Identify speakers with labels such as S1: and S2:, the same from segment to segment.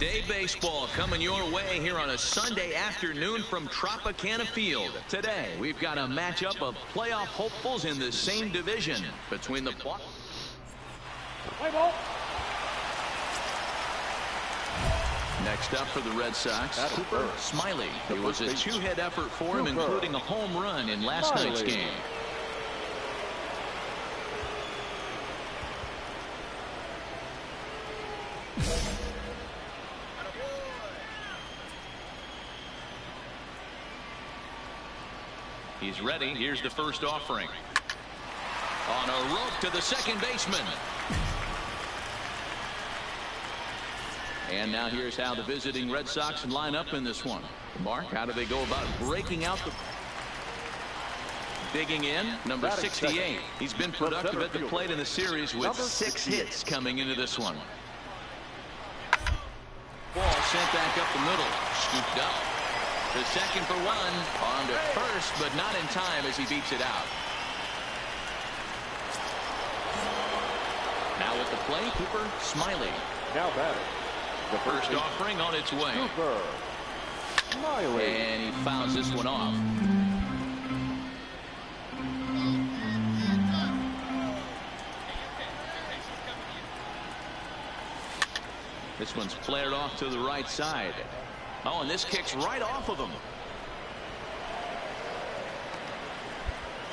S1: Day baseball coming your way here on a Sunday afternoon from Tropicana Field. Today, we've got a matchup of playoff hopefuls in the same division between the Next up for the Red Sox, Cooper Smiley. It was a two-hit effort for him, including a home run in last night's game. He's ready. Here's the first offering. On a rope to the second baseman. And now here's how the visiting Red Sox line up in this one. Mark, how do they go about breaking out the... Digging in, number 68. He's been productive at the plate in the series with 6 hits coming into this one. Ball sent back up the middle. Scooped up. The second for one. On to first, but not in time as he beats it out. Now at the plate, Cooper Smiley.
S2: Now batting.
S1: The first offering on its way.
S2: Cooper Smiley.
S1: And he fouls this one off. This one's flared off to the right side. Oh, and this kicks right off of him.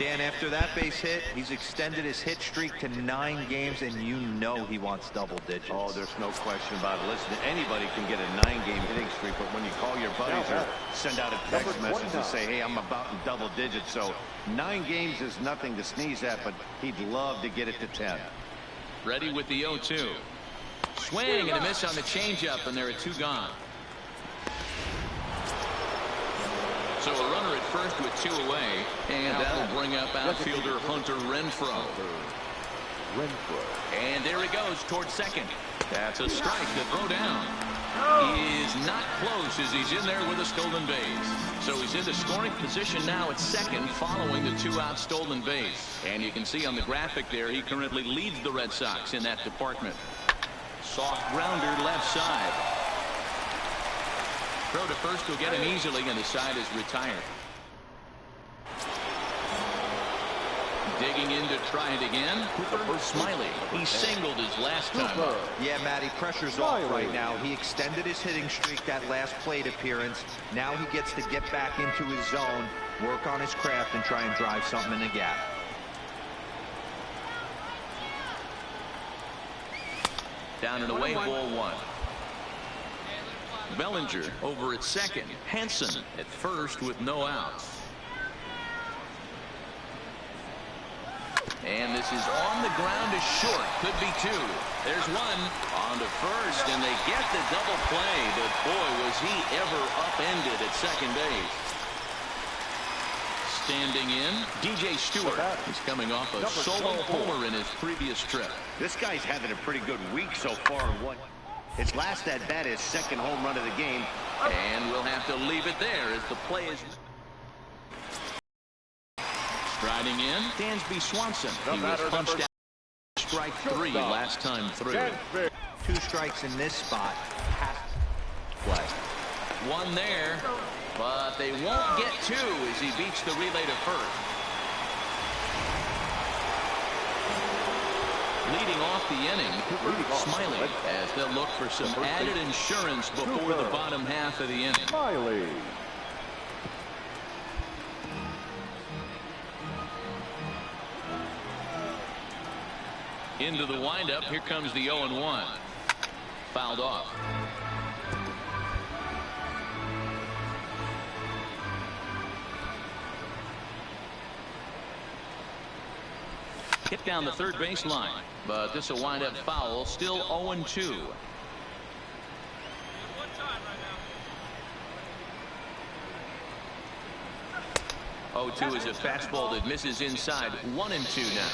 S3: Dan, after that base hit, he's extended his hit streak to 9 games, and you know he wants double digits.
S4: Oh, there's no question about it. Listen, anybody can get a 9-game hitting streak, but when you call your buddies or send out a text message and say, hey, I'm about in double digits, so 9 games is nothing to sneeze at, but he'd love to get it to 10.
S1: Ready with the 0-2. Swing and a miss on the changeup, and there are 2 gone. So a runner at first with 2 away, and that'll bring up outfielder Hunter Renfroe. And there he goes towards second. That's a strike to throw down. He is not close as he's in there with a stolen base. So he's into scoring position now at second following the 2-out stolen base. And you can see on the graphic there he currently leads the Red Sox in that department. Soft grounder left side. Throw to first will get him easily, and the side is retired. Digging in to try it again. Cooper Smiley. He singled his last time.
S3: Yeah, Matty, pressure's off right now. He extended his hitting streak that last plate appearance. Now he gets to get back into his zone, work on his craft, and try and drive something in the gap.
S1: Down and away, ball 1. Bellinger over at second. Hanson at first with no outs. And this is on the ground is short. Could be 2. There's 1. On to first, and they get the double play. But boy, was he ever upended at second base. Standing in, DJ Stewart. He's coming off a solo homer in his previous trip.
S4: This guy's having a pretty good week so far. His last at bat is second home run of the game.
S1: And we'll have to leave it there as the play is. Striding in, Dansby Swanson. He was punched out. Strike 3 last time through.
S3: 2 strikes in this spot.
S1: Play. 1 there, but they won't get 2 as he beats the relay to first. Leading off the inning, Cooper Smiley, as they'll look for some added insurance before the bottom half of the inning.
S2: Smiley.
S1: Into the windup, here comes the 0-1. Fouled off. Hit down the third base line, but this will wind up foul. Still 0-2. Oh, 2 is a fastball that misses inside. 1-2 now.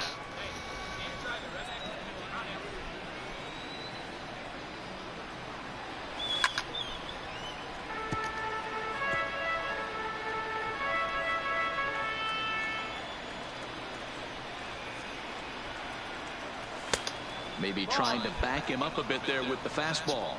S1: Maybe trying to back him up a bit there with the fastball.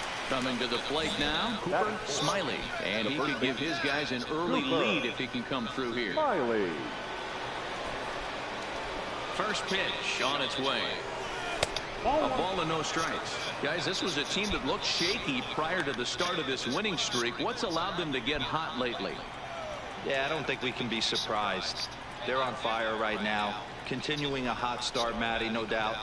S1: Coming to the plate now, Cooper Smiley. And he could give his guys an early lead if he can come through here.
S2: Smiley.
S1: First pitch on its way. A ball and no strikes. Guys, this was a team that looked shaky prior to the start of this winning streak. What's allowed them to get hot lately?
S3: Yeah, I don't think we can be surprised. They're on fire right now. Continuing a hot start, Matty, no doubt.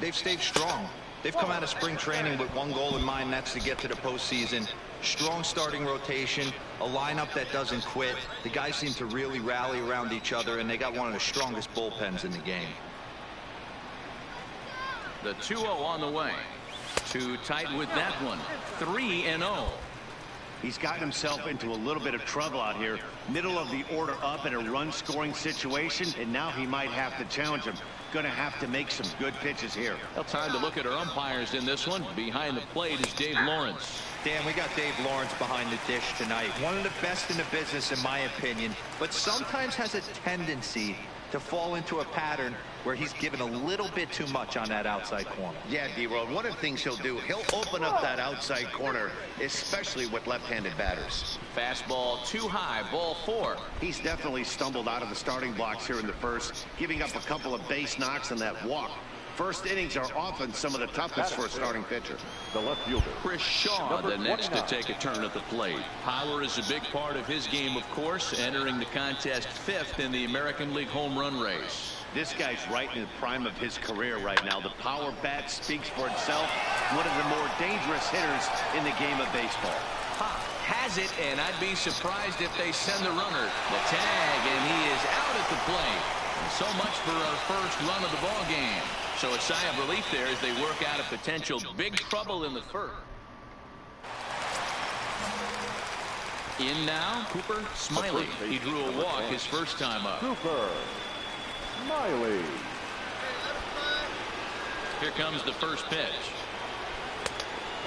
S3: They've stayed strong. They've come out of spring training with one goal in mind, that's to get to the postseason. Strong starting rotation, a lineup that doesn't quit. The guys seem to really rally around each other, and they got one of the strongest bullpens in the game.
S1: The 2-0 on the way. Too tight with that one. 3-0.
S4: He's gotten himself into a little bit of trouble out here. Middle of the order up in a run-scoring situation, and now he might have to challenge him. Going to have to make some good pitches here.
S1: Well, time to look at our umpires in this one. Behind the plate is Dave Lawrence.
S3: Dan, we got Dave Lawrence behind the dish tonight. One of the best in the business, in my opinion, but sometimes has a tendency to fall into a pattern where he's given a little bit too much on that outside corner.
S4: Yeah, D-Road, one of the things he'll do, he'll open up that outside corner, especially with left-handed batters.
S1: Fastball too high, ball 4.
S4: He's definitely stumbled out of the starting blocks here in the first, giving up a couple of base knocks and that walk. First innings are often some of the toughest for a starting pitcher.
S2: The left fielder.
S1: Chris Shaw, the next to take a turn at the plate. Power is a big part of his game, of course, entering the contest 5th in the American League home run race.
S4: This guy's right in the prime of his career right now. The power bat speaks for itself. One of the more dangerous hitters in the game of baseball.
S1: Pop has it, and I'd be surprised if they send the runner. The tag, and he is out at the plate. And so much for our first run of the ball game. So a sigh of relief there as they work out a potential big trouble in the first. In now, Cooper Smiley. He drew a walk his first time up.
S2: Cooper Smiley.
S1: Here comes the first pitch.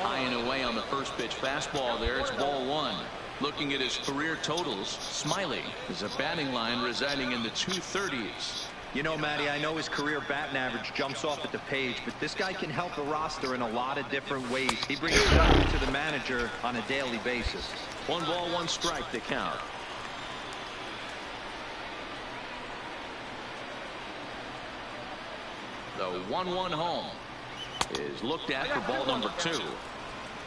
S1: High and away on the first pitch fastball there. It's ball 1. Looking at his career totals, Smiley is a batting line residing in the 230s.
S3: You know, Matty, I know his career batting average jumps off at the page, but this guy can help the roster in a lot of different ways. He brings value to the manager on a daily basis.
S1: 1 ball, 1 strike to count. The 1-1 home is looked at for ball number 2.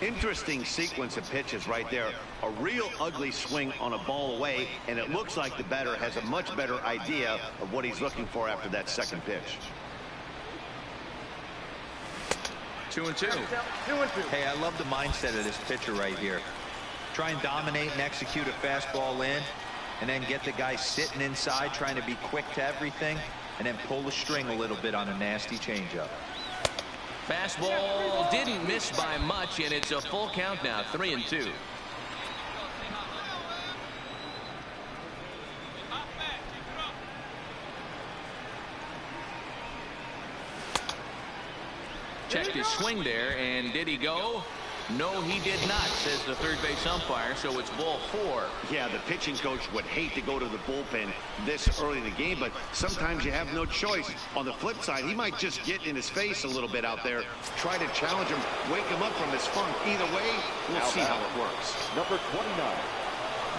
S4: Interesting sequence of pitches right there. A real ugly swing on a ball away, and it looks like the batter has a much better idea of what he's looking for after that second pitch.
S1: 2-2.
S3: Hey, I love the mindset of this pitcher right here. Try and dominate and execute a fastball in, and then get the guy sitting inside trying to be quick to everything, and then pull the string a little bit on a nasty changeup.
S1: Fastball didn't miss by much, and it's a full count now, 3-2. Checked his swing there, and did he go? No, he did not, says the third base umpire, so it's ball 4.
S4: Yeah, the pitching coach would hate to go to the bullpen this early in the game, but sometimes you have no choice. On the flip side, he might just get in his face a little bit out there, try to challenge him, wake him up from his funk. Either way, we'll see how it works.
S2: Number 29.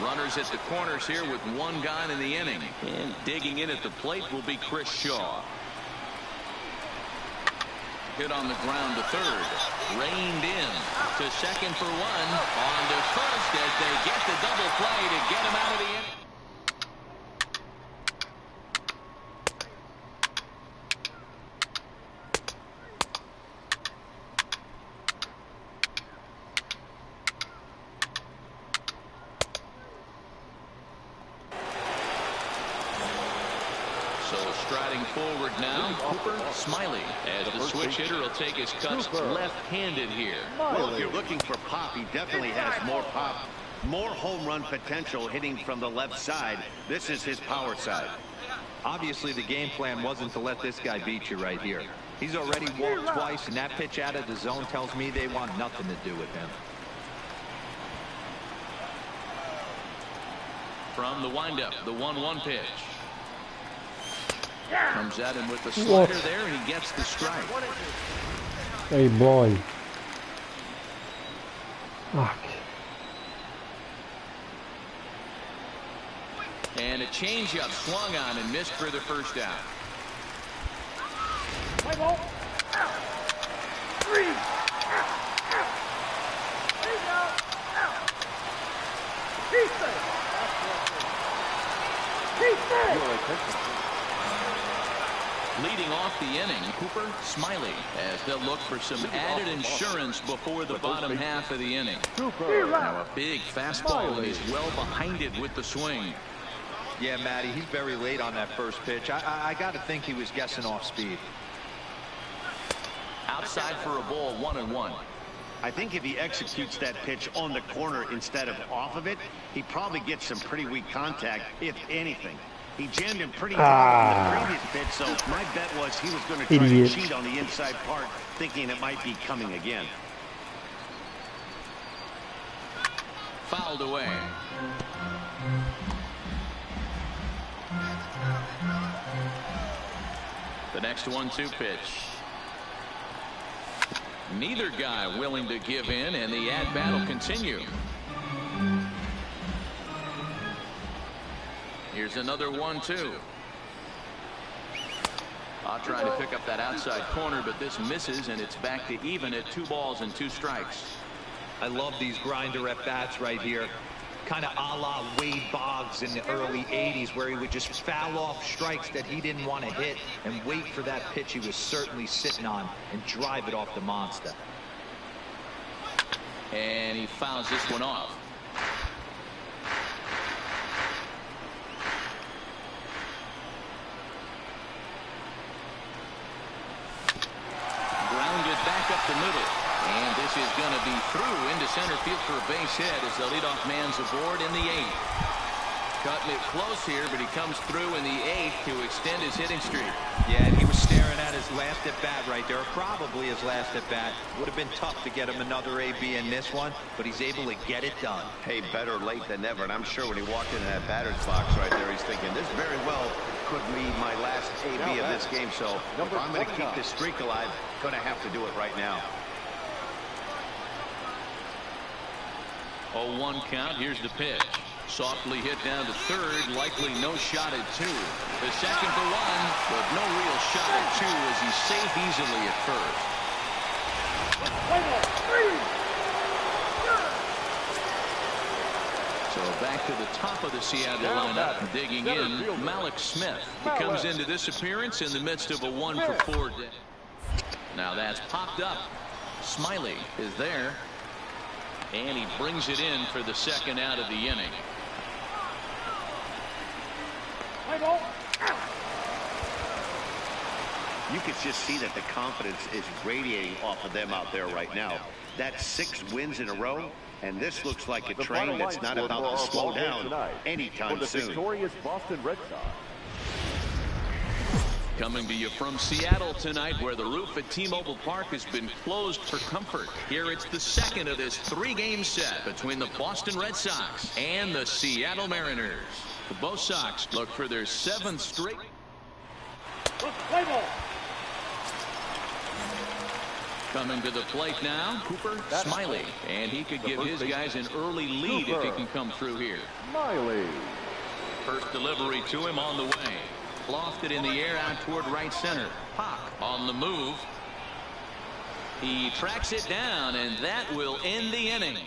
S1: Runners at the corners here with 1 gone in the inning. And digging in at the plate will be Chris Shaw. Hit on the ground to third. Reined in to second for 1. On to first as they get the double play to get him out of the inning. So striding forward now, Cooper Smiley, as the switch hitter will take his cuts left-handed here.
S4: Well, if you're looking for pop, he definitely has more pop, more home run potential hitting from the left side. This is his power side.
S3: Obviously, the game plan wasn't to let this guy beat you right here. He's already walked twice, and that pitch out of the zone tells me they want nothing to do with him.
S1: From the windup, the 1-1 pitch. Comes at him with the slider there, and he gets the strike.
S5: Hey, boy. Fuck.
S1: And a changeup swung on and missed for the first down.
S6: Play ball. Three.
S1: Leading off the inning, Cooper Smiley, as they'll look for some added insurance before the bottom half of the inning. Now a big fastball, and he's well behind it with the swing.
S3: Yeah, Matty, he's very late on that first pitch. I got to think he was guessing off speed.
S1: Outside for a ball, 1-1.
S4: I think if he executes that pitch on the corner instead of off of it, he probably gets some pretty weak contact, if anything. He jammed him pretty hard on the previous pitch, so my bet was he was going to try to cheat on the inside part, thinking it might be coming again.
S1: Fouled away. The next 1-2 pitch. Neither guy willing to give in, and the at-bat will continue. Here's another 1-2. I'll try to pick up that outside corner, but this misses, and it's back to even at 2 balls and 2 strikes.
S3: I love these grinder at-bats right here. Kind of a la Wade Boggs in the early 80s, where he would just foul off strikes that he didn't want to hit and wait for that pitch he was certainly sitting on and drive it off the monster.
S1: And he fouls this one off. Grounded back up the middle. And this is going to be through into center field for a base hit as the leadoff man's aboard in the 8th. Cutting it close here, but he comes through in the 8th to extend his hitting streak.
S3: Yeah, and he was staring at his last at-bat right there, probably his last at-bat. Would have been tough to get him another AB in this one, but he's able to get it done.
S4: Hey, better late than never, and I'm sure when he walked into that batter's box right there, he's thinking, this very well could be my last AB of this game, so if I'm going to keep this streak alive, going to have to do it right now.
S1: 0-1 count. Here's the pitch. Softly hit down to third. Likely no shot at 2. The second for 1, but no real shot at 2 as he's safe easily at first. So back to the top of the Seattle lineup. Digging in, Malik Smith. He comes into this appearance in the midst of a 1-for-4 day. Now that's popped up. Smiley is there. And he brings it in for the second out of the inning.
S4: You could just see that the confidence is radiating off of them out there right now. That's 6 wins in a row, and this looks like a train that's not about to slow down anytime soon.
S2: The victorious Boston Red Sox.
S1: Coming to you from Seattle tonight, where the roof at T-Mobile Park has been closed for comfort. Here it's the second of this 3-game set between the Boston Red Sox and the Seattle Mariners. The both Sox look for their 7th straight. Coming to the plate now, Cooper Smiley. And he could give his guys an early lead if he can come through here.
S2: Smiley.
S1: First delivery to him on the way. Lofted in the air out toward right center. Pop on the move. He tracks it down, and that will end the inning.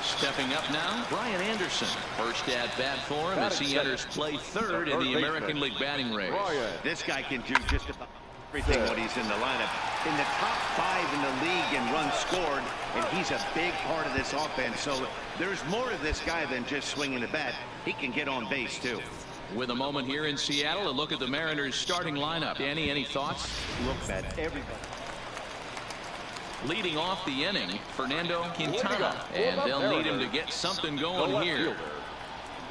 S1: Stepping up now, Brian Anderson. First at bat for him as he enters play third in the American League batting race.
S4: This guy can do just about everything when he's in the lineup. In the top 5 in the league in runs scored, and he's a big part of this offense. So there's more to this guy than just swinging the bat. He can get on base too.
S1: With a moment here in Seattle, a look at the Mariners starting lineup. Danny, any thoughts?
S4: Look at everybody.
S1: Leading off the inning, Fernando Quintana, and they'll need him to get something going here.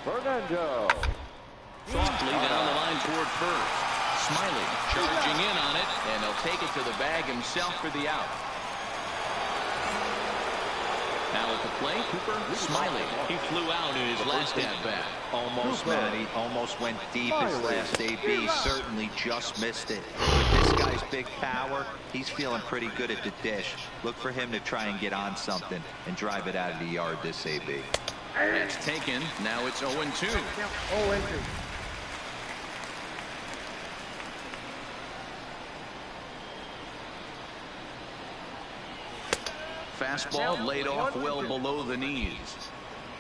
S2: Fernando.
S1: Softly down the line toward first. Smiley charging in on it, and he'll take it to the bag himself for the out. Now at the plate, Cooper Smiley. He flew out in his last at-bat.
S3: Almost, Matty. Almost went deep his last AB. Certainly just missed it. With this guy guy's big power. He's feeling pretty good at the dish. Look for him to try and get on something and drive it out of the yard this AB.
S1: That's taken. Now it's 0-2.
S5: 0-2.
S1: Fastball laid off well below the knees.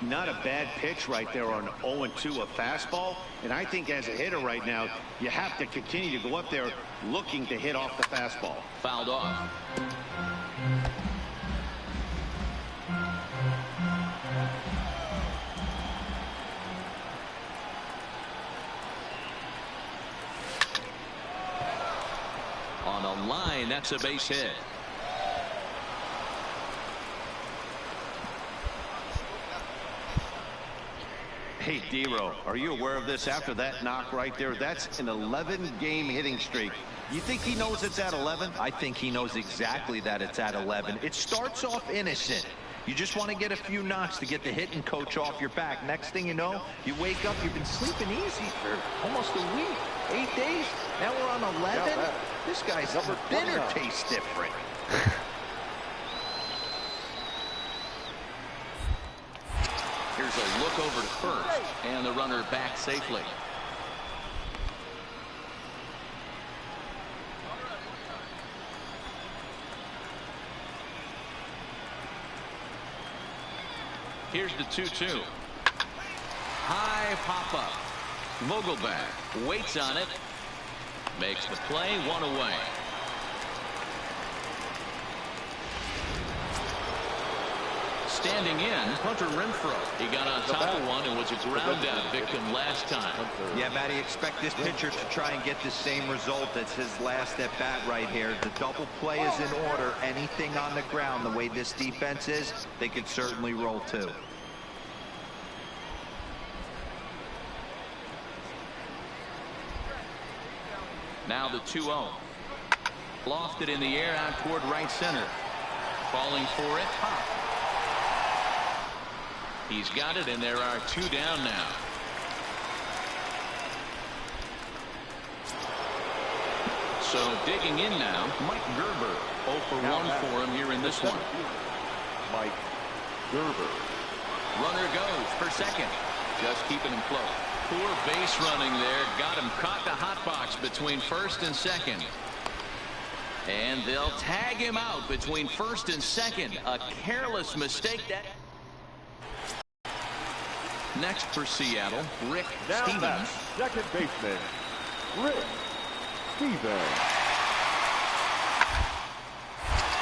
S4: Not a bad pitch right there on 0-2, a fastball. And I think as a hitter right now, you have to continue to go up there looking to hit off the fastball.
S1: Fouled off. On a line, that's a base hit.
S4: Hey, D-Row, are you aware of this? After that knock right there, that's an 11-game hitting streak. You think he knows it's at 11?
S3: I think he knows exactly that it's at 11. It starts off innocent. You just want to get a few knocks to get the hitting coach off your back. Next thing you know, you wake up, you've been sleeping easy for almost a week, 8 days. Now we're on 11. This guy's dinner tastes different.
S1: Here's a look over to first, and the runner back safely. Here's the 2-2. High pop-up. Vogelbach waits on it. Makes the play, one away. Standing in, Hunter Renfroe. He got on top of one and was a ground out victim last time.
S3: Yeah, Matty, expect this pitcher to try and get the same result as his last at bat right here. The double play is in order. Anything on the ground, the way this defense is, they could certainly roll too.
S1: Now the 2-0. Lofted in the air out toward right center. Falling for it. Pop. He's got it, and there are 2 down now. So digging in now, Mike Gerber. 0 for 1 for him here in this one.
S2: Mike Gerber.
S1: Runner goes for second. Just keeping him close. Poor base running there. Got him caught the hot box between first and second. And they'll tag him out between first and second. A careless mistake. That next for Seattle, Rick Stevens.
S2: Second baseman, Rick Stevens.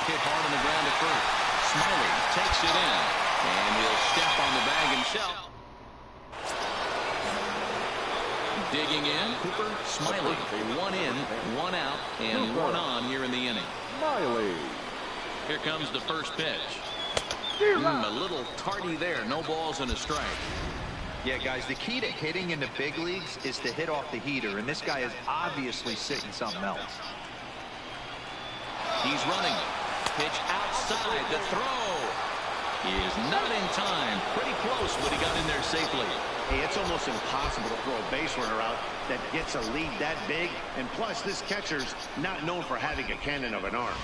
S1: Hit hard on the ground at first. Smiley takes it in, and he'll step on the bag himself. Digging in, Cooper Smiley. 1 in, 1 out, and 1 on here in the inning.
S2: Smiley.
S1: Here comes the first pitch. A little tardy there. No balls and a strike.
S3: Yeah, guys, the key to hitting in the big leagues is to hit off the heater, and this guy is obviously sitting something else.
S1: He's running. Pitch outside. The throw is not in time. Pretty close, but he got in there safely.
S4: Hey, it's almost impossible to throw a base runner out that gets a lead that big. And plus, this catcher's not known for having a cannon of an arm.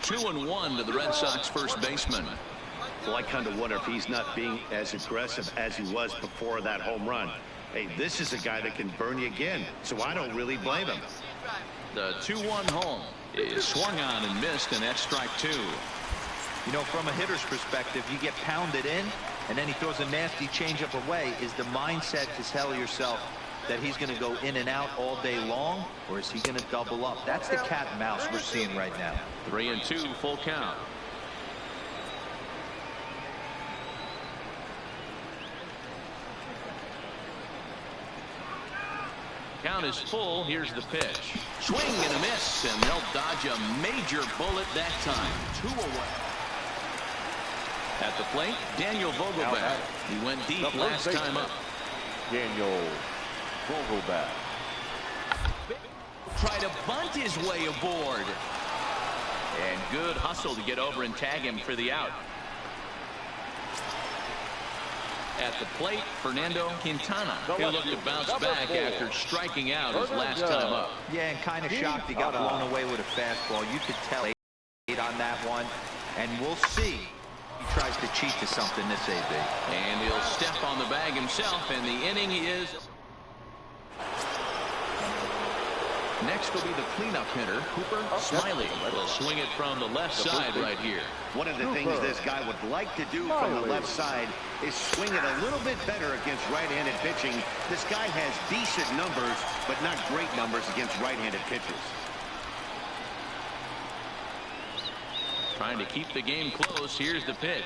S1: Two and 1 to the Red Sox first baseman.
S4: Well, I kind of wonder if he's not being as aggressive as he was before that home run. Hey, this is a guy that can burn you again, so I don't really blame him.
S1: The 2-1 home is swung on and missed, and that's strike 2.
S3: You know, from a hitter's perspective, you get pounded in, and then he throws a nasty changeup away. Is the mindset to tell yourself that he's going to go in and out all day long, or is he going to double up? That's the cat and mouse we're seeing right now.
S1: 3-2, full count. Count is full. Here's the pitch. Swing and a miss, and they'll dodge a major bullet that time. 2 away. At the plate, Daniel Vogelbach. He went deep last time up.
S2: Daniel Vogelbach.
S1: Try to bunt his way aboard. And good hustle to get over and tag him for the out. At the plate, Fernando Quintana. He'll look to bounce back after striking out his last time up.
S3: Yeah, and kind of shocked he got blown away with a fastball. You could tell late on that one, and we'll see. He tries to cheat to something this AB.
S1: And he'll step on the bag himself, and the inning is. Next will be the cleanup hitter, Cooper Smiley. Will swing it from the left side right here.
S4: One of the things this guy would like to do from the left side is swing it a little bit better against right-handed pitching. This guy has decent numbers, but not great numbers against right-handed pitchers.
S1: Trying to keep the game close. Here's the pitch.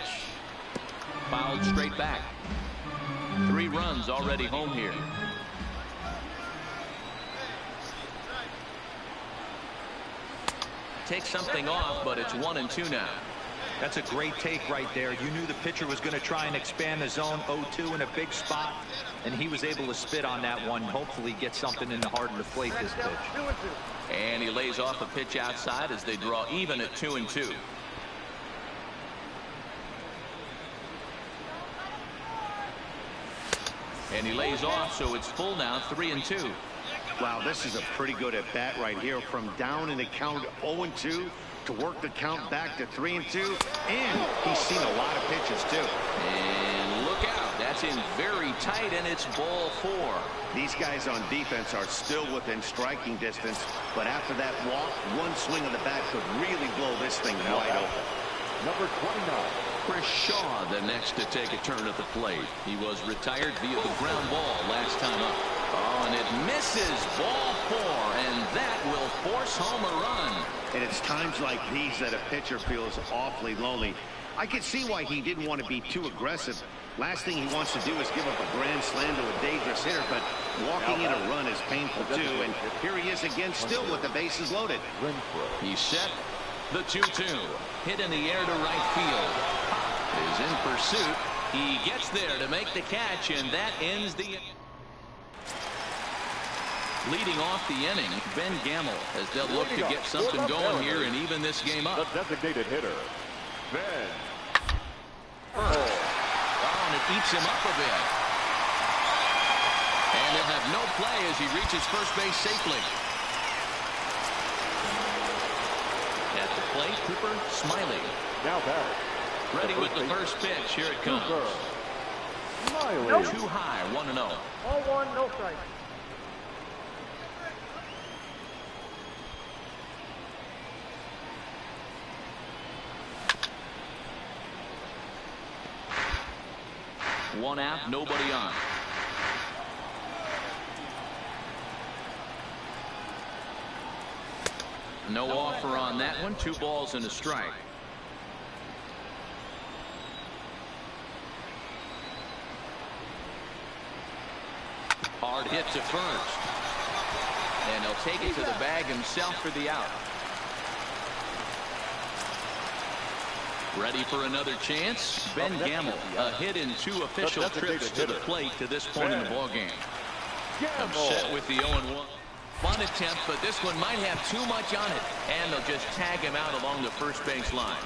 S1: Fouled straight back. 3 runs already home here. Takes something off, but it's 1-2 now.
S3: That's a great take right there. You knew the pitcher was going to try and expand the zone 0-2 in a big spot, and he was able to spit on that one. Hopefully get something in the heart of the plate this pitch.
S1: And he lays off a pitch outside as they draw even at 2-2. And he lays off, so it's full now, 3-2.
S4: Wow, this is a pretty good at bat right here. From down in the count 0-2 to work the count back to 3-2. And he's seen a lot of pitches, too.
S1: And look out. That's in very tight, and it's ball 4.
S4: These guys on defense are still within striking distance. But after that walk, one swing of the bat could really blow this thing wide open.
S2: Number 29.
S1: Chris Shaw, the next to take a turn at the plate. He was retired via the ground ball last time up. Oh, and it misses, ball 4, and that will force home a run.
S4: And it's times like these that a pitcher feels awfully lonely. I can see why he didn't want to be too aggressive. Last thing he wants to do is give up a grand slam to a dangerous hitter, but walking in a run is painful too. And here he is again, still with the bases loaded.
S1: He's set. The 2-2. Hit in the air to right field. Is in pursuit. He gets there to make the catch, and that ends the inning. Leading off the inning, Ben Gamble, as they'll look to get something going here and even this game up.
S2: The designated hitter, Ben.
S1: Oh, and it eats him up a bit. And he'll have no play as he reaches first base safely. At the plate, Cooper Smiley.
S2: Now back.
S1: Ready with the first pitch. Here it comes.
S2: Smiley.
S1: Too high, 1-0.
S5: 0-1, no strike.
S1: One out, nobody on. No offer on that one. 2 balls and a strike. Hard hit to first. And he'll take it to the bag himself for the out. Ready for another chance? Ben Gamble, a hit in 2 official trips to the plate to this point in the ballgame. Upset with the 0-1. Fun attempt, but this one might have too much on it, and they'll just tag him out along the first base line.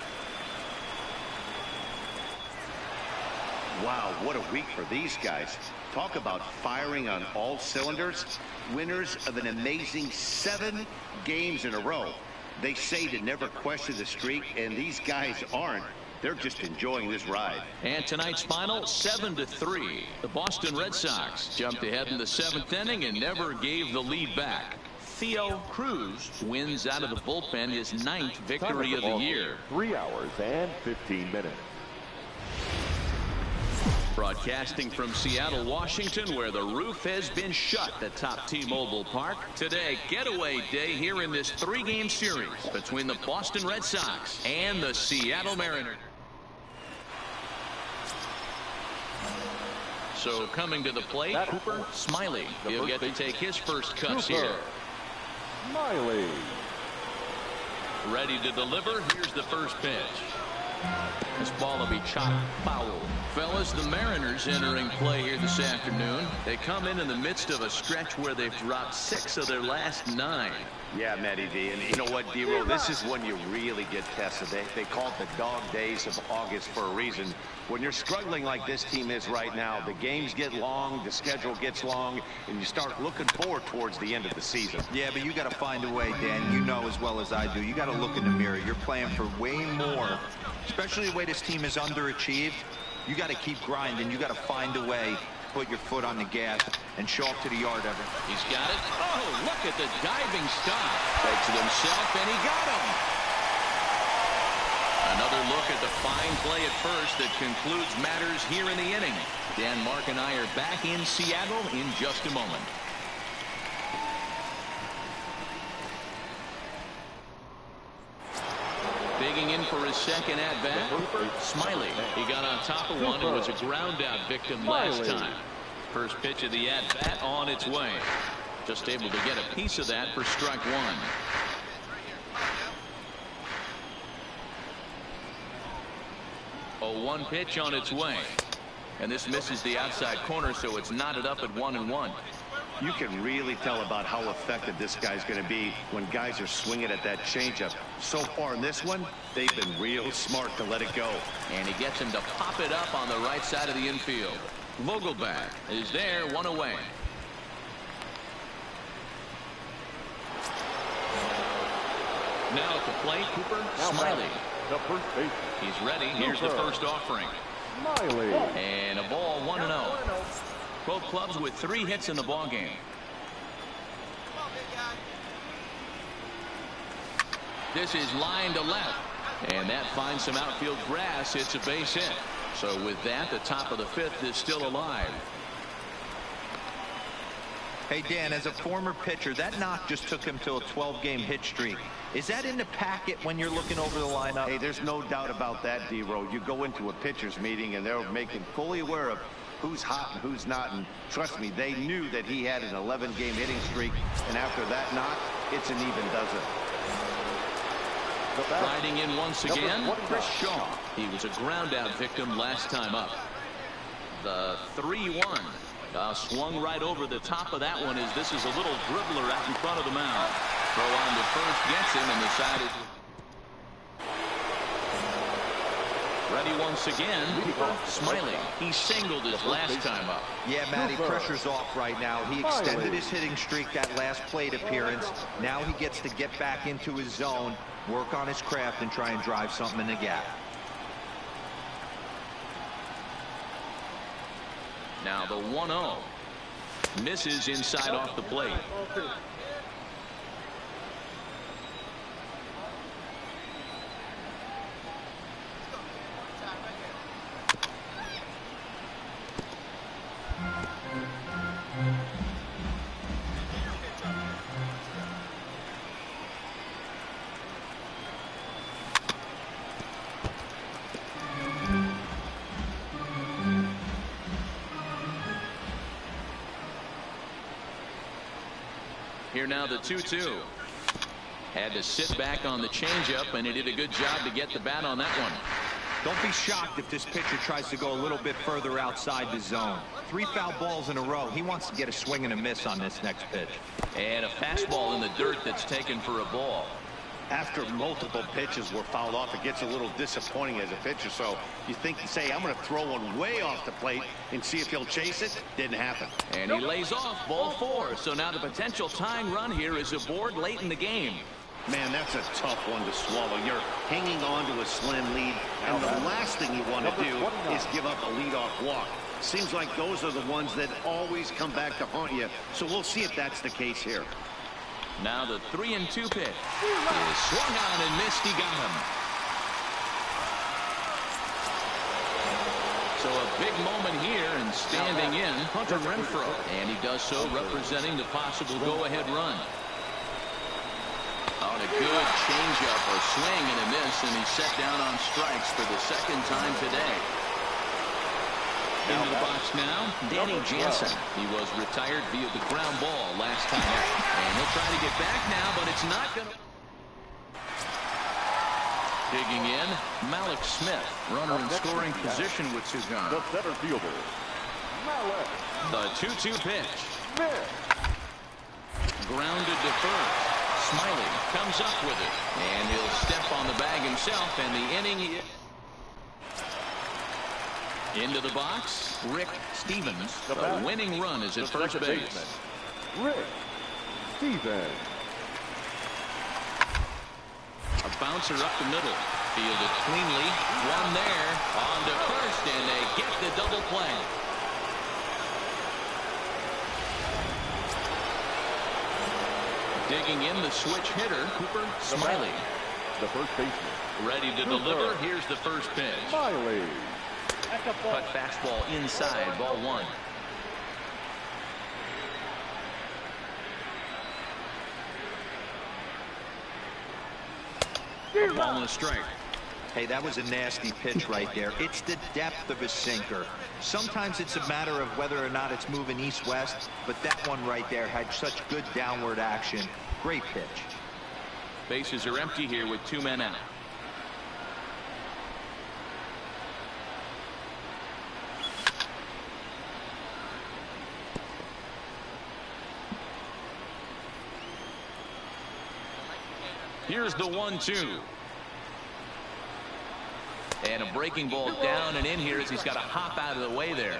S4: Wow, what a week for these guys. Talk about firing on all cylinders. Winners of an amazing 7 games in a row. They say to never question the streak, and these guys aren't. They're just enjoying this ride.
S1: And tonight's final, 7-3. The Boston Red Sox jumped ahead in the 7th inning and never gave the lead back. Theo Cruz wins out of the bullpen his 9th victory of the year.
S2: 3 hours and 15 minutes.
S1: Broadcasting from Seattle, Washington, where the roof has been shut atop T-Mobile Park. Today, getaway day here in this 3-game series between the Boston Red Sox and the Seattle Mariners. So coming to the plate, Cooper Smiley. He'll get to take his first cuts here.
S2: Smiley.
S1: Ready to deliver. Here's the first pitch. This ball will be chopped foul. Fellas, the Mariners entering play here this afternoon. They come in the midst of a stretch where they've dropped 6 of their last 9.
S4: Yeah, Matty D. And you know what, D-Roll? This is when you really get tested. They call it the dog days of August for a reason. When you're struggling like this team is right now, the games get long, the schedule gets long, and you start looking forward towards the end of the season.
S3: Yeah, but you got to find a way, Dan. You know as well as I do. You got to look in the mirror. You're playing for way more, especially the way this team is underachieved. You got to keep grinding. You got to find a way to put your foot on the gas and show up to the yard, Evan.
S1: He's got it. Oh, look at the diving stop. Takes it himself, and he got him. Another look at the fine play at first that concludes matters here in the inning. Dan, Mark, and I are back in Seattle in just a moment. Digging in for his second at-bat, Smiley. He got on top of one and was a ground-out victim last time. First pitch of the at-bat on its way. Just able to get a piece of that for strike 1. Oh, 1 pitch on its way. And this misses the outside corner, so it's knotted up at 1-1.
S4: You can really tell about how effective this guy's going to be when guys are swinging at that changeup. So far in this one, they've been real smart to let it go.
S1: And he gets him to pop it up on the right side of the infield. Vogelback is there, 1 away. Now at the plate, Cooper Smiley.
S2: The first base.
S1: He's ready. Here's the first offering.
S2: Smiley.
S1: And a ball, 1-0. Both clubs with 3 hits in the ballgame. This is line to left. And that finds some outfield grass. It's a base hit. So with that, the top of the 5th is still alive.
S3: Hey, Dan, as a former pitcher, that knock just took him to a 12-game hit streak. Is that in the packet when you're looking over the lineup?
S4: Hey, there's no doubt about that, D-Row. You go into a pitcher's meeting, and they're making fully aware of who's hot and who's not. And trust me, they knew that he had an 11-game hitting streak. And after that knock, it's an even dozen.
S1: Riding in once again, Chris Shaw. He was a ground-out victim last time up. The 3-1. Swung right over the top of that one as this is a little dribbler out in front of the mound. Throw on to first gets him and decided. Ready once again. Smiley. He singled his last time up.
S3: Yeah, Matty, pressure's off right now. He extended his hitting streak that last plate appearance. Now he gets to get back into his zone, work on his craft, and try and drive something in the gap.
S1: Now the 1-0. Misses inside off the plate. Here now the 2-2. Had to sit back on the changeup, and he did a good job to get the bat on that one.
S3: Don't be shocked if this pitcher tries to go a little bit further outside the zone. 3 foul balls in a row. He wants to get a swing and a miss on this next pitch.
S1: And a fastball in the dirt that's taken for a ball.
S4: After multiple pitches were fouled off, it gets a little disappointing as a pitcher. So you think to say, I'm going to throw one way off the plate and see if he'll chase it. Didn't happen.
S1: And he lays off ball 4. So now the potential tying run here is aboard late in the game.
S4: Man, that's a tough one to swallow. You're hanging on to a slim lead, and the last thing you want to do is give up a leadoff walk. Seems like those are the ones that always come back to haunt you. So we'll see if that's the case here.
S1: Now the 3-2 pitch is swung on and missed. He got him. So a big moment here, and standing in Hunter Renfroe, and he does so representing the possible go-ahead run. On a good changeup, a swing and a miss, and he's set down on strikes for the 2nd time today. Into the box now, Danny Jansen. He was retired via the ground ball last time out. And he'll try to get back now, but it's not going to. Digging in, Malik Smith, runner in scoring position with 2 gone.
S2: The center fielder, Malik.
S1: The 2-2 pitch.
S2: Smith.
S1: Grounded to first. Smiley comes up with it, and he'll step on the bag himself, and the inning. Into the box, Rick Stevens. The winning run is at first base.
S2: Rick Stevens.
S1: A bouncer up the middle. Fielded cleanly. One there. On to first, and they get the double play. Digging in, the switch hitter, Cooper Smiley.
S2: The first baseman.
S1: Ready to deliver. Here's the first pitch.
S2: Smiley.
S1: Cut fastball inside, ball 1. A ball and a strike.
S3: Hey, that was a nasty pitch right there. It's the depth of his sinker. Sometimes it's a matter of whether or not it's moving east-west, but that one right there had such good downward action. Great pitch.
S1: Bases are empty here with 2 men out. Here's the 1-2. And a breaking ball down and in here as he's got to hop out of the way there.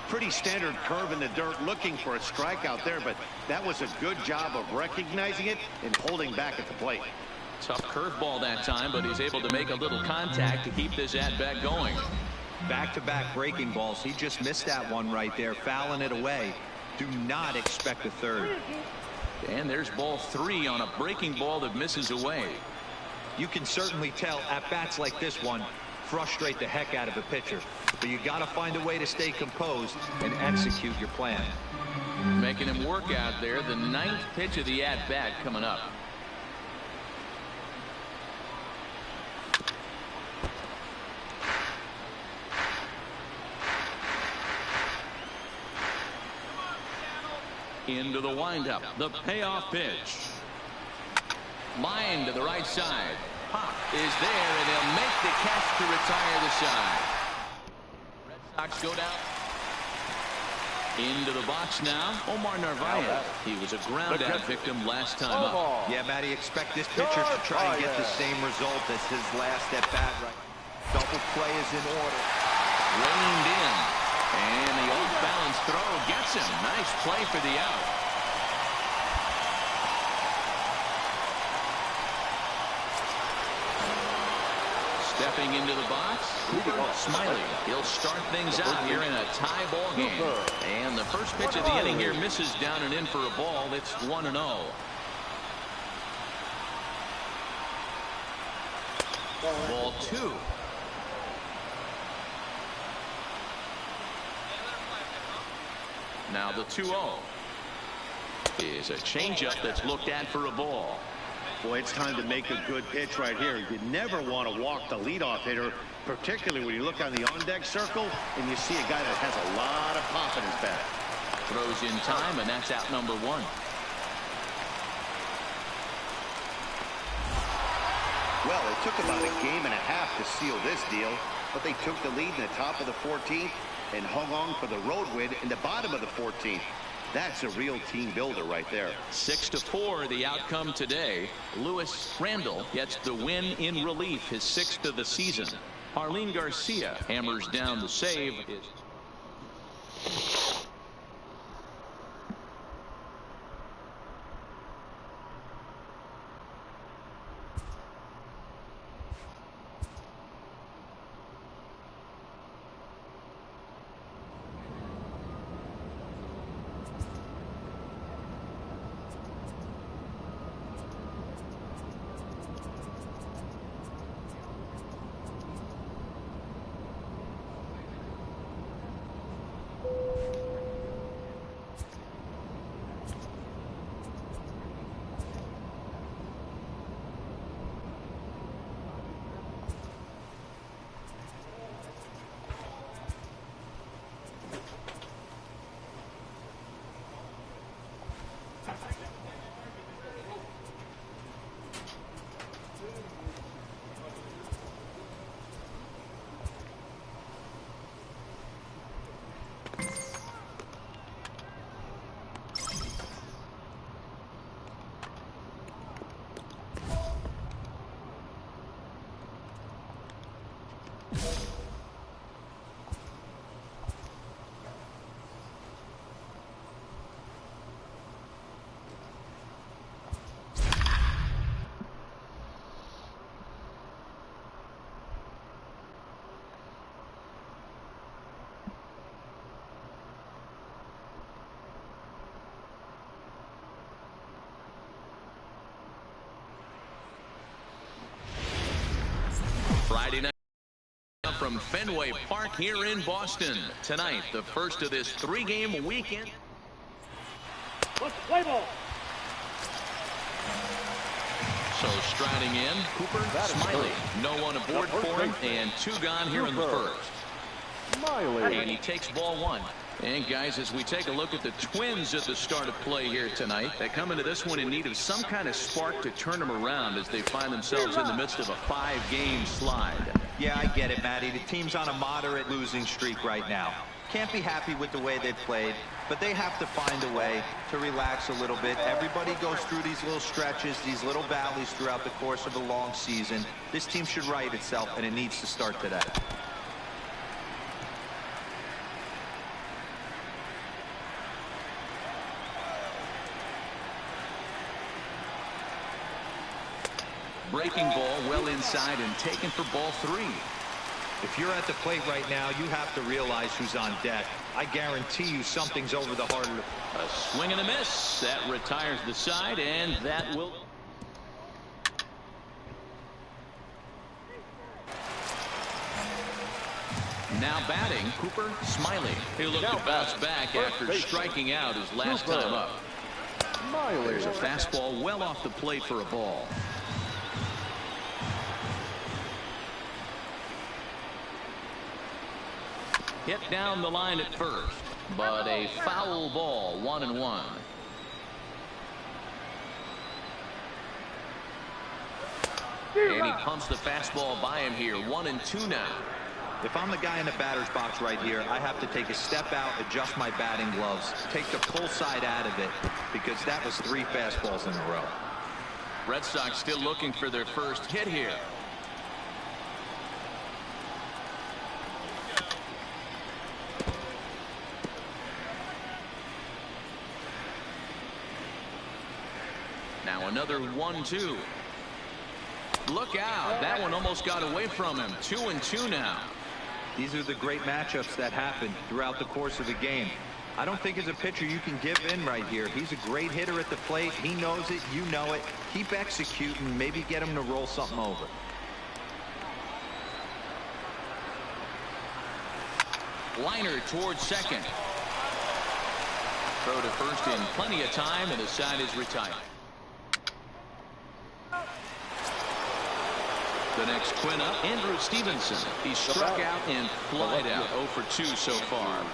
S4: Pretty standard curve in the dirt, looking for a strikeout there, but that was a good job of recognizing it and holding back at the plate.
S1: Tough curveball that time, but he's able to make a little contact to keep this at-bat going.
S3: Back-to-back breaking balls. He just missed that one right there, fouling it away. Do not expect a third.
S1: And there's ball 3 on a breaking ball that misses away.
S3: You can certainly tell at bats like this one frustrate the heck out of a pitcher, but you got to find a way to stay composed and execute your plan.
S1: Making him work out there. The 9th pitch of the at-bat coming up. Into the windup, the payoff pitch. Line to the right side. Pop is there, and they'll make the catch to retire the side. Red Sox go down. Into the box now, Omar Narvaez. He was a ground-out victim last time up.
S3: Yeah, Matty, expect this pitcher to try and get the same result as his last at-bat. Right. Double play is in order.
S1: Reined in. And the off-balance throw gets him. Nice play for the out. Stepping into the box, Smiley. He'll start things out here in a tie ball game. And the first pitch of the inning here misses down and in for a ball. It's 1-0. Ball 2. Now the 2-0 is a changeup that's looked at for a ball.
S4: Boy, it's time to make a good pitch right here. You never want to walk the leadoff hitter, particularly when you look on the on-deck circle and you see a guy that has a lot of pop in his bat.
S1: Throws in time, and that's out number 1.
S4: Well, it took about a game and a half to seal this deal, but they took the lead in the top of the 14th and hung on for the road win in the bottom of the 14th. That's a real team builder right there.
S1: 6-4 the outcome today. Lewis Randall gets the win in relief, his 6th of the season. Arlene Garcia hammers down the save. Friday night from Fenway Park here in Boston. Tonight, the first of this 3-game weekend.
S5: Let's play ball.
S1: So striding in, Cooper Smiley. No one aboard for him, and 2 gone here in the first.
S2: Smiley.
S1: And he takes ball 1. And guys, as we take a look at the Twins at the start of play here tonight, they come into this one in need of some kind of spark to turn them around as they find themselves in the midst of a 5-game slide.
S3: Yeah, I get it, Matty. The team's on a moderate losing streak right now. Can't be happy with the way they've played, but they have to find a way to relax a little bit. Everybody goes through these little stretches, these little valleys throughout the course of a long season. This team should right itself, and it needs to start today.
S1: Breaking ball well inside and taken for ball 3.
S3: If you're at the plate right now, you have to realize who's on deck. I guarantee you something's over the heart of the...
S1: A swing and a miss. That retires the side, and that will... Now batting, Cooper Smiley. He'll look to bounce back after striking out his last time up. There's a fastball well off the plate for a ball. Hit down the line at first, but a foul ball, 1-1. And he pumps the fastball by him here, 1-2 now.
S3: If I'm the guy in the batter's box right here, I have to take a step out, adjust my batting gloves, take the pull side out of it, because that was 3 fastballs in a row.
S1: Red Sox still looking for their first hit here. Now another 1-2. Look out. That one almost got away from him. 2-2 now.
S3: These are the great matchups that happen throughout the course of the game. I don't think as a pitcher you can give in right here. He's a great hitter at the plate. He knows it. You know it. Keep executing. Maybe get him to roll something over.
S1: Liner towards second. Throw to first in plenty of time, and the side is retired. The next Quinn up, Andrew Stevenson. He struck out and flied out. 0 for 2 so far.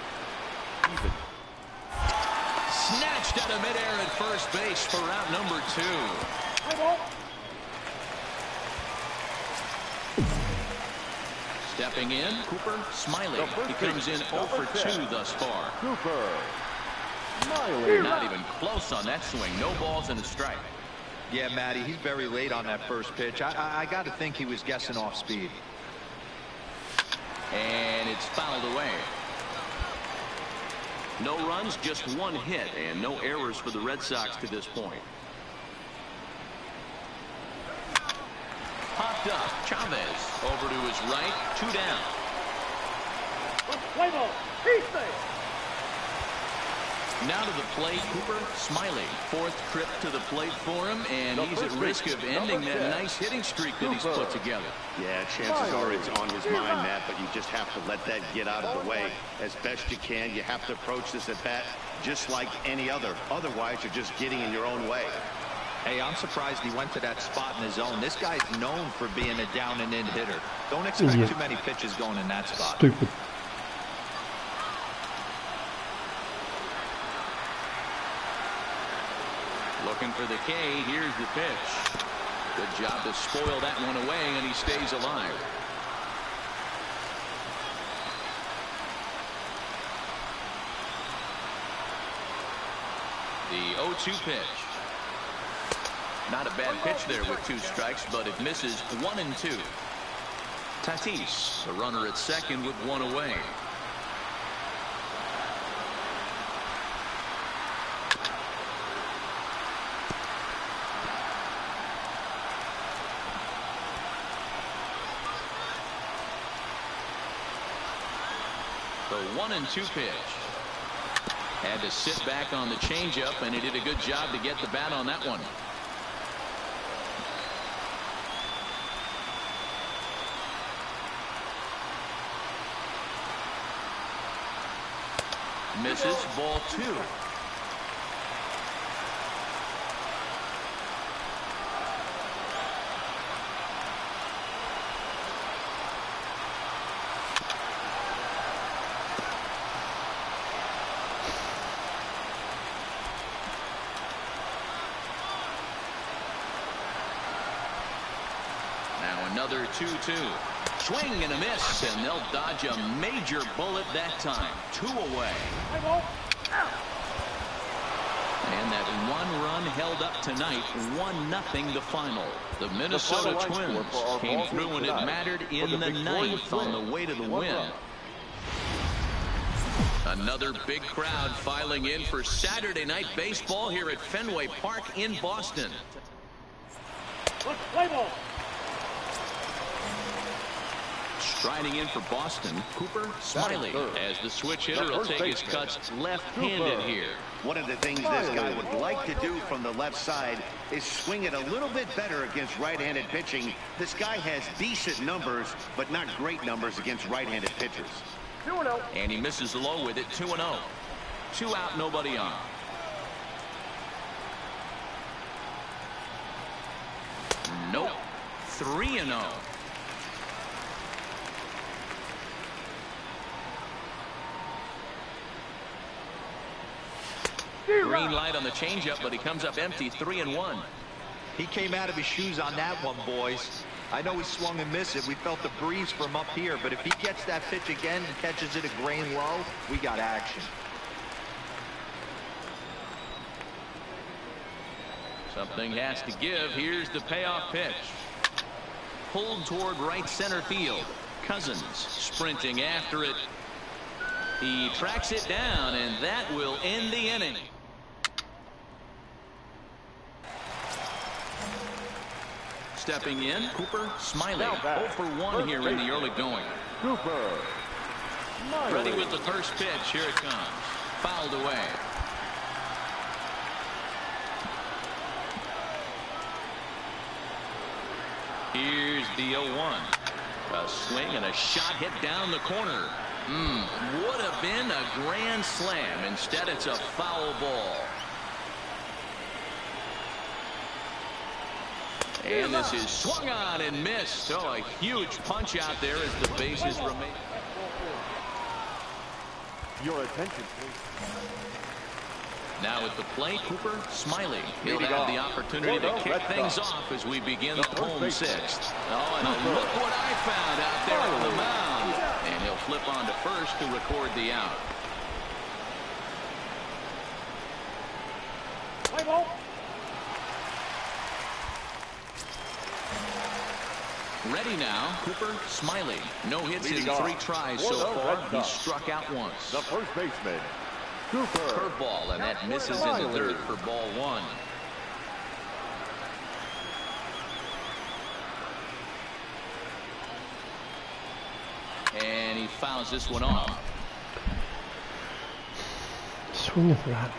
S1: Snatched out of midair at first base for out number 2. Stepping in, Cooper Smiley. He comes in 0 for 2 thus far.
S2: Cooper Smiley.
S1: Not even close on that swing. No balls and a strike.
S3: Yeah, Matty, he's very late on that first pitch. I got to think he was guessing off speed.
S1: And it's fouled away. No runs, just 1 hit, and no errors for the Red Sox to this point. Popped up, Chavez over to his right, 2 down.
S5: Play ball. He's safe.
S1: Now to the plate, Cooper Smiley. 4th trip to the plate for him, and he's at risk of ending that nice hitting streak that he's put together.
S4: Yeah, chances are it's on his mind, Matt, but you just have to let that get out of the way as best you can. You have to approach this at bat just like any other. Otherwise, you're just getting in your own way.
S3: Hey, I'm surprised he went to that spot in his zone. This guy's known for being a down and in hitter. Don't expect too many pitches going in that spot.
S6: Stupid.
S1: Looking for the K. Here's the pitch. Good job to spoil that one away, and he stays alive. The 0-2 pitch. Not a bad pitch there with 2 strikes, but it misses 1-2. Tatis, a runner at second with 1 away. The 1-2 pitch. Had to sit back on the changeup, and he did a good job to get the bat on that one. Misses. Ball 2. Now another 2-2. Swing and a miss, and they'll dodge a major bullet that time. 2 away. And that 1 run held up tonight. 1-0 the final. The Minnesota Twins came through when it mattered in the 9th on the way to the win. Another big crowd filing in for Saturday night baseball here at Fenway Park in Boston.
S5: Let's play ball.
S1: Striding in for Boston, Cooper Smiley, as the switch hitter will take his cuts left-handed here.
S4: One of the things this guy would like to do from the left side is swing it a little bit better against right-handed pitching. This guy has decent numbers, but not great numbers against right-handed pitchers.
S5: 2-0.
S1: And he misses low with it. 2-0. 2 out, nobody on. Nope. 3-0. Green light on the changeup, but he comes up empty. 3-1.
S3: He came out of his shoes on that one, boys. I know he swung and missed it. We felt the breeze from up here, but if he gets that pitch again and catches it a grain low, we got action.
S1: Something has to give. Here's the payoff pitch. Pulled toward right center field. Cousins sprinting after it. He tracks it down, and that will end the inning. Stepping in, Cooper Smiley. 0 for 1 here in the early going.
S2: Cooper Smiley.
S1: Ready with the first pitch. Here it comes. Fouled away. Here's the 0-1. A swing and a shot hit down the corner. Would have been a grand slam. Instead, it's a foul ball. And this is swung on and missed. So a huge punch out there as the bases remain.
S2: Your attention, please.
S1: Now at the plate, Cooper Smiley. He'll have the opportunity to kick things off as we begin the home 6th. Oh, and look what I found out there on the mound. And he'll flip on to first to record the out.
S5: Play ball.
S1: Ready now, Cooper Smiley. No hits in 3 tries so far. He struck out once.
S2: The first baseman, Cooper.
S1: Curveball, and that misses in the 3rd for ball 1. And he fouls this one off.
S6: Swing for that.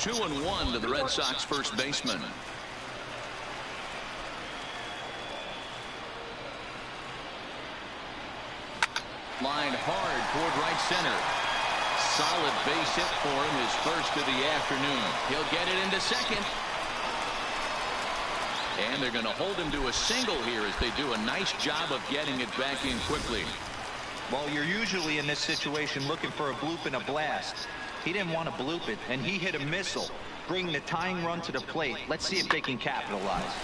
S1: Two and 1 to the Red Sox first baseman. Lined hard toward right center. Solid base hit for him, his first of the afternoon. He'll get it into second. And they're going to hold him to a single here as they do a nice job of getting it back in quickly.
S3: Well, you're usually in this situation looking for a bloop and a blast. He didn't want to bloop it, and he hit a missile, bringing the tying run to the plate. Let's see if they can capitalize.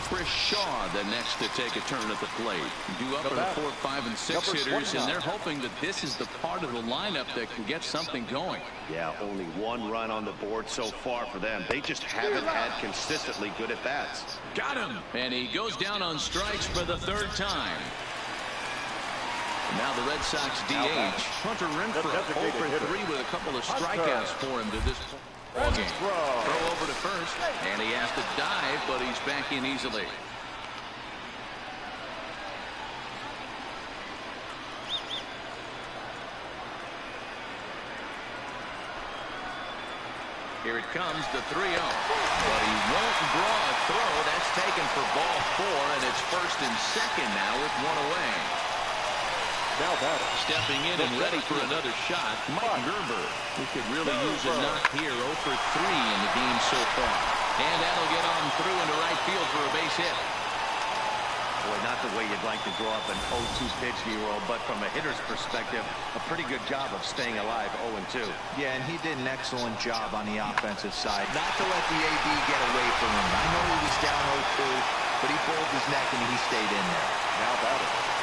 S1: Chris Shaw the next to take a turn at the plate. Due up for the 4, 5, and 6 hitters, and they're hoping that this is the part of the lineup that can get something going.
S4: Yeah, only 1 run on the board so far for them. They just haven't had consistently good at-bats.
S1: Got him! And he goes down on strikes for the 3rd time. Now the Red Sox DH, Hunter Renfroe, 0 for 3 with a couple of strikeouts for him to this point. Ball game. Throw over to first, and he has to dive, but he's back in easily. Here it comes, the 3-0. But he won't draw a throw. That's taken for ball 4, and it's first and second now with one away.
S2: Now batting.
S1: Stepping in and ready for another shot, Mike Gerber. He could really use a knock here. 0 for 3 in the game so far. And that'll get on through into right field for a base hit.
S4: Boy, not the way you'd like to draw up an 0-2 pitch, Nero, but from a hitter's perspective, a pretty good job of staying alive 0-2.
S3: Yeah, and he did an excellent job on the offensive side. Not to let the AB get away from him. I know he was down 0-2, but he pulled his neck and he stayed in there.
S2: Now batting.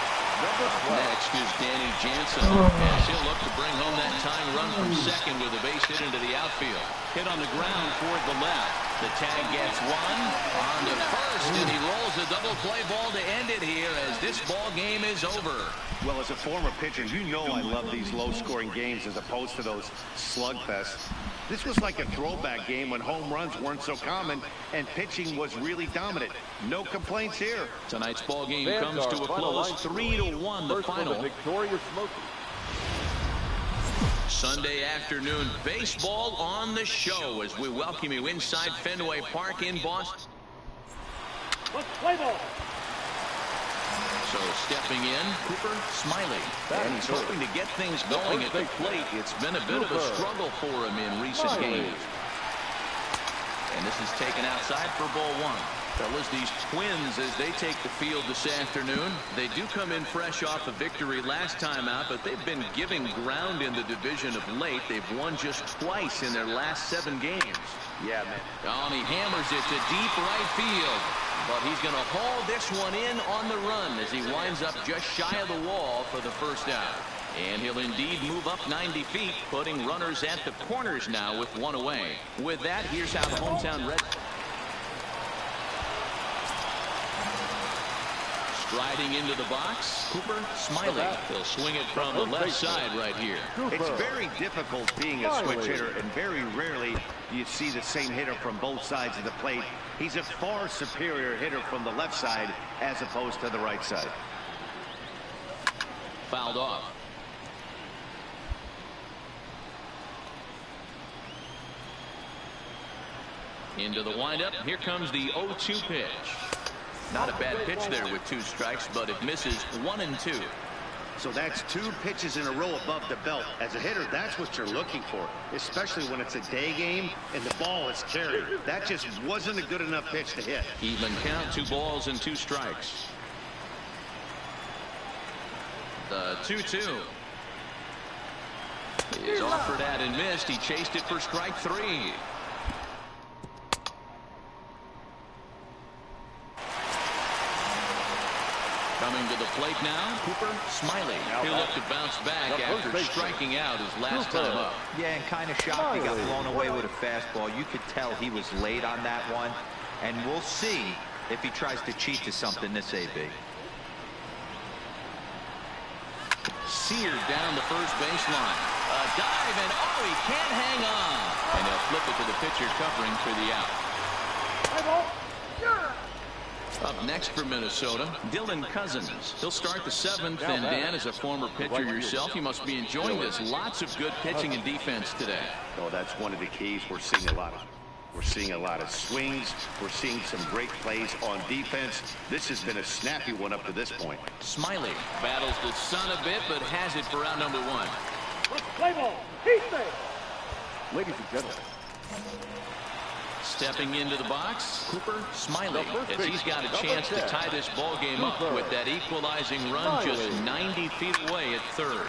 S1: Next is Danny Jansen, as he'll look to bring home that tying run from second with a base hit into the outfield. Hit on the ground toward the left. The tag gets one on to first, and he rolls a double play ball to end it here as this ball game is over.
S4: Well, as a former pitcher, you know I love these low-scoring games as opposed to those slugfests. This was like a throwback game when home runs weren't so common and pitching was really dominant. No complaints here.
S1: Tonight's ball game comes to a close, 3-1 the final.
S2: Victorious Smoky.
S1: Sunday afternoon baseball on the show as we welcome you inside Fenway Park in Boston.
S5: Let's play ball.
S1: So stepping in, Cooper Smiley. And he's hoping to get things going at the plate. It's been a bit of a struggle for him in recent games. And this is taken outside for ball 1. Fellas, these Twins, as they take the field this afternoon, they do come in fresh off a victory last time out, but they've been giving ground in the division of late. They've won just twice in their last 7 games.
S4: Yeah, man.
S1: Oh, and he hammers it to deep right field. But he's going to haul this one in on the run as he winds up just shy of the wall for the first out. And he'll indeed move up 90 feet, putting runners at the corners now with one away. With that, here's how the hometown Red... Striding into the box, Cooper Smiley. He'll swing it from the left side right here.
S4: It's very difficult being a switch hitter, and very rarely do you see the same hitter from both sides of the plate. He's a far superior hitter from the left side as opposed to the right side.
S1: Fouled off. Into the windup. Here comes the 0-2 pitch. Not a bad pitch there with 2 strikes, but it misses 1 and 2.
S4: So that's 2 pitches in a row above the belt. As a hitter, that's what you're looking for, especially when it's a day game and the ball is carried. That just wasn't a good enough pitch to hit.
S1: Even count, 2 balls and 2 strikes. The 2-2 is offered at and missed. He chased it for strike 3. Coming to the plate now, Cooper Smiley. He'll look to bounce back after striking out his last time up.
S3: Yeah, and kind of shocked he got blown away with a fastball. You could tell he was late on that one. And we'll see if he tries to cheat to something this AB.
S1: Seared down the first baseline. A dive, and oh, he can't hang on. And he'll flip it to the pitcher covering for the out.
S5: Play ball. Yeah.
S1: Up next for Minnesota, Dylan Cousins. He'll start the 7th, and Dan, as a former pitcher yourself, you must be enjoying this. Lots of good pitching and defense today.
S4: Oh, that's one of the keys. We're seeing a lot of swings. We're seeing some great plays on defense. This has been a snappy one up to this point.
S1: Smiley battles the sun a bit, but has it for out number 1.
S5: Let's play ball. Heat safe.
S2: Ladies and gentlemen.
S1: Stepping into the box, Cooper Smiley, as he's got a chance to tie this ball game up with that equalizing run just 90 feet away at third.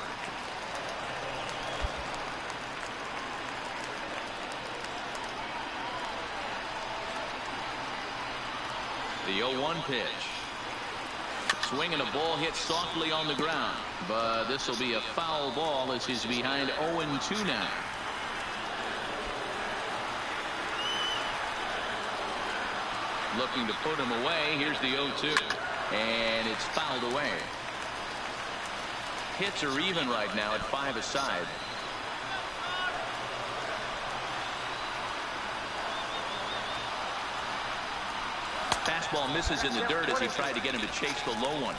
S1: The 0-1 pitch. Swinging a ball hit softly on the ground, but this will be a foul ball as he's behind 0-2 now. Looking to put him away. Here's the 0-2. And it's fouled away. Hits are even right now at 5 aside. Fastball misses in the dirt as he tried to get him to chase the low one.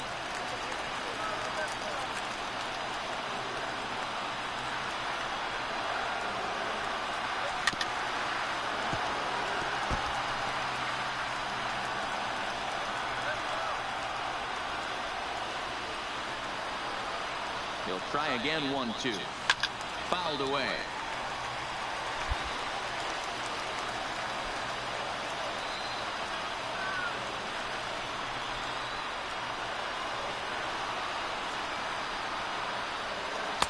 S1: He'll try again, 1-2. Fouled away.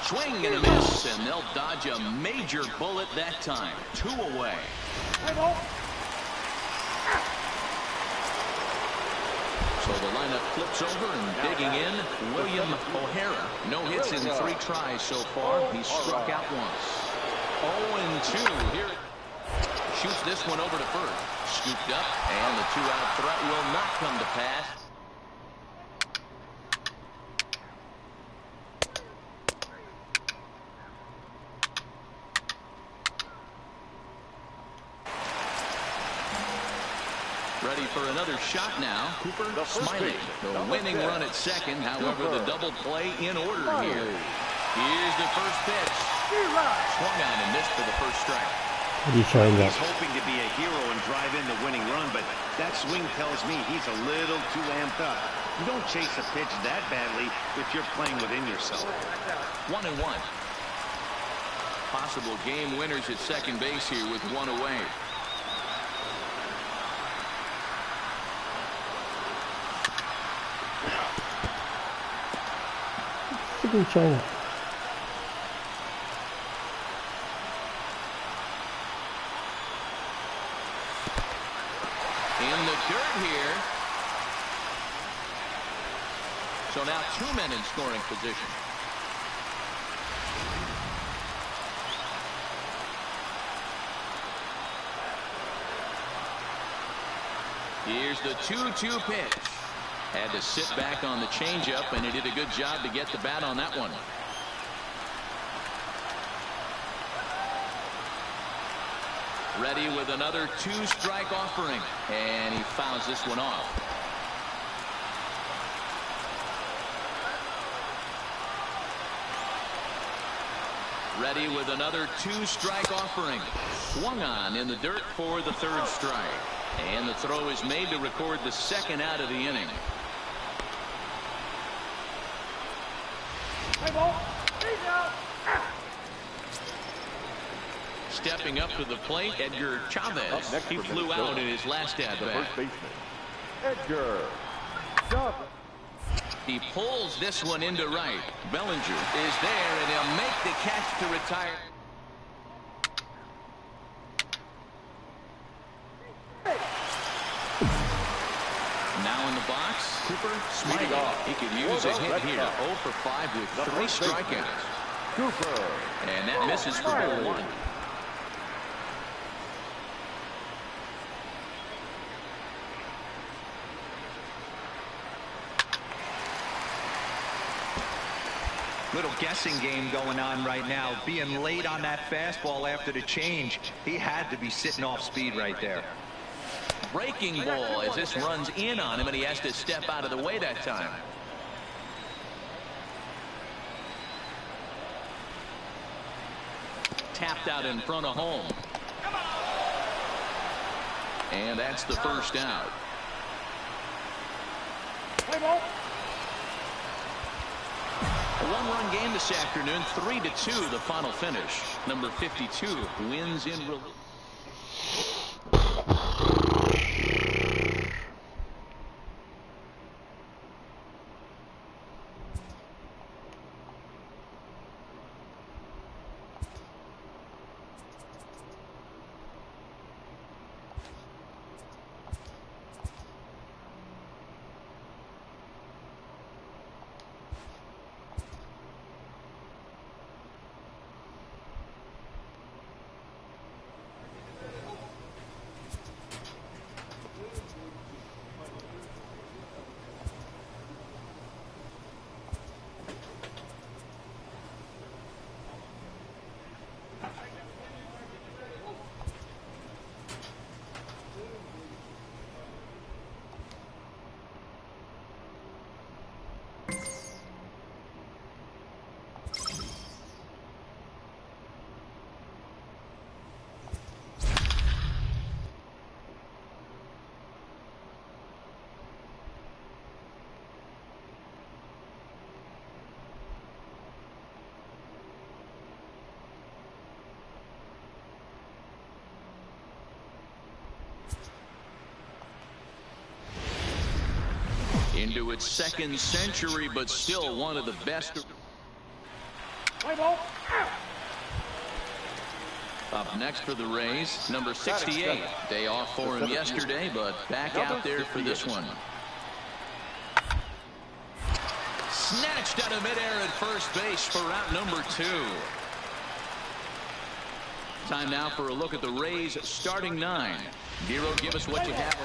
S1: Swing and a miss, and they'll dodge a major bullet that time. 2 away. So the lineup flips over and digging in. William O'Hara. No hits in 3 tries so far. He's struck out once. 0-2 here. Shoots this one over to first. Scooped up, and the 2-out threat will not come to pass. Ready for another shot now. Cooper Smiley. The winning run at second. However, the double play in order here. Here's the first pitch. Swung on and missed for the first strike.
S6: What are you trying
S4: He's hoping to be a hero and drive in the winning run, but that swing tells me he's a little too amped up. You don't chase a pitch that badly if you're playing within yourself.
S1: 1-1. Possible game winners at second base here with 1 away.
S6: China.
S1: In the dirt here. So now 2 men in scoring position. Here's the 2-2 pitch. Had to sit back on the changeup, and he did a good job to get the bat on that one. Ready with another 2-strike offering, and he fouls this one off. Ready with another 2-strike offering. Swung on in the dirt for the 3rd strike. And the throw is made to record the 2nd out of the inning. Stepping up to the plate, Edgar Chavez. He flew out in his last at bat.
S2: First baseman, Edgar Chavez.
S1: He pulls this one into right. Bellinger is there, and he'll make the catch to retire. Now in the box, Cooper Smiley. He could use a hit here. 0 for 5 with 3 strikeouts.
S2: Cooper.
S1: And that misses for ball 1.
S3: Little guessing game going on right now. Being late on that fastball after the change. He had to be sitting off speed right there.
S1: Breaking ball as this runs in on him, and he has to step out of the way that time. Tapped out in front of home. And that's the first out. A 1-run game this afternoon, 3-2 the final finish. Number 52 wins in relief. into its second century, but still one of the best.
S5: Play ball.
S1: Up next for the Rays, number 68. Day off for him yesterday, but back out there for this one. Snatched out of midair at first base for route number 2. Time now for a look at the Rays starting 9. Giro, give us what you have.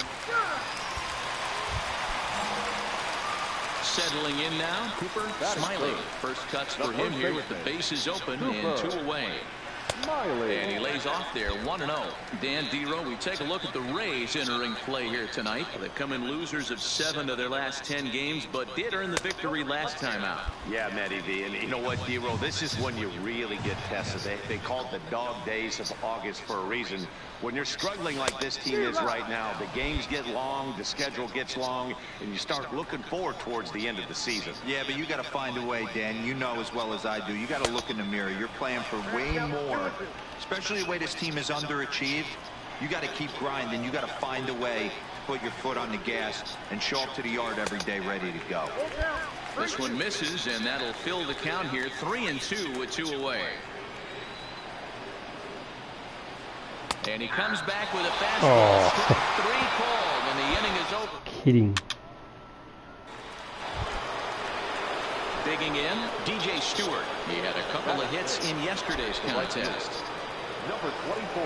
S1: Settling in now, Cooper Smiley. First cuts for him here with the bases open and 2 away. And he lays off there, 1-0. Dan Dero, we take a look at the Rays entering play here tonight. They come in losers of 7 of their last 10 games, but did earn the victory last time out.
S4: Yeah, Matty V, and you know what, Dero, this is when you really get tested. They call it the dog days of August for a reason. When you're struggling like this team is right now, the games get long, the schedule gets long, and you start looking forward towards the end of the season.
S3: Yeah, but you got to find a way, Dan. You know as well as I do. You got to look in the mirror. You're playing for way more, especially the way this team is underachieved. You got to keep grinding. You got to find a way to put your foot on the gas and show up to the yard every day ready to go.
S1: This one misses, and that'll fill the count here. 3-2 with 2 away. And he comes back with a fastball. Strike 3 called, and the inning is over.
S6: Kidding.
S1: Digging in, DJ Stewart. He had a couple of hits in yesterday's contest.
S2: Number 24.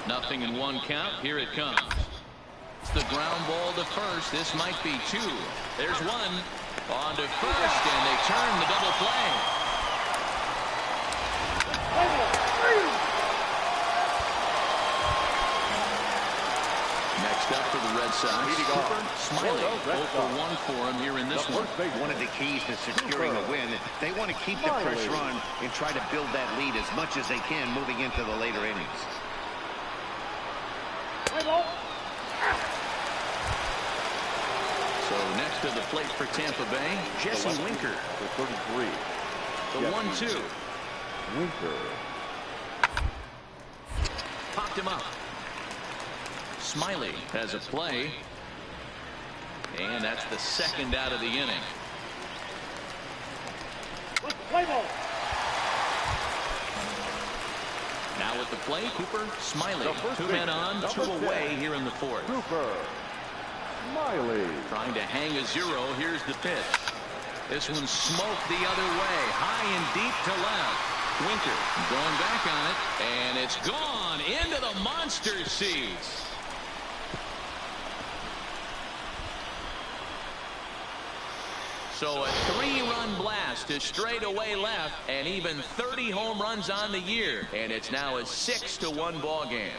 S1: Nothing in 1 count. Here it comes. It's the ground ball to first. This might be 2. There's 1. On to first, and they turn the double play. Next up for the Red Sox, Cooper Smiley. 0 for 1 for him here in this one.
S4: One of the keys to securing a win, they want to keep the pressure on and try to build that lead as much as they can moving into the later innings.
S1: So next to the plate for Tampa Bay, Jesse Winker.
S2: For 33.
S1: The 1-2.
S2: Winker.
S1: Popped him up. Smiley has a play. And that's the 2nd out of the inning.
S5: Play ball.
S1: Now at the plate, Cooper Smiley. 2 men on, 2 away here in the 4th.
S2: Cooper Smiley.
S1: Trying to hang a 0. Here's the pitch. This one smoked the other way. High and deep to left. Winker going back on it. And it's gone into the monster seats. So a 3-run blast to straightaway left, and even 30 home runs on the year. And it's now a 6-1 ball game.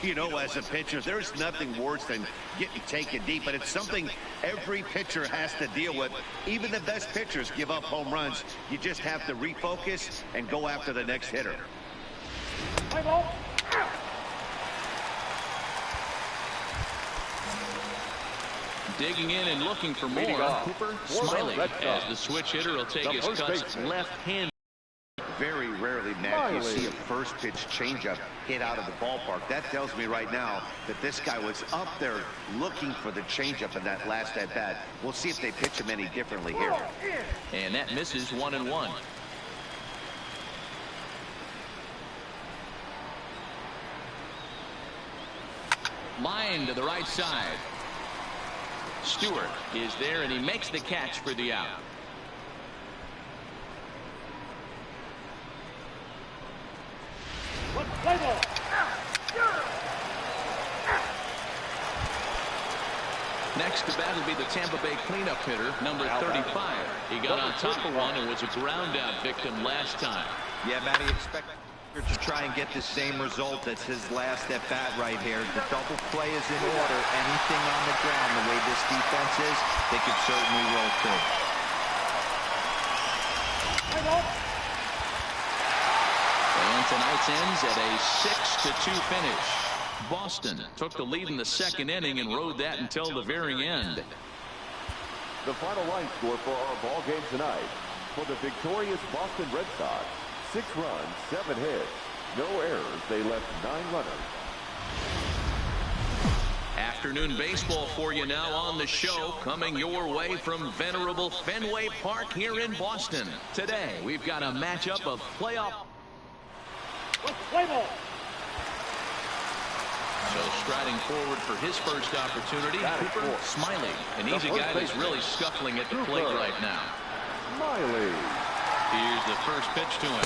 S4: You know, as a pitcher, there's nothing worse than getting taken deep, but it's something every pitcher has to deal with. Even the best pitchers give up home runs. You just have to refocus and go after the next hitter.
S5: Play ball.
S1: Digging in and looking for more. Cooper Smiley as the switch hitter will take his cuts left hand.
S4: Very rarely, Matt, you see a first pitch changeup hit out of the ballpark. That tells me right now that this guy was up there looking for the changeup in that last at bat. We'll see if they pitch him any differently here.
S1: And that misses 1-1. Line to the right side. Stewart is there, and he makes the catch for the out.
S5: Play ball.
S1: Next to bat will be the Tampa Bay cleanup hitter, number 35. He got on top of one and was a ground out victim last time.
S3: Yeah, Matty, expect to try and get the same result. That's his last at bat right here. The double play is in order. Anything on the ground, the way this defense is, they could certainly roll too.
S1: And tonight's ends at a 6-2 finish. Boston took the lead in the 2nd inning and rode that until the very end.
S2: The final line score for our ball game tonight. For the victorious Boston Red Sox, 6 runs, 7 hits. No errors. They left 9 runners.
S1: Afternoon baseball for you now on the show, coming your way from venerable Fenway Park here in Boston. Today, we've got a matchup of playoff.
S5: Play ball.
S1: So striding forward for his first opportunity, Cooper Smiley. And he's a guy that's really scuffling at the plate right now.
S2: Smiley.
S1: Here's the first pitch to him.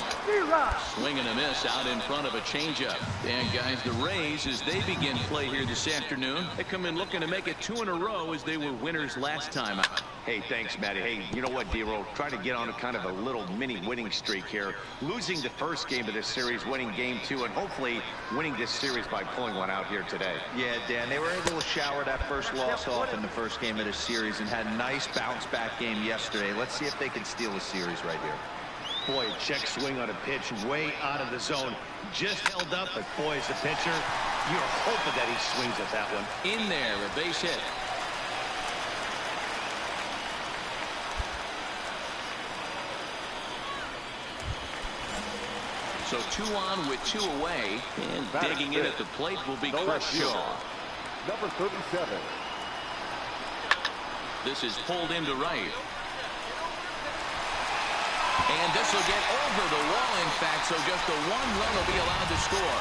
S1: Swing and a miss out in front of a changeup. And guys, the Rays, as they begin play here this afternoon, they come in looking to make it 2 in a row as they were winners last time out.
S4: Hey, thanks, Matty. Hey, you know what, D-Roll? Trying to get on a kind of a little mini winning streak here. Losing the first game of this series, winning game 2, and hopefully winning this series by pulling one out here today.
S3: Yeah, Dan, they were able to shower that first loss off in the first game of this series and had a nice bounce-back game yesterday. Let's see if they can steal the series right here.
S4: Boy, check swing on a pitch way out of the zone. Just held up, but boy, as a pitcher, you're hoping that he swings at that one.
S1: In there, a base hit. So 2 on with 2 away, and digging in at the plate will be Chris Shaw.
S2: Number 37.
S1: This is pulled into right. And this will get over the wall, in fact, so just the 1 run will be allowed to score.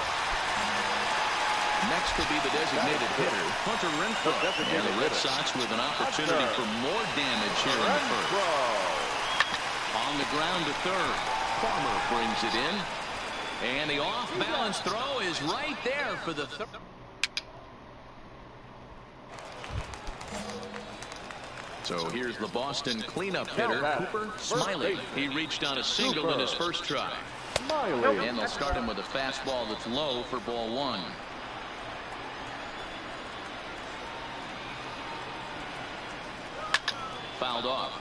S1: Next to be the designated hitter, Hunter Renfroe. And the Red Sox with an opportunity for more damage here in the first. On the ground to third. Farmer brings it in. And the off-balance throw is right there for the third. So here's the Boston cleanup hitter, Cooper Smiley. He reached on a single in his first try. And they'll start him with a fastball that's low for ball 1. Fouled off.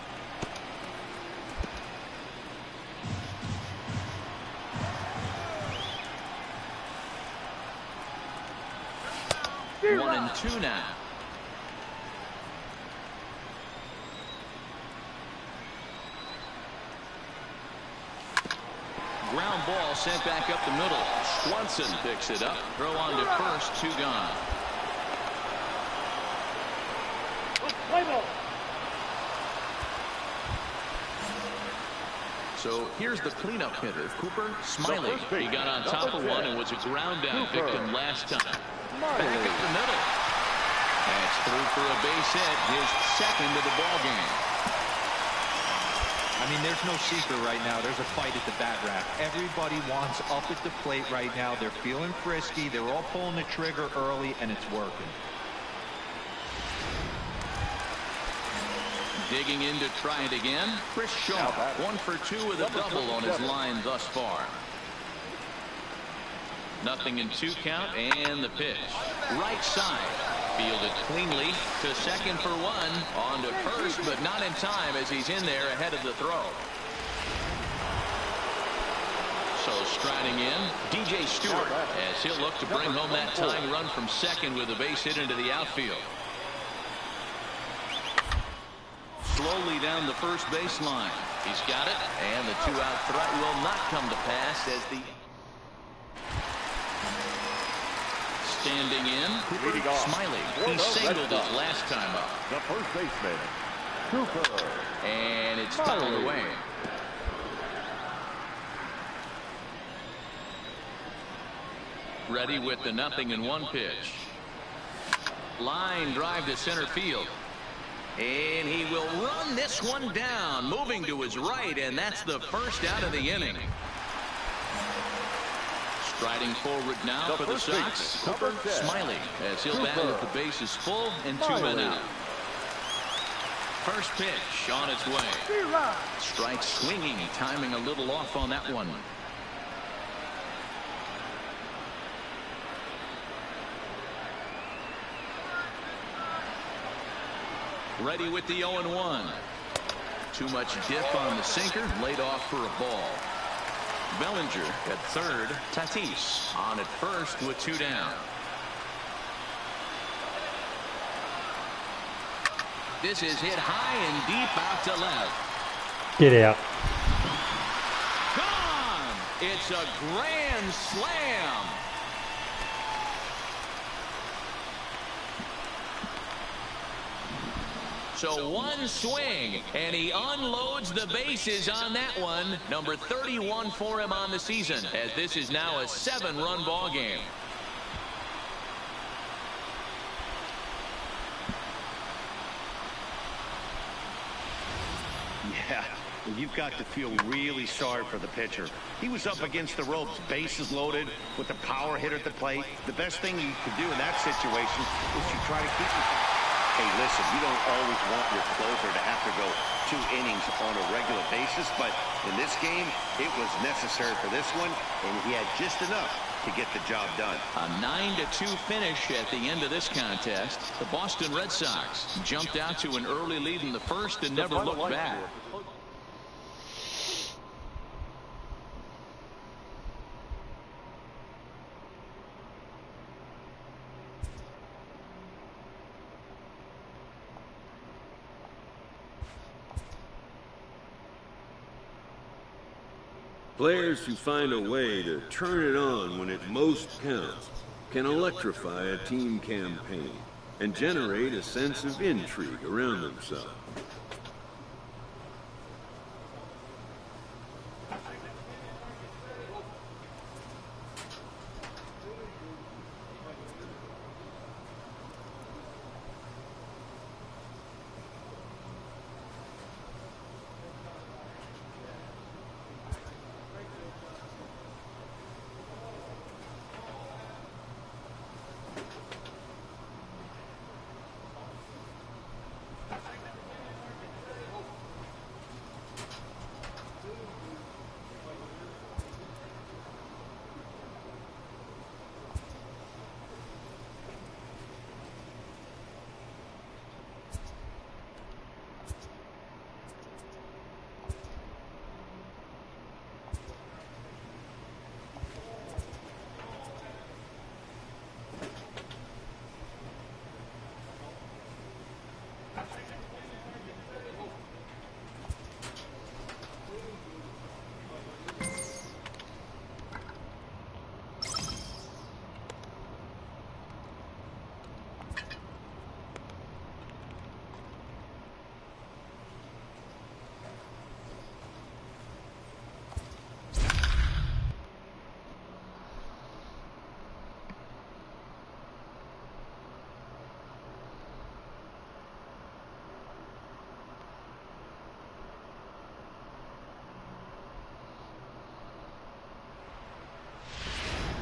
S1: One and 2 now. Ground ball sent back up the middle. Swanson picks it up. Throw on to first, 2 gone.
S5: Play ball.
S1: So here's the cleanup hitter, Cooper Smiley. He got on top of one and was a ground down victim last time. Back up the middle. That's through for a base hit, his second of the ball game.
S3: I mean, there's no secret right now. There's a fight at the bat rack. Everybody wants up at the plate right now. They're feeling frisky. They're all pulling the trigger early, and it's working.
S1: Digging in to try it again. Chris Shaw, 1 for 2 with a double on his line thus far. Nothing in 2 count, and the pitch. Right side. Fielded cleanly to second for 1. On to first, but not in time as he's in there ahead of the throw. So striding in, DJ Stewart, as he'll look to bring home that tying run from second with a base hit into the outfield. Slowly down the first baseline. He's got it, and the 2-out threat will not come to pass as the standing in, Cooper Smiley. He singled his last time up.
S2: The first baseman, Cooper.
S1: And it's fouled away. Ready with the 0-1 pitch. Line drive to center field. And he will run this one down, moving to his right, and that's the first out of the inning. Striding forward now for the Sox, Cooper Smiley, as he'll bat with the bases full and 2 men out. First pitch on its way. Strike swinging, timing a little off on that one. Ready with the 0-1. Too much dip on the sinker, laid off for a ball. Bellinger at third. Tatis on at first with 2 down. This is hit high and deep out to left.
S6: Get out.
S1: Gone! It's a grand slam. So one swing, and he unloads the bases on that one. Number 31 for him on the season, as this is now a 7-run ball game.
S4: Yeah, you've got to feel really sorry for the pitcher. He was up against the ropes, bases loaded, with the power hitter at the plate. The best thing you could do in that situation is to try to keep him. Hey, listen, you don't always want your closer to have to go 2 innings on a regular basis, but in this game, it was necessary for this one, and he had just enough to get the job done.
S1: A 9-2 finish at the end of this contest. The Boston Red Sox jumped out to an early lead in the first and never looked back.
S7: Players who find a way to turn it on when it most counts can electrify a team campaign and generate a sense of intrigue around themselves.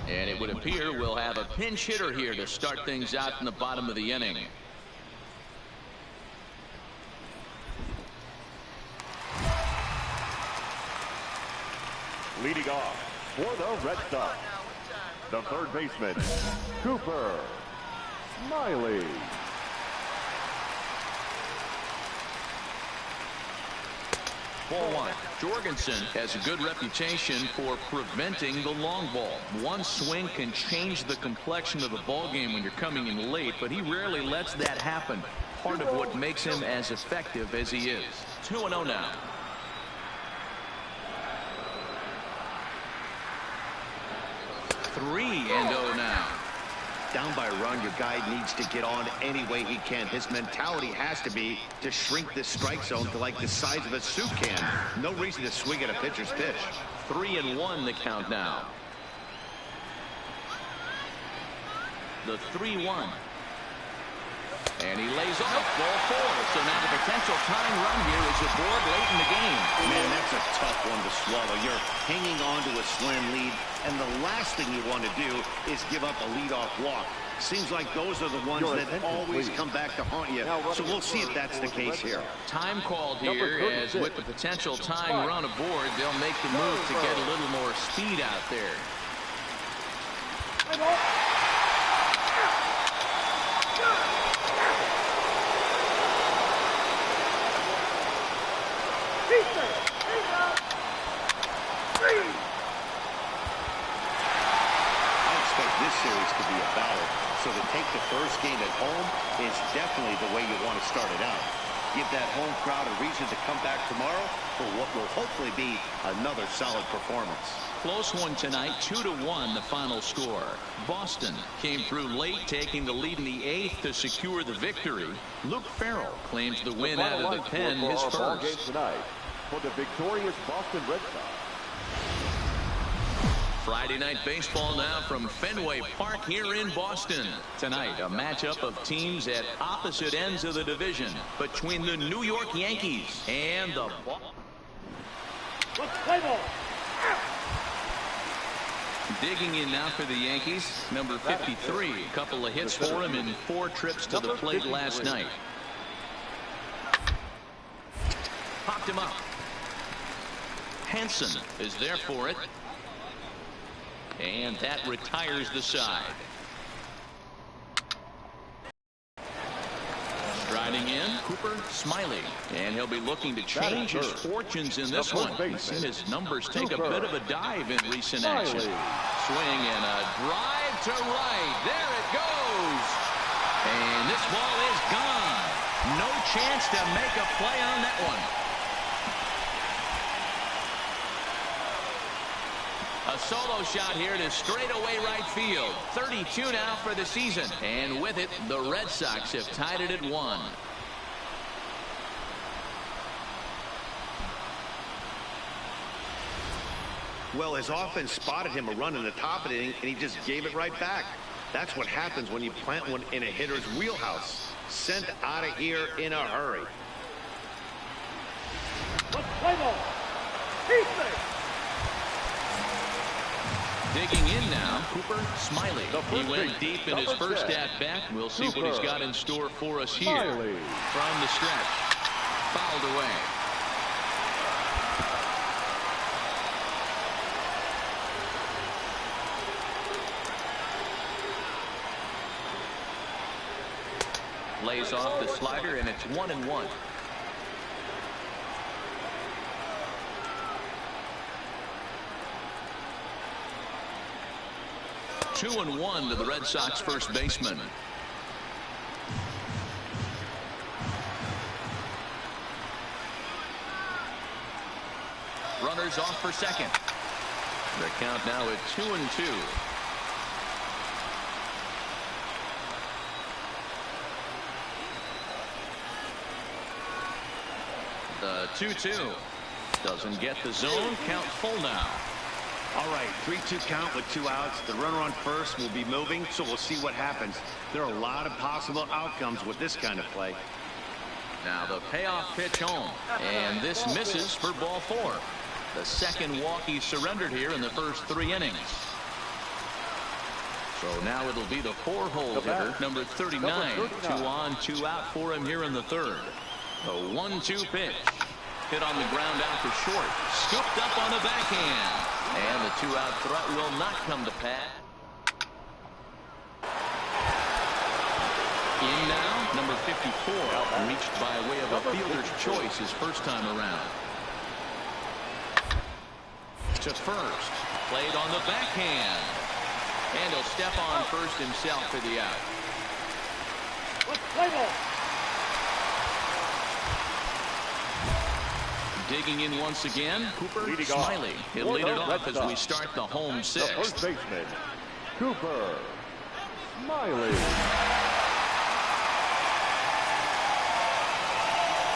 S1: And it would appear we'll have a pinch hitter here to start things out in the bottom of the inning.
S2: Leading off for the Red Sox, the third baseman, Cooper Smiley.
S1: Ball one. Jorgensen has a good reputation for preventing the long ball. One swing can change the complexion of the ball game when you're coming in late, but he rarely lets that happen. Part of what makes him as effective as he is. 2-0 now. 3-0 now.
S4: Down by a run, your guy needs to get on any way he can. His mentality has to be to shrink this strike zone to like the size of a soup can. No reason to swing at a pitcher's pitch.
S1: 3-1 the count now. The 3-1. And he lays off ball 4. So now the potential tying run here is aboard late in the game.
S4: Man, that's a tough one to swallow. You're hanging on to a slim lead, and the last thing you want to do is give up a leadoff walk. Seems like those are the ones that always come back to haunt you. So we'll see if that's the case here.
S1: Time called here, as with the potential tying run aboard, they'll make the move to get a little more speed out there.
S4: So to take the first game at home is definitely the way you want to start it out. give that home crowd a reason to come back tomorrow for what will hopefully be another solid performance.
S1: Close one tonight, 2-1 the final score. Boston came through late, taking the lead in the 8th to secure the victory. Luke Farrell claims the win out of the pen, his first.
S2: Tonight for the victorious Boston Red Sox.
S1: Friday night baseball now from Fenway Park here in Boston. Tonight, a matchup of teams at opposite ends of the division between the New York Yankees and the
S5: Let's play ball.
S1: Digging in now for the Yankees, number 53. A couple of hits for him in 4 trips to the plate last night. Popped him up. Hanson is there for it. And that retires the side. Striding in, Cooper Smiley. And he'll be looking to change his fortunes in this one. He's seen his numbers take a bit of a dive in recent action. Swing and a drive to right. There it goes. And this ball is gone. No chance to make a play on that one. A solo shot here to straightaway right field. 32 now for the season. And with it, the Red Sox have tied it at 1.
S4: Well, his offense spotted him a run in the top of the inning, and he just gave it right back. That's what happens when you plant one in a hitter's wheelhouse. Sent out of here in a hurry.
S5: Let's play ball.
S1: Digging in now, Cooper Smiley. He went deep in his first at-bat. We'll see what he's got in store for us here. From the stretch. Fouled away. Lays off the slider, and it's 1-1. Two and 1 to the Red Sox first baseman. Runners off for second. The count now at 2-2. The 2-2 doesn't get the zone. Count full now.
S4: All right, 3-2 count with 2 outs. The runner on first will be moving, so we'll see what happens. There are a lot of possible outcomes with this kind of play.
S1: Now the payoff pitch home, and this misses for ball 4. The second walk he surrendered here in the first 3 innings. So now it'll be the 4-hole hitter, number 39. 2 on, 2 out for him here in the 3rd. The 1-2 pitch. Hit on the ground out to short. Scooped up on the backhand. And the 2-out threat will not come to pass. In now, number 54, reached by way of a fielder's choice his first time around. To first, played on the backhand. And he'll step on first himself for the out.
S5: Let's play ball.
S1: Digging in once again, Cooper Smiley. He'll lead it off as we start the home 6th.
S2: The first baseman, Cooper Smiley.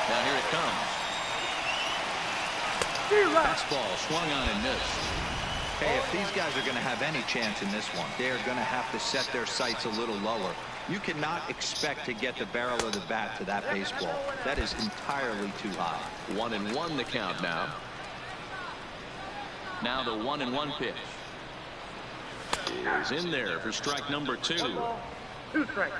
S1: Now here it comes. Fastball swung on and missed.
S3: Hey, if these guys are going to have any chance in this one, they're going to have to set their sights a little lower. You cannot expect to get the barrel of the bat to that baseball. That is entirely too high.
S1: 1-1 the count now. Now the 1-1 pitch is in there for strike number 2.
S5: 2 strikes.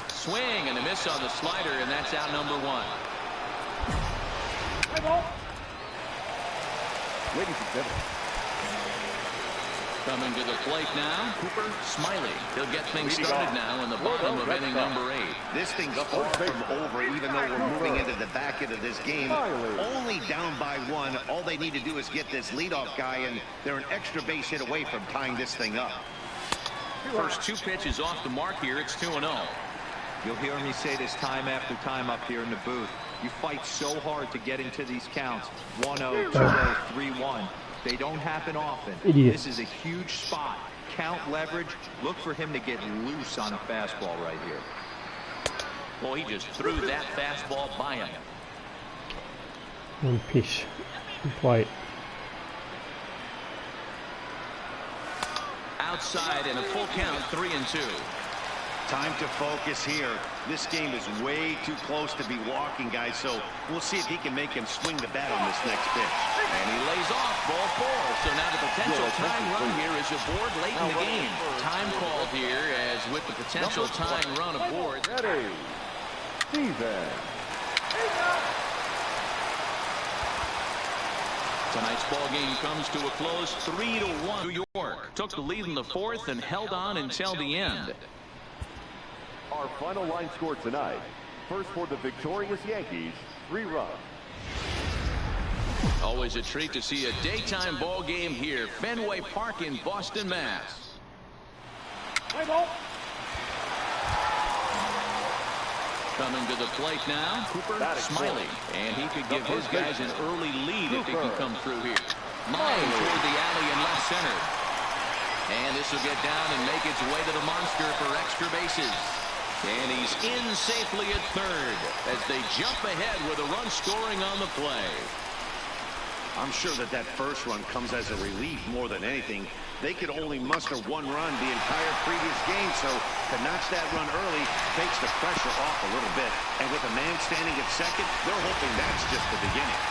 S1: Swing and a miss on the slider, and that's out number 1.
S5: Play ball.
S2: Ladies and gentlemen,
S1: coming to the plate now, Cooper Smiley. He'll get things started now in the bottom of inning number 8.
S4: This thing's far from over, even though we're moving into the back end of this game. Only down by 1. All they need to do is get this leadoff guy, and they're an extra base hit away from tying this thing up.
S1: First 2 pitches off the mark here. It's 2-0.
S3: You'll hear me say this time after time up here in the booth. You fight so hard to get into these counts. 1-0, 2-0, 3-1. They don't happen often.
S6: Idiot.
S3: This is a huge spot. Count leverage. Look for him to get loose on a fastball right here.
S1: Well, he just threw that fastball by him.
S6: One pitch. Quiet.
S1: Outside and a full count, 3-2.
S4: Time to focus here. This game is way too close to be walking, guys, so we'll see if he can make him swing the bat on this next pitch.
S1: And he lays off, ball 4. So now the potential time run here is aboard late in the game. Time called here as with the potential time run aboard.
S2: Ready. Steven.
S1: Tonight's ball game comes to a close, 3-1. New York took the lead in the 4th and held on until the end.
S2: Our final line score tonight. First for the victorious Yankees, 3 runs.
S1: Always a treat to see a daytime ball game here. Fenway Park in Boston, Mass.
S5: Play ball.
S1: Coming to the plate now, Cooper Smiley. And he could give his guys an early lead if he can come through here. Line toward the alley in left center. And this will get down and make its way to the monster for extra bases. And he's in safely at third as they jump ahead with a run scoring on the play.
S4: I'm sure that first run comes as a relief more than anything. They could only muster 1 run the entire previous game, so to notch that run early takes the pressure off a little bit. And with a man standing at second, they're hoping that's just the beginning.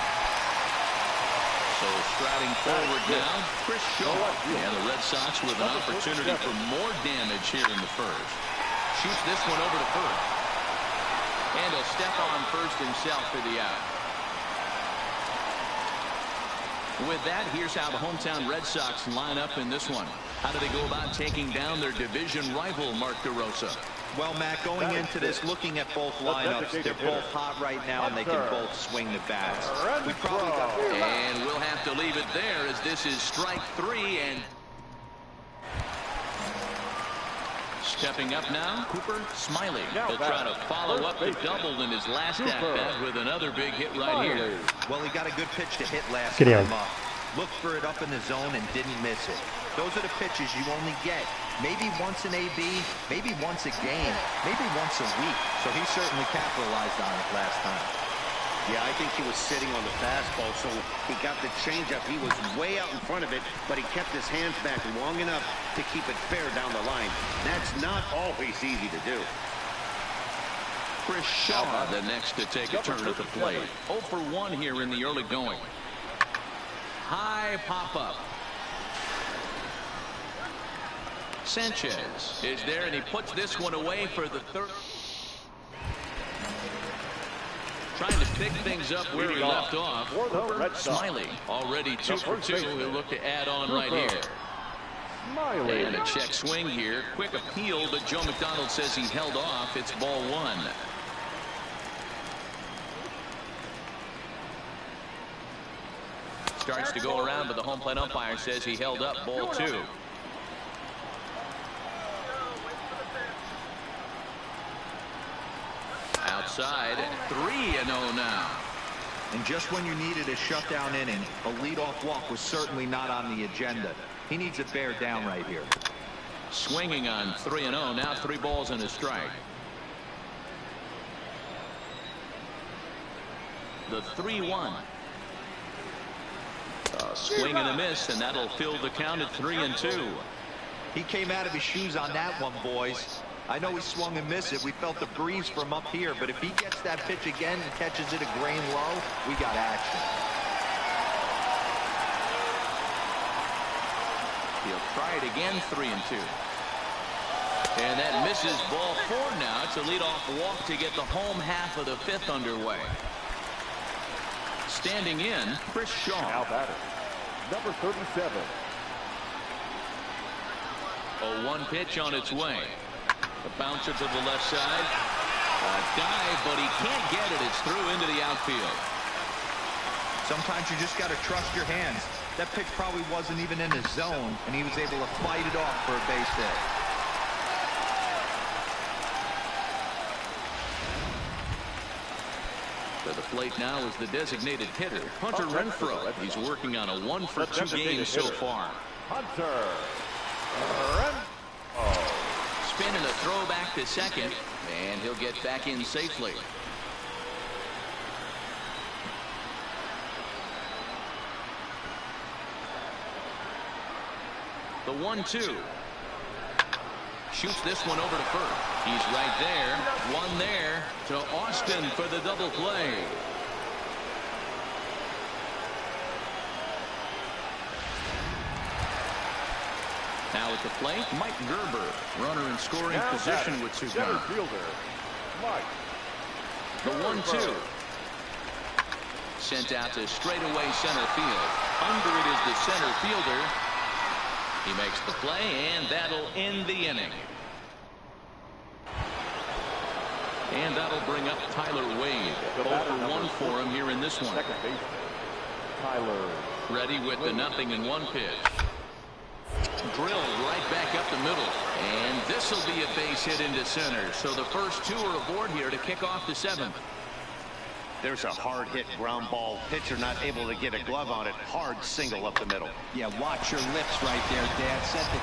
S1: So striding forward now, Chris Shaw. And the Red Sox with an opportunity for more damage here in the first. Shoots this one over to first. And he'll step on first himself for the out. With that, here's how the hometown Red Sox line up in this one. How do they go about taking down their division rival, Mark DeRosa?
S3: Well, Matt, going into this, looking at both lineups, they're both hot right now, and they can both swing the bats. We probably got...
S1: And we'll have to leave it there as this is strike 3. And stepping up now, Cooper Smiley. He'll try to follow up the double in his last at-bat with another big hit right here.
S3: Well, he got a good pitch to hit last
S6: Get
S3: time
S6: down.
S3: up. Looked for it up in the zone and didn't miss it. Those are the pitches you only get. Maybe once an AB, maybe once a game, maybe once a week. So he certainly capitalized on it last time.
S4: Yeah, I think he was sitting on the fastball, so he got the changeup. He was way out in front of it, but he kept his hands back long enough to keep it fair down the line. That's not always easy to do.
S1: Chris Shaw, the next to take a turn at the plate. 0 for 1 here in the early going. High pop-up. Sanchez is there, and he puts this one away for the third. Trying to pick things up where he left off. Cooper Smiley already 2 for 2. He'll look to add on right here. And a check swing here. Quick appeal, but Joe McDonald says he held off. It's ball 1. Starts to go around, but the home plate umpire says he held up, ball 2. Outside, 3-0 now.
S3: And just when you needed a shutdown inning, a leadoff walk was certainly not on the agenda. He needs to bear down right here.
S1: Swinging on 3-0, now 3 balls and a strike. The 3-1. Swing and a miss, and that'll fill the count at 3-2.
S3: He came out of his shoes on that one, boys. I know he swung and missed it. We felt the breeze from up here, but if he gets that pitch again and catches it a grain low, we got action.
S1: He'll try it again, 3-2. And that misses, ball 4 now. It's a leadoff walk to get the home half of the 5th underway. Standing in, Chris Shaw.
S2: Now batter, number 37.
S1: A 1 pitch on its way. A bouncer to the left side. A dive, but he can't get it. It's through into the outfield.
S3: Sometimes you just got to trust your hands. That pitch probably wasn't even in the zone, and he was able to fight it off for a base hit.
S1: plate now is the designated hitter, Hunter Renfroe. He's working on a 1-for-2 game so far.
S2: Hunter Renfroe.
S1: Spinning a throw back to second, and he'll get back in safely. The 1-2. Shoots this one over to first. He's right there. One there to Austin for the double play. Now at the plate, Mike Gerber. Runner in scoring position with 2
S2: center
S1: down.
S2: fielder, Mike.
S1: The 1-2. Sent out to straightaway center field. Under it is the center fielder. He makes the play, and that'll end the inning. And that'll bring up Tyler Wade. 0-for-1 for him here in this one.
S2: Second baseman, Tyler.
S1: Ready with the 0-1 pitch. Drilled right back up the middle. And this will be a base hit into center. So the first 2 are aboard here to kick off the 7th.
S4: There's a hard hit ground ball. Pitcher not able to get a glove on it. Hard single up the middle.
S3: Yeah, watch your lips right there, Dad. Said that.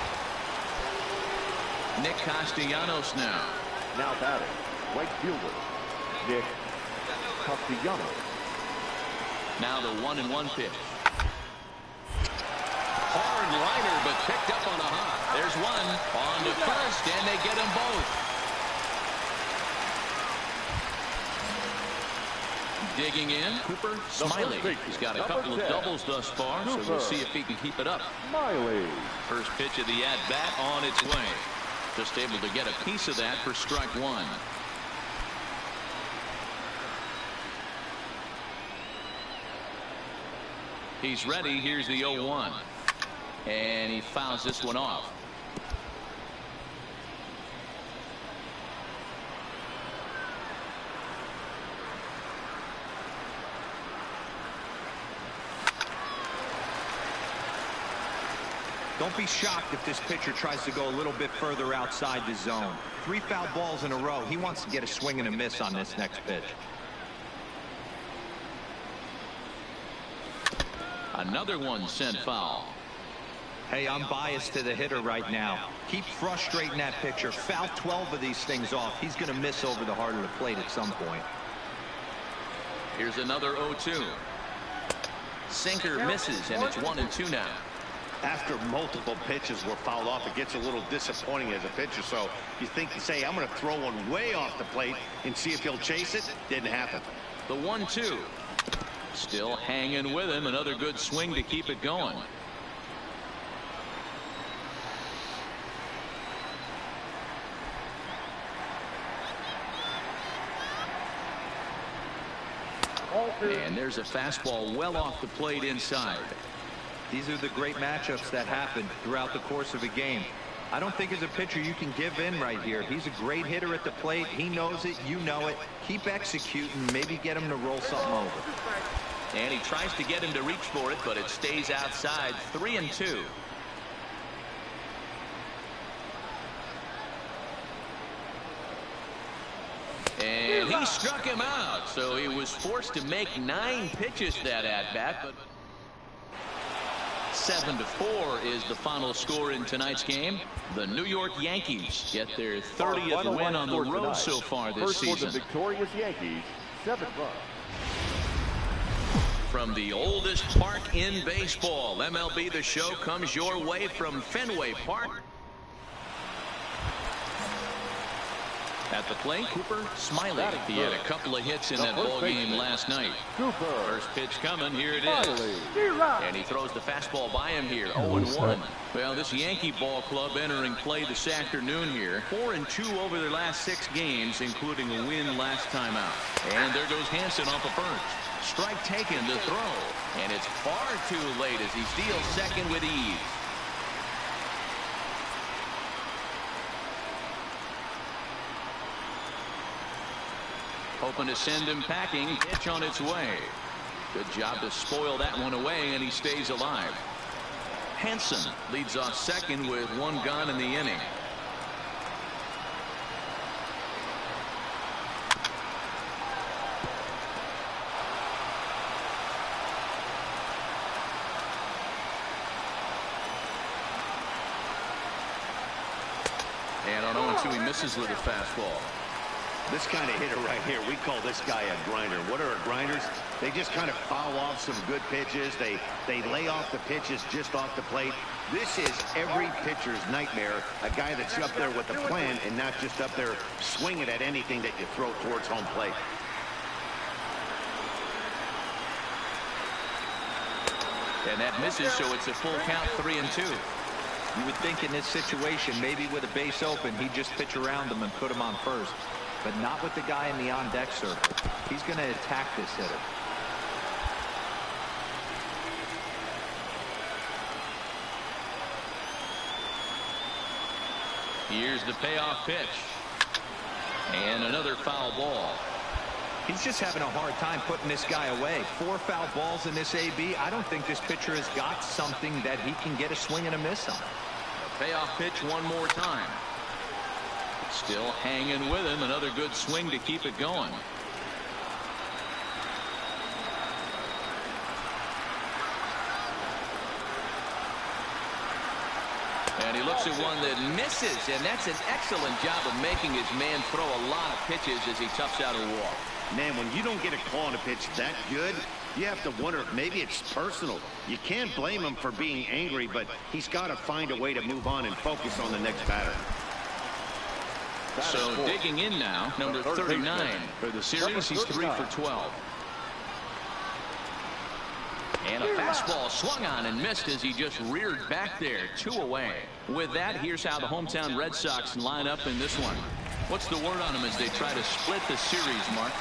S1: Nick Castellanos now.
S2: Now batting, right fielder, Nick Castellanos.
S1: Now the 1-1 pitch. Hard liner, but picked up on a hop. There's one on to first, and they get them both. Digging in, Cooper Smiley. He's got a couple of doubles thus far, so we'll see if he can keep it up.
S2: Smiley.
S1: First pitch of the at-bat on its way. Just able to get a piece of that for strike 1. He's ready. Here's the 0-1. And he fouls this one off.
S3: Don't be shocked if this pitcher tries to go a little bit further outside the zone. 3 foul balls in a row. He wants to get a swing and a miss on this next pitch.
S1: Another one sent foul.
S3: Hey, I'm biased to the hitter right now. Keep frustrating that pitcher. Foul 12 of these things off. He's going to miss over the heart of the plate at some point.
S1: Here's another 0-2. Sinker misses, and it's 1-2 now.
S4: After multiple pitches were fouled off, it gets a little disappointing as a pitcher. So you think to say, I'm going to throw one way off the plate and see if he'll chase it. Didn't happen.
S1: The 1-2. Still hanging with him. Another good swing to keep it going. And there's a fastball well off the plate inside.
S3: These are the great matchups that happen throughout the course of a game. I don't think as a pitcher you can give in right here. He's a great hitter at the plate. He knows it. You know it. Keep executing. Maybe get him to roll something over.
S1: And he tries to get him to reach for it, but it stays outside. 3-2. And he struck him out, so he was forced to make 9 pitches that at-bat. But 7-4 is the final score in tonight's game. The New York Yankees get their 30th win on the road so far this season.
S2: For the victorious Yankees, 7 runs.
S1: From the oldest park in baseball, MLB The Show comes your way from Fenway Park. At the plate, Cooper Smiley. He had a couple of hits in that ball game last night. First pitch coming. Here it is. And he throws the fastball by him here. 0-1. Well, this Yankee ball club entering play this afternoon here. 4-2 over their last 6 games, including a win last time out. And there goes Hansen off of first. Strike taken to throw. And it's far too late as he steals second with ease. Hoping to send him packing. Pitch on its way. Good job to spoil that one away, and he stays alive. Hansen leads off second with 1 gone in the inning. And on 0-2, he misses with a fastball.
S4: This kind of hitter right here, we call this guy a grinder. What are grinders? They just kind of foul off some good pitches. They lay off the pitches just off the plate. This is every pitcher's nightmare, a guy that's up there with a plan and not just up there swinging at anything that you throw towards home plate.
S1: And that misses, so it's a full count, 3-2.
S3: You would think in this situation, maybe with a base open, he'd just pitch around him and put him on first. But not with the guy in the on-deck circle. He's going to attack this hitter.
S1: Here's the payoff pitch. And another foul ball.
S3: He's just having a hard time putting this guy away. 4 foul balls in this AB. I don't think this pitcher has got something that he can get a swing and a miss on.
S1: A payoff pitch one more time. Still hanging with him. Another good swing to keep it going. And he looks at one that misses, and that's an excellent job of making his man throw a lot of pitches as he toughs out a walk.
S4: Man, when you don't get a call on a pitch that good, you have to wonder if maybe it's personal. You can't blame him for being angry, but he's got to find a way to move on and focus on the next batter.
S1: So digging in now, number 39 for the series. He's 3 for 12. And a fastball swung on and missed as he just reared back there. 2 away. With that, here's how the hometown Red Sox line up in this one. What's the word on them as they try to split the series, Mark?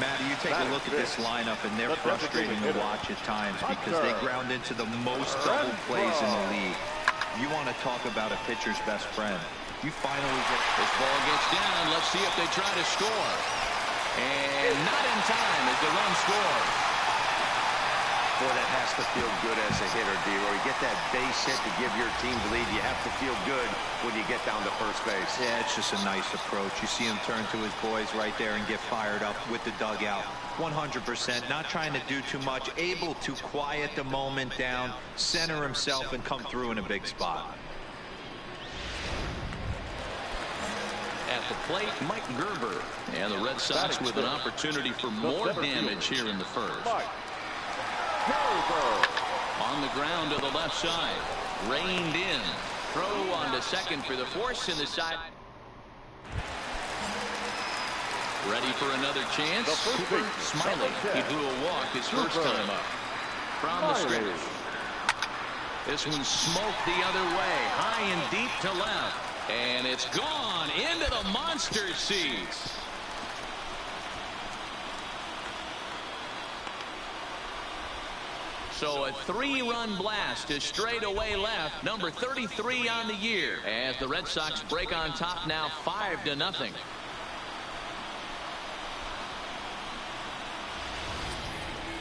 S3: Matty, you take a look at this lineup, and they're frustrating to watch at times because they ground into the most double plays in the league. You want to talk about a pitcher's best friend. You finally get...
S1: This ball gets down. Let's see if they try to score. And not in time as the run scores.
S4: Boy, that has to feel good as a hitter, D-Roy. You get that base hit to give your team the lead. You have to feel good when you get down to first base.
S3: Yeah, it's just a nice approach. You see him turn to his boys right there and get fired up with the dugout. 100%, not trying to do too much, able to quiet the moment down, center himself, and come through in a big spot.
S1: At the plate, Mike Gerber. And the Red Sox with an opportunity for more damage here in the first. On the ground to the left side. Reined in. Throw on to second for the force in the side. Ready for another chance. Cooper Smiley. He drew a walk his first time up. From the stretch. This one smoked the other way. High and deep to left. And it's gone into the monster seats. So a 3-run blast to straightaway left. Number 33 on the year. As the Red Sox break on top now 5-0.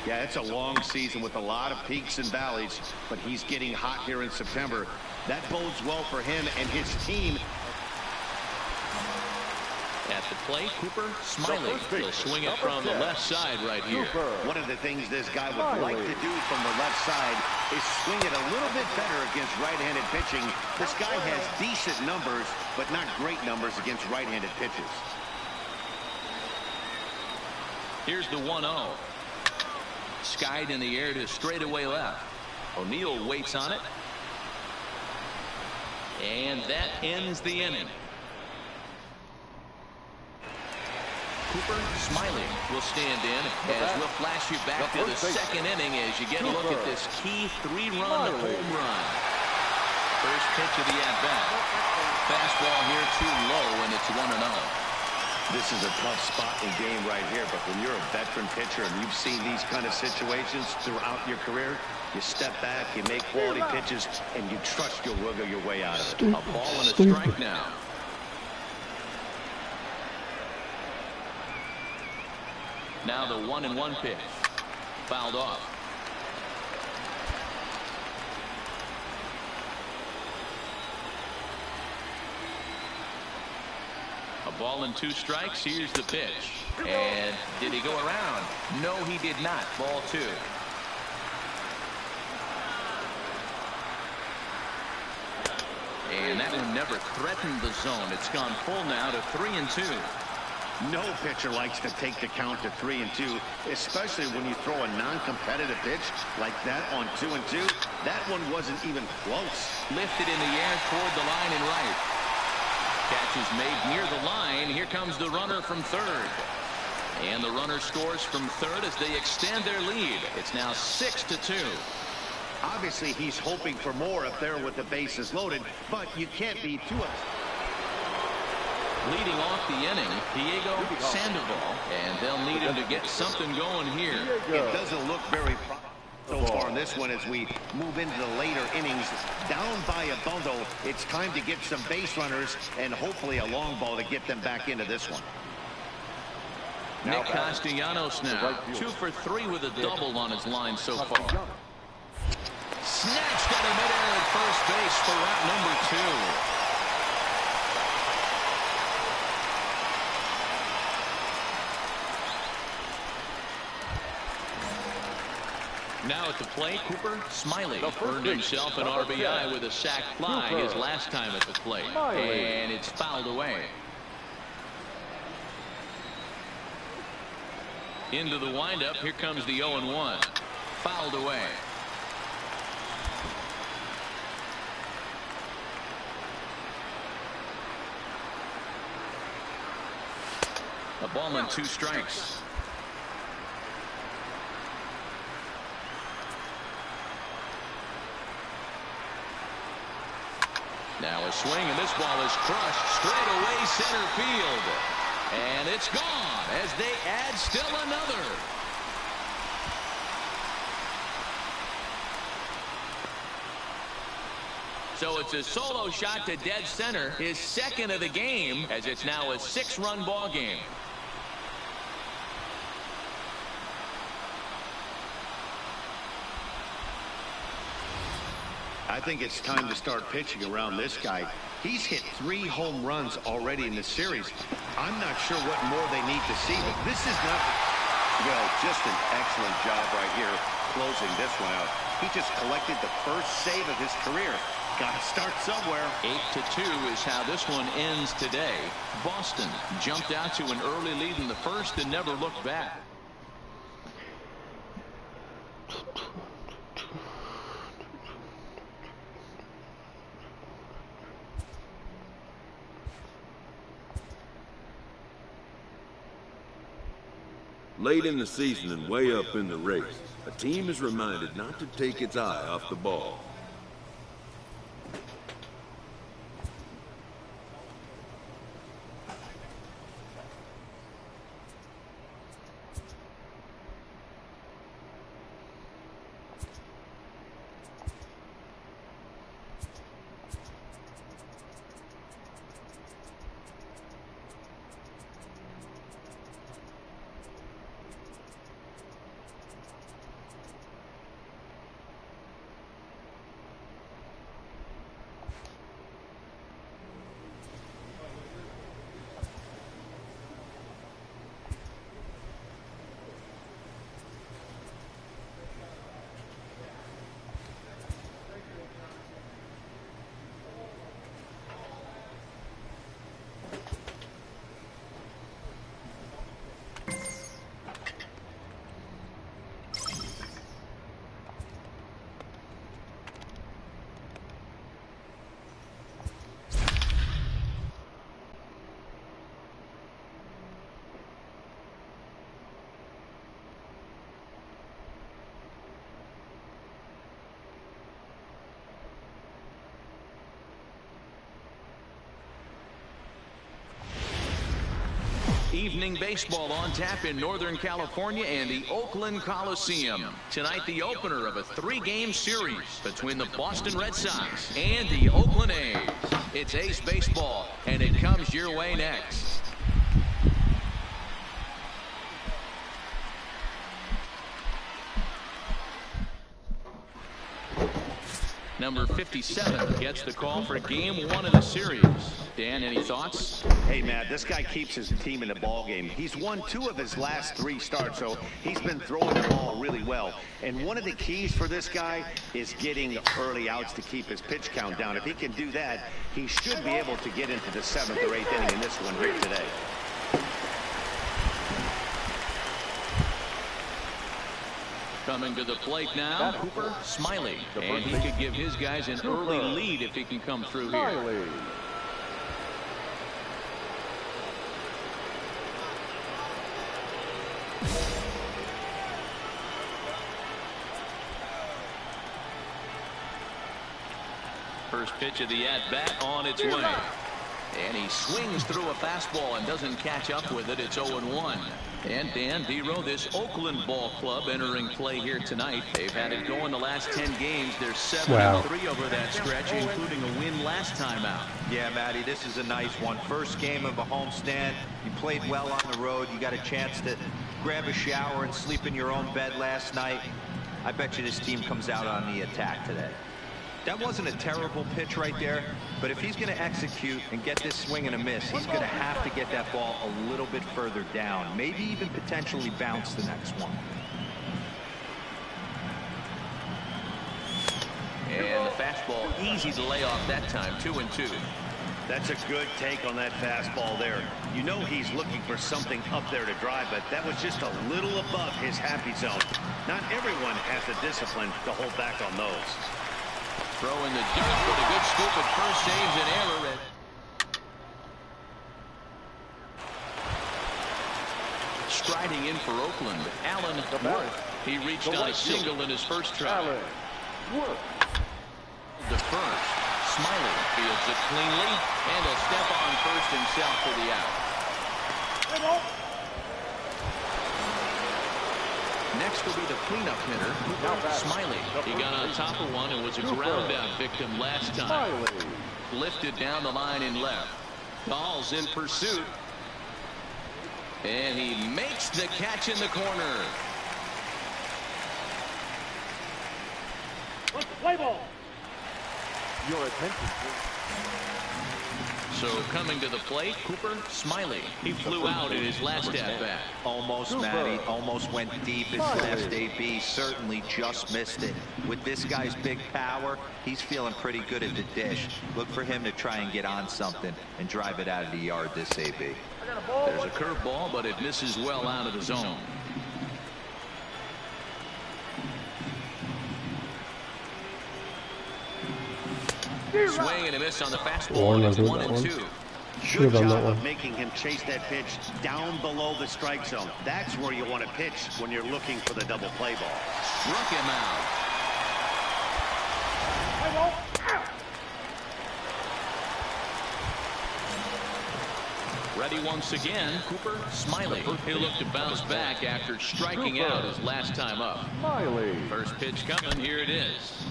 S4: Yeah, it's a long season with a lot of peaks and valleys, but he's getting hot here in September. That bodes well for him and his team.
S1: At the plate, Cooper Smiley. He'll swing it from the left side right here.
S4: One of the things this guy would like to do from the left side is swing it a little bit better against right-handed pitching. This guy has decent numbers, but not great numbers against right-handed pitches.
S1: Here's the 1-0. Skied in the air to straightaway left. O'Neill waits on it. And that ends the inning. Cooper Smiley will stand in as we'll flash you back to the second inning as you get a look at this key 3-run home run. First pitch of the at-bat. Fastball here too low, and it's 1-0.
S4: This is a tough spot in game right here, but when you're a veteran pitcher and you've seen these kind of situations throughout your career, you step back, you make quality pitches, and you trust you'll wiggle your way out of it.
S1: A ball and a strike now. Now the 1-1 pitch. Fouled off. A ball and 2 strikes. Here's the pitch. And did he go around? No, he did not. Ball 2. And that one never threatened the zone. It's gone full now to 3-2.
S4: No pitcher likes to take the count to 3-2, especially when you throw a non-competitive pitch like that on 2-2. That one wasn't even close.
S1: Lifted in the air toward the line and right. Catch is made near the line. Here comes the runner from third. And the runner scores from third as they extend their lead. It's now 6-2.
S4: Obviously, he's hoping for more up there with the bases loaded, but you can't be too upset.
S1: Leading off the inning, Diego Sandoval, and they'll need him to get something going here.
S4: It doesn't look very so far in this one as we move into the later innings. Down by a bundle, it's time to get some base runners and hopefully a long ball to get them back into this one.
S1: Nick Castellanos now, 2 for 3 with a double on his line so far. Snatched out of midair at first base for route number 2. Now at the plate, Cooper Smiley earned himself an RBI with a sac fly his last time at the plate. And it's fouled away. Into the windup, here comes the 0-1. Fouled away. A ball and 2 strikes. Now a swing, and this ball is crushed straight away center field. And it's gone as they add still another. So it's a solo shot to dead center, his second of the game, as it's now a 6-run ball game.
S4: I think it's time to start pitching around this guy. He's hit 3 home runs already in the series. I'm not sure what more they need to see, but this is not... Well, just an excellent job right here closing this one out. He just collected the first save of his career. Got to start somewhere.
S1: 8-2 is how this one ends today. Boston jumped out to an early lead in the first and never looked back.
S7: Late in the season and way up in the race, a team is reminded not to take its eye off the ball.
S1: Evening baseball on tap in Northern California and the Oakland Coliseum. Tonight, the opener of a 3-game series between the Boston Red Sox and the Oakland A's. It's Ace Baseball, and it comes your way next. Number 57 gets the call for game 1 of the series. Dan, any thoughts?
S4: Hey, Matt, this guy keeps his team in the ball game. He's won 2 of his last 3 starts, so he's been throwing the ball really well. And one of the keys for this guy is getting early outs to keep his pitch count down. If he can do that, he should be able to get into the 7th or 8th inning in this one here today.
S1: Coming to the plate now, Cooper Smiley. And he could give his guys an early lead if he can come through here. First pitch of the at-bat on its way. And he swings through a fastball and doesn't catch up with it. It's 0-1. And Dan Dero, this Oakland ball club entering play here tonight. They've had it going the last 10 games. They're 7-3 over that stretch, including a win last time out.
S3: Yeah, Matty, this is a nice one. First game of a homestand. You played well on the road. You got a chance to grab a shower and sleep in your own bed last night. I bet you this team comes out on the attack today. That wasn't a terrible pitch right there, but if he's going to execute and get this swing and a miss, he's going to have to get that ball a little bit further down, maybe even potentially bounce the next one.
S1: And the fastball easy to lay off that time, 2-2.
S4: That's a good take on that fastball there. You know he's looking for something up there to drive, but that was just a little above his happy zone. Not everyone has the discipline to hold back on those.
S1: Throw in the dirt, but a good scoop at first saves an error. Striding in for Oakland, Alan Worth. He reached on a single in his first try. The first, Smiley fields it cleanly, and a step on first himself for the out. Next will be the cleanup hitter, Smiley. He got on top of one and was a ground out victim last time. Lifted down the line in left. Ball's in pursuit. And he makes the catch in the corner.
S5: Play ball.
S2: Your attention, please.
S1: So coming to the plate, Cooper Smiley. He flew out in his last at-bat.
S3: Almost, Matty. Almost went deep. His last AB certainly just missed it. With this guy's big power, he's feeling pretty good at the dish. Look for him to try and get on something and drive it out of the yard this AB.
S1: There's a curveball, but it misses well out of the zone. Swing and a miss on the fastball. It's 1-2.
S4: Good job of making him chase that pitch down below the strike zone. That's where you want to pitch when you're looking for the double play ball.
S1: Struck him out. Ready once again, Cooper Smiley. He'll look to bounce back after striking out his last time up.
S2: Smiley.
S1: First pitch coming. Here it is.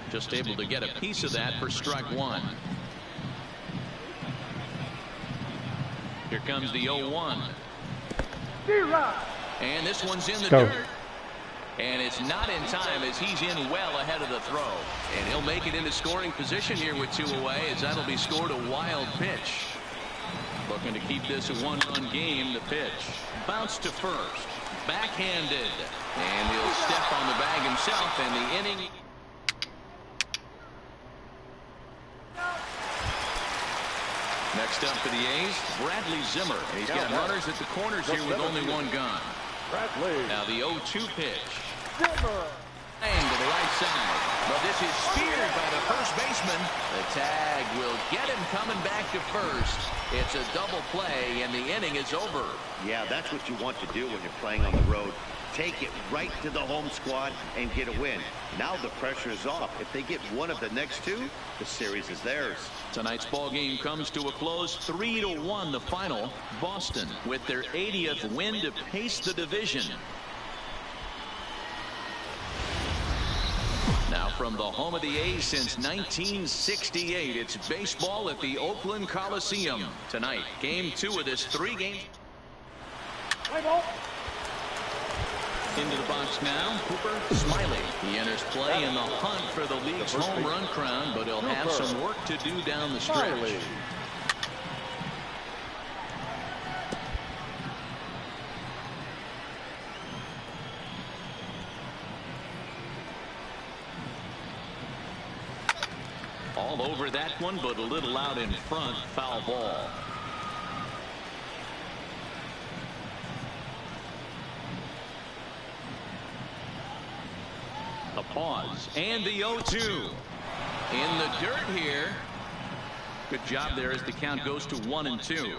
S1: Just able to get a piece of that for strike one. Here comes the 0-1. And this one's in the dirt. And it's not in time as he's in well ahead of the throw. And he'll make it into scoring position here with 2 away as that'll be scored a wild pitch. Looking to keep this a 1-run game. The pitch. Bounce to first. Backhanded. And he'll step on the bag himself and the inning. Next up for the A's, Bradley Zimmer. And he's got runners at the corners here with only 1 gun. Now the 0-2 pitch. Zimmer. And to the right side. But this is speared by the first baseman. The tag will get him coming back to first. It's a double play, and the inning is over.
S4: Yeah, that's what you want to do when you're playing on the road. Take it right to the home squad and get a win. Now the pressure is off. If they get one of the next 2, the series is theirs.
S1: Tonight's ball game comes to a close, 3-1 the final. Boston with their 80th win to pace the division. Now from the home of the A's since 1968, it's baseball at the Oakland Coliseum. Tonight, game 2 of this 3-game. Into the box now, Cooper Smiley. He enters play in the hunt for the league's home run crown, but he'll have some work to do down the stretch. All over that one, but a little out in front. Foul ball. A pause. And the 0-2. In the dirt here. Good job there as the count goes to 1-2.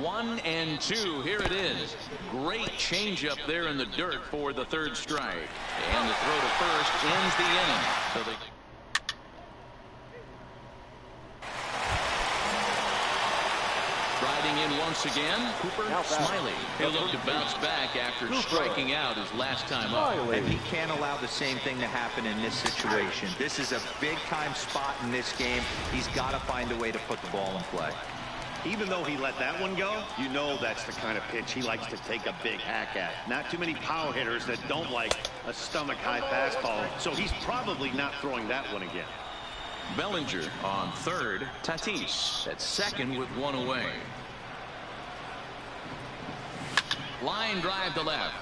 S1: One and two. Here it is. Great changeup there in the dirt for the third strike. And the throw to first ends the inning. So they riding in once again. Cooper Smiley. He'll look to bounce back after striking out his last time up.
S3: And he can't allow the same thing to happen in this situation. This is a big-time spot in this game. He's got to find a way to put the ball in play.
S4: Even though he let that one go, you know that's the kind of pitch he likes to take a big hack at. Not too many power hitters that don't like a stomach-high fastball, so he's probably not throwing that one again.
S1: Bellinger on third. Tatis at second with one away. Line drive to left.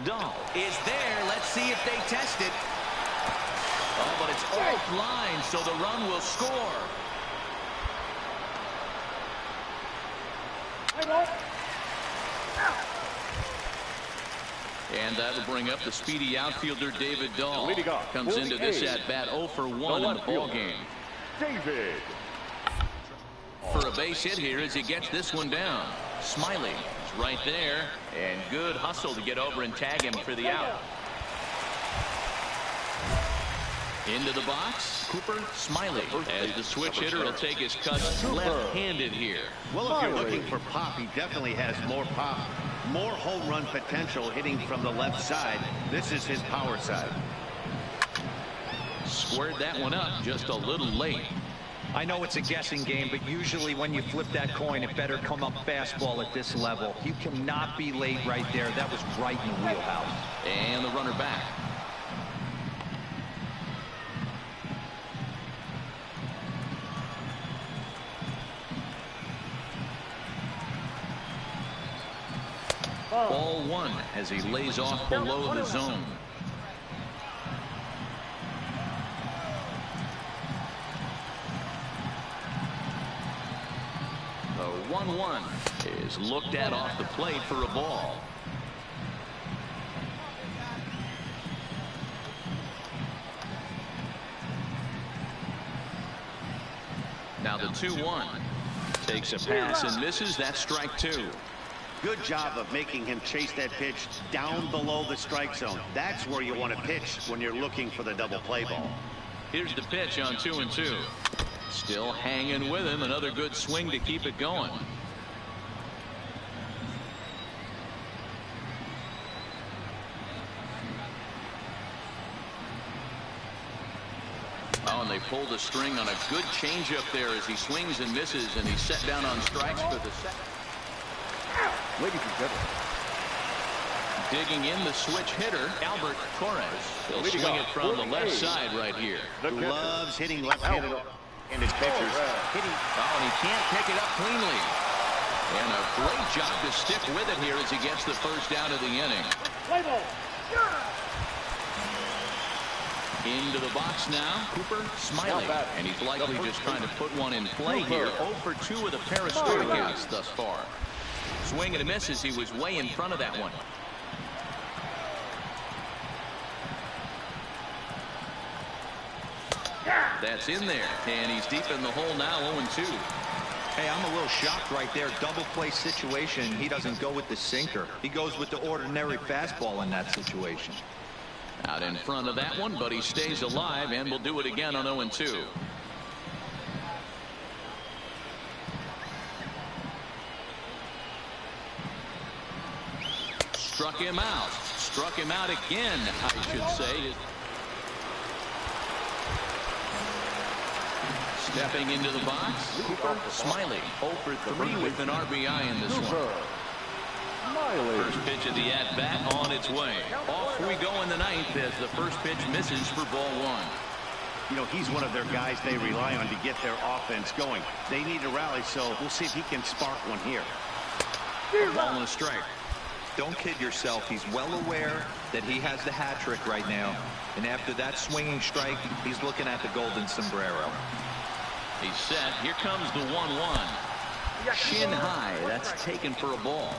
S1: Dahl is there. Let's see if they test it. Oh, but it's offline, so the run will score. And that'll bring up the speedy outfielder David Dahl. Comes into this at bat 0 for 1 in the ball game.
S2: David.
S1: For a base hit here as he gets this one down. Smiley is right there, and good hustle to get over and tag him for the out. Into the box, Cooper Smiley. As the switch hitter will take his cuts left-handed here.
S4: Well, if you're looking for pop, he definitely has more pop, more home run potential hitting from the left side. This is his power side.
S1: Squared that one up just a little late.
S3: I know it's a guessing game, but usually when you flip that coin, it better come up fastball at this level. You cannot be late right there. That was right in the wheelhouse.
S1: And the runner back. Ball one as he lays off below the zone. The 1-1 is looked at off the plate for a ball. Now the 2-1 takes a pass and misses. That strike two.
S4: Good job of making him chase that pitch down below the strike zone. That's where you want to pitch when you're looking for the double play ball.
S1: Here's the pitch on 2-2. Still hanging with him. Another good swing to keep it going. Oh, and they pull the string on a good changeup there as he swings and misses, and he's set down on strikes for the second.
S2: Ladies and gentlemen.
S1: Digging in the switch hitter, Albert Torres. He'll swing it from the left side right here.
S4: Loves hitting left-handed pitchers.
S1: Oh, and he can't pick it up cleanly. And a great job to stick with it here as he gets the first out of the inning. Into the box now, Cooper Smiley. And he's likely just trying to put one in play here. 0 for 2 with a pair of strikeouts thus far. Swing and a misses. He was way in front of that one. That's in there, and he's deep in the hole now. 0-2.
S3: Hey, I'm a little shocked right there. Double play situation. He doesn't go with the sinker. He goes with the ordinary fastball in that situation.
S1: Out in front of that one, but he stays alive and will do it again on 0-2. Struck him out. Struck him out again, I should say. Stepping into the box, Cooper Smiley. 0 for 3 with an RBI in this one. First pitch of the at-bat on its way. Off we go in the ninth as the first pitch misses for ball 1.
S4: You know, he's one of their guys they rely on to get their offense going. They need to rally, so we'll see if he can spark one here.
S1: A ball and a strike.
S3: Don't kid yourself. He's well aware that he has the hat trick right now. And after that swinging strike, he's looking at the golden sombrero.
S1: He's set. Here comes the 1-1. Shin high. That's taken for a ball.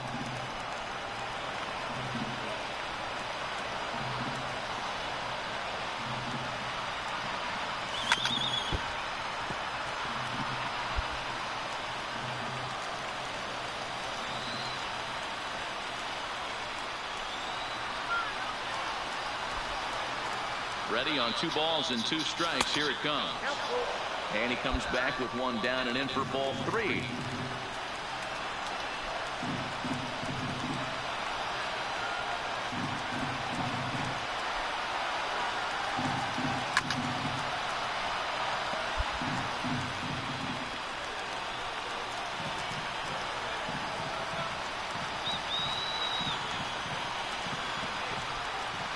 S1: Ready on 2 balls and 2 strikes. Here it comes. And he comes back with 1 down and in for ball 3.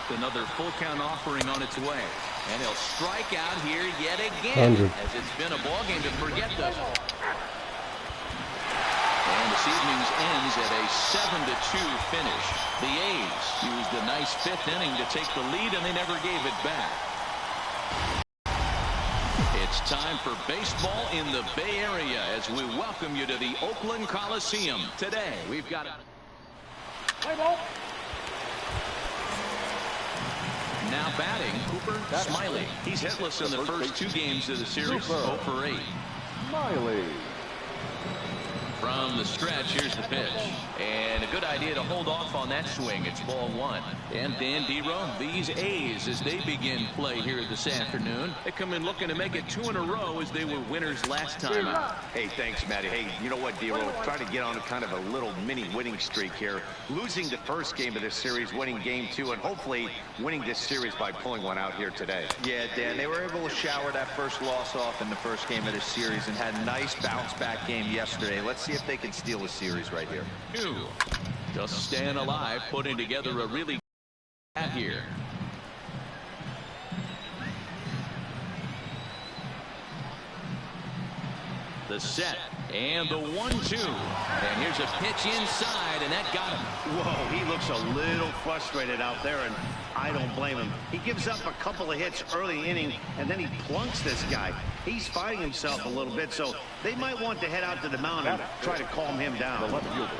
S1: Another full count offering on its way. And he'll strike out here yet again.
S6: 100.
S1: As it's been a ball game to forget this. And this evening's ends at a 7-2 finish. The A's used a nice 5th inning to take the lead, and they never gave it back. It's time for baseball in the Bay Area as we welcome you to the Oakland Coliseum. Today, we've got now batting, Cooper Smiley. He's hitless in the first 2 games of the series. 0 for 8.
S2: Smiley.
S1: From the stretch, here's the pitch. And a good idea to hold off on that swing. It's ball 1. And Dan Dero, these A's, as they begin play here this afternoon, they come in looking to make it 2 in a row as they were winners last time out.
S4: Hey, thanks, Matty. Hey, you know what, Dero? Try to get on kind of a little mini winning streak here. Losing the first game of this series, winning game 2, and hopefully winning this series by pulling one out here today.
S3: Yeah, Dan, they were able to shower that first loss off in the first game of this series and had a nice bounce-back game yesterday. Let's see if they can steal the series right here.
S1: 2. Just staying alive, putting together a really good here. The set and the 1-2. And here's a pitch inside, and that got him.
S4: Whoa, he looks a little frustrated out there, and I don't blame him. He gives up a couple of hits early inning, and then he plunks this guy. He's fighting himself a little bit, so they might want to head out to the mound and try to calm him down.
S2: The left fielder,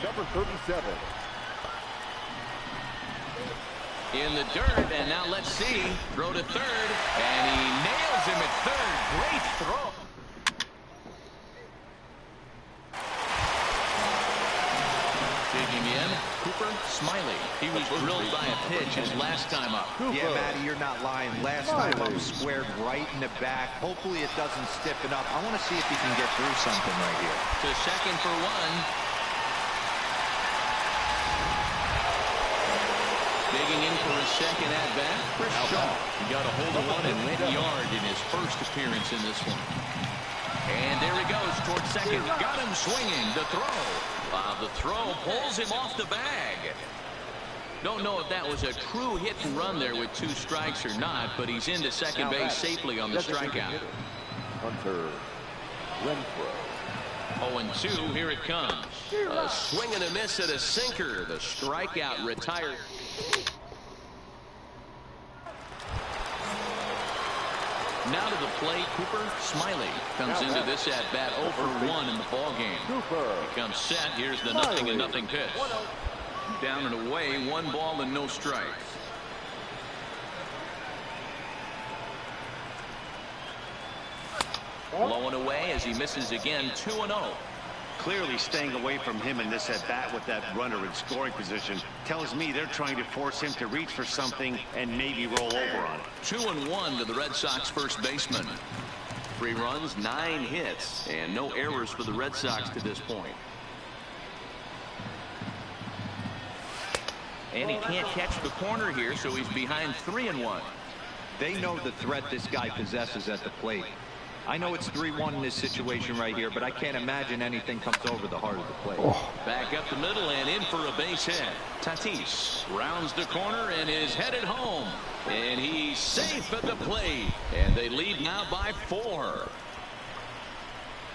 S2: number 37.
S1: In the dirt, and now let's see. Throw to third, and he nails him at third. Great throw. Digging in, Cooper Smiley. He was drilled by a pitch his last time up.
S3: Yeah, Matty, you're not lying. Last time up squared right in the back. Hopefully it doesn't stiffen up. I want to see if he can get through something right here.
S1: To second for 1. Digging in for his second at-bat, Chris Shaw. He got a hold of one and went yard in his first appearance in this one. And there he goes towards second. Got him swinging. The throw. The throw pulls him off the bag. Don't know if that was a true hit and run there with 2 strikes or not, but he's into second base safely on the strikeout.
S2: Hunter Renfroe.
S1: 0-2, here it comes. A swing and a miss at a sinker. The strikeout retired. Now to the plate, Cooper Smiley comes into this at-bat 0 for 1 in the ballgame. He comes set. Here's the 0-0 pitch. Down and away, 1 ball and no strikes. Blowing away as he misses again, 2-0.
S4: Clearly staying away from him in this at-bat with that runner in scoring position tells me they're trying to force him to reach for something and maybe roll over on it.
S1: 2-1 to the Red Sox first baseman. 3 runs, 9 hits, and no errors for the Red Sox to this point. And he can't catch the corner here, so he's behind 3-1.
S3: They know the threat this guy possesses at the plate. I know it's 3-1 in this situation right here, but I can't imagine anything comes over the heart of the plate.
S1: Back up the middle and in for a base hit. Tatis rounds the corner and is headed home. And he's safe at the plate. And they lead now by 4.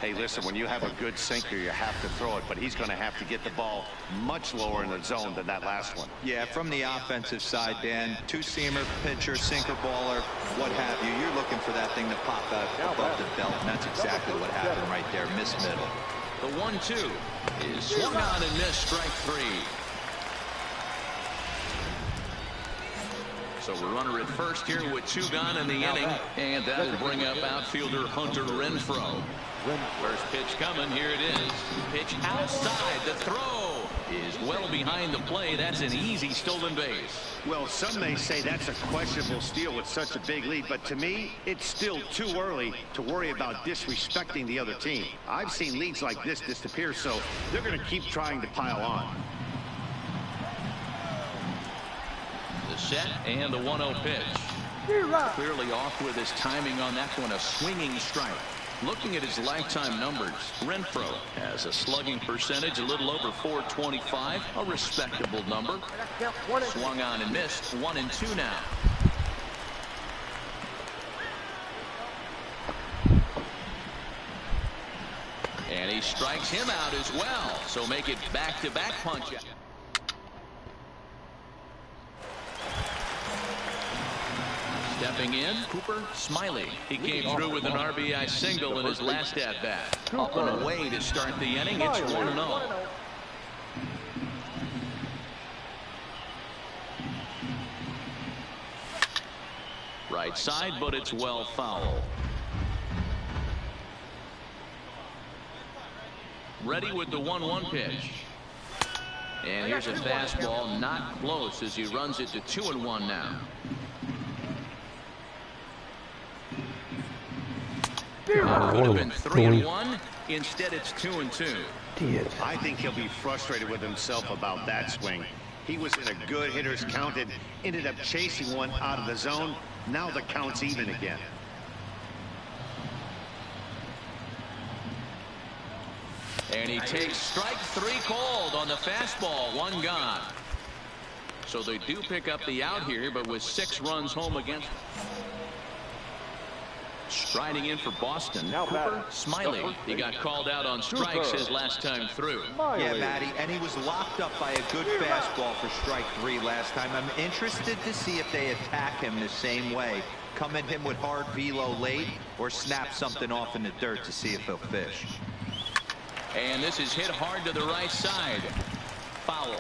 S4: Hey, listen, when you have a good sinker, you have to throw it, but he's going to have to get the ball much lower in the zone than that last one.
S3: Yeah, from the offensive side, Dan, two-seamer, pitcher, sinker baller, what have you, you're looking for that thing to pop out above the belt, and that's exactly what happened right there, miss middle.
S1: The 1-2 is swung on and missed, strike 3. So a runner at first here with 2 gone in the inning, and that'll bring up outfielder Hunter Renfroe. First pitch coming, here it is. Pitch outside, the throw is well behind the play. That's an easy stolen base.
S4: Well, some may say that's a questionable steal with such a big lead, but to me, it's still too early to worry about disrespecting the other team. I've seen leads like this disappear, so they're going to keep trying to pile on.
S1: The set and the 1-0 pitch. Clearly off with his timing on that one, a swinging strike. Looking at his lifetime numbers, Renfroe has a slugging percentage a little over .425, a respectable number. Swung on and missed, 1-2 now. And he strikes him out as well, so make it back-to-back punch. Stepping in, Cooper Smiley. He came through with an RBI single in his last at-bat. Up and away to start the inning. It's 1-0. Right side, but it's well foul. Ready with the 1-1 pitch. And here's a fastball, not close as he runs it to 2-1 now. Could have been 3-1. Instead, it's 2-2.
S4: I think he'll be frustrated with himself about that swing. He was in a good hitter's count and ended up chasing one out of the zone. Now the count's even again.
S1: And he takes strike 3 called on the fastball. 1 gone. So they do pick up the out here, but with 6 runs home against. Striding in for Boston, Cooper Smiley. He got called out on strikes his last time through.
S3: Yeah, Matty, and he was locked up by a good fastball for strike 3 last time. I'm interested to see if they attack him the same way. Come at him with hard velo late or snap something off in the dirt to see if he'll fish.
S1: And this is hit hard to the right side. Foul.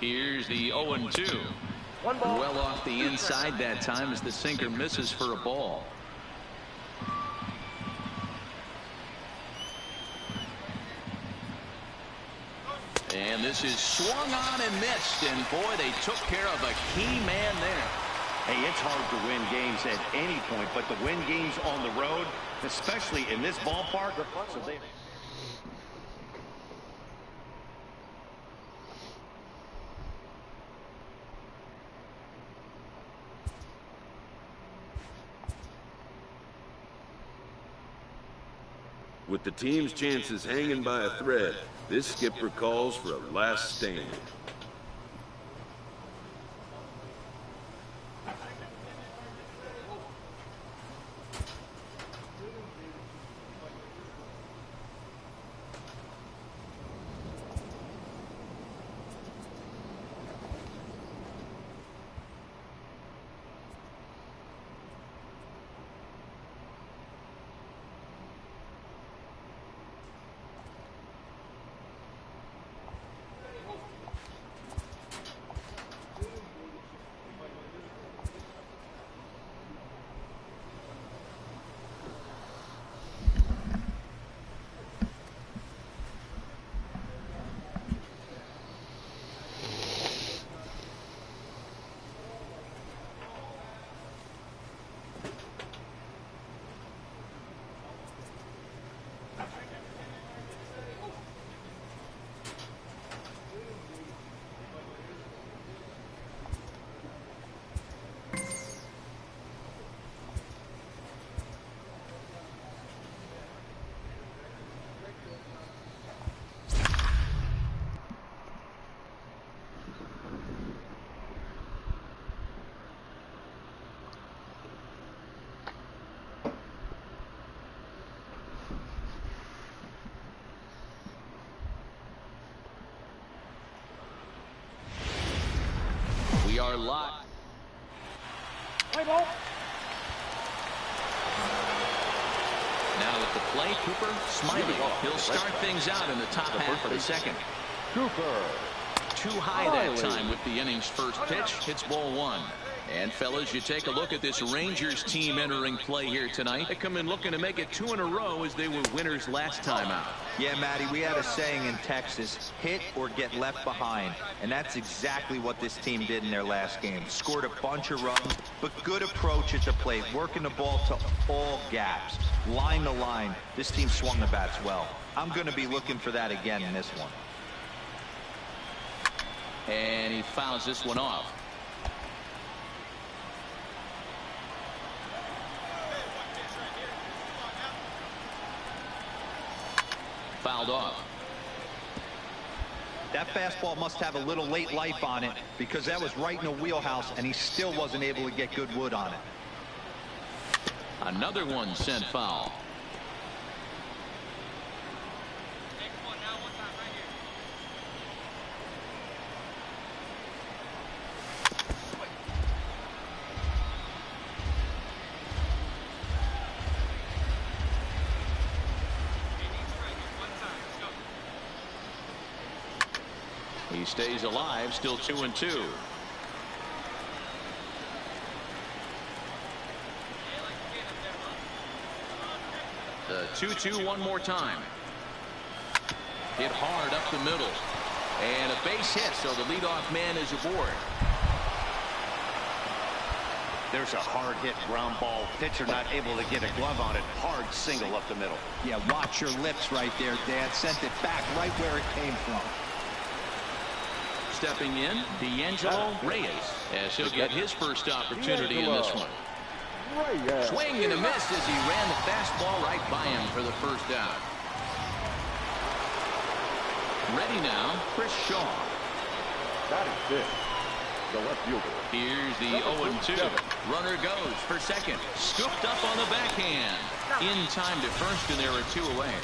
S1: Here's the 0-2. Well off the inside that time as the sinker misses for a ball. And this is swung on and missed. And boy, they took care of a key man there.
S4: Hey, it's hard to win games at any point, but to win games on the road, especially in this ballpark, so they...
S7: With the team's chances hanging by a thread, this skipper calls for a last stand.
S1: are locked.
S5: Play ball.
S1: Now at the plate, Cooper Smiley. He'll start things out in the top half of the second.
S2: Cooper.
S1: Too high that time with the inning's first pitch. Hits ball one. And fellas, you take a look at this Rangers team entering play here tonight. They come in looking to make it 2 in a row as they were winners last time out.
S3: Yeah, Matty, we had a saying in Texas, hit or get left behind. And that's exactly what this team did in their last game. Scored a bunch of runs, but good approach at the plate, working the ball to all gaps. Line to line, this team swung the bats well. I'm going to be looking for that again in this one.
S1: And he fouls this one off. Fouled off.
S3: That fastball must have a little late life on it because that was right in the wheelhouse and he still wasn't able to get good wood on it.
S1: Another one sent foul. He stays alive, still 2-2. The 2-2 one more time. Hit hard up the middle. And a base hit, so the leadoff man is aboard.
S4: There's a hard hit ground ball. Pitcher not able to get a glove on it. Hard single up the middle.
S3: Yeah, watch your lips right there, Dad. Sent it back right where it came from.
S1: Stepping in, D'Angelo Reyes, as he'll get his first opportunity in this one. Swing and a miss as he ran the fastball right by him for the first out. Ready now, Chris Shaw.
S2: That is it. The left fielder.
S1: Here's the 0-2. Runner goes for second. Scooped up on the backhand. In time to first, and there are 2 away.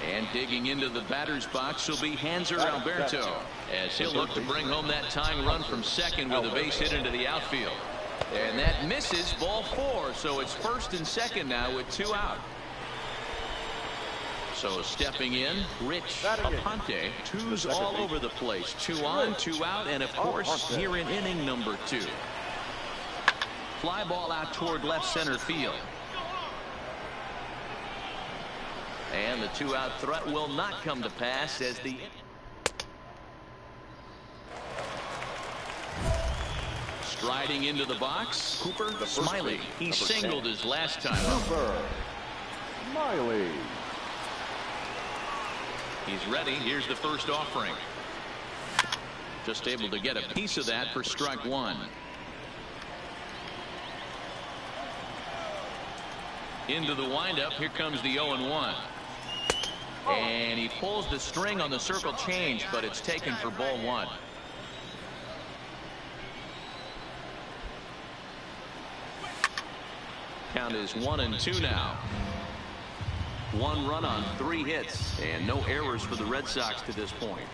S1: And digging into the batter's box will be Hanser Alberto, as he'll look to bring home that tying run from second with a base hit into the outfield. And that misses, ball 4, so it's first and second now with 2 out. So stepping in, Rich Aponte. 2's all over the place. 2 on, 2 out, and of course here in inning number 2. Fly ball out toward left center field. And the 2-out threat will not come to pass as the striding into the box, Cooper Smiley. He singled his last time.
S2: Cooper Smiley.
S1: He's ready. Here's the first offering. Just able to get a piece of that for strike 1. Into the windup. Here comes the 0-1. And he pulls the string on the circle change, but it's taken for ball 1. Count is 1-2 now. 1 run on 3 hits, and no errors for the Red Sox to this point.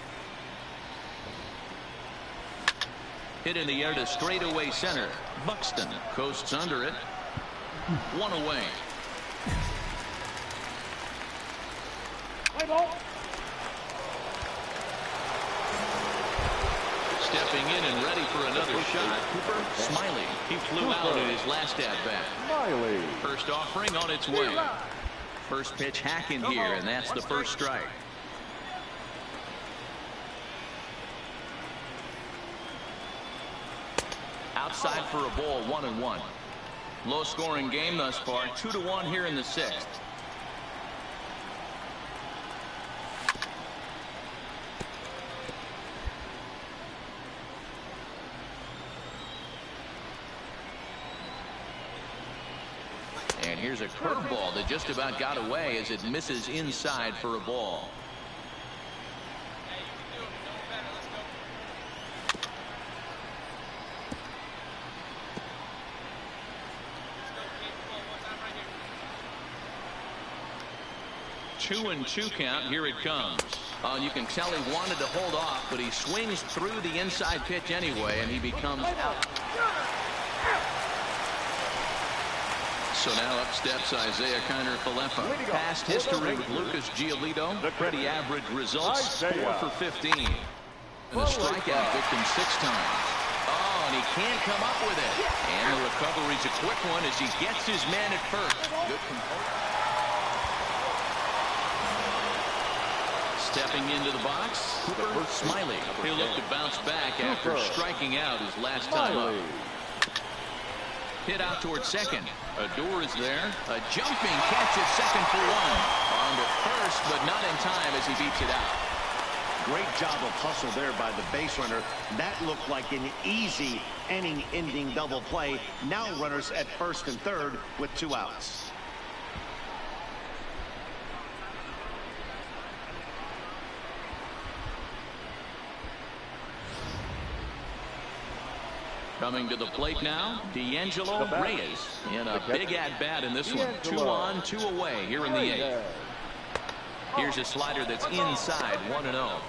S1: Hit in the air to straightaway center. Buxton coasts under it. 1 away.
S5: Play ball.
S1: Stepping in and ready for another shot, Cooper Smiley. He flew out in his last at-bat.
S2: Smiley.
S1: First offering on its way. First pitch hacking here, and that's the first strike. Outside for a ball, 1-1. Low scoring game thus far, 2-1 here in the 6th. And here's a curveball that just about got away as it misses inside for a ball. 2-2 count. Here it comes. You can tell he wanted to hold off, but he swings through the inside pitch anyway, and he becomes out. So now up steps Isaiah Kiner-Falefa. Past history with Lucas Giolito. Pretty average results, 4 for 15. And a strikeout victim 6 times. Oh, and he can't come up with it. And the recovery's a quick one as he gets his man at first. Good composure. Stepping into the box, Cooper Smiley. He'll look to bounce back after striking out his last time up. Hit out towards second. Adore is there. A jumping catch at second for 1. On to first, but not in time as he beats it out.
S4: Great job of hustle there by the base runner. That looked like an easy inning-ending double play. Now runners at first and third with 2 outs.
S1: Coming to the plate now, D'Angelo Reyes in a big at-bat in this one. 2 on, 2 away here in the 8th. Here's a slider that's inside, 1-0.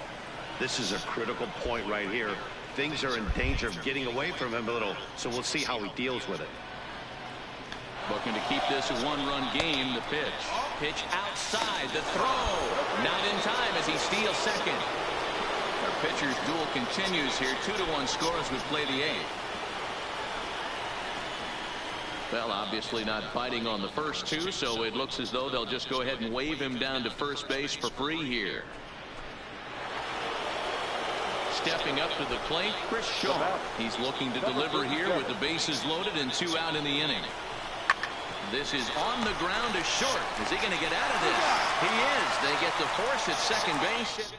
S4: This is a critical point right here. Things are in danger of getting away from him a little, so we'll see how he deals with it.
S1: Looking to keep this a 1-run game. The pitch. Pitch outside. The throw. Not in time as he steals second. Our pitcher's duel continues here. 2-1 score as we play the 8th. Well, obviously not biting on the first 2, so it looks as though they'll just go ahead and wave him down to first base for free here. Stepping up to the plate, Chris Shaw. He's looking to deliver here with the bases loaded and 2 out in the inning. This is on the ground to short. Is he going to get out of this? He is. They get the force at second base.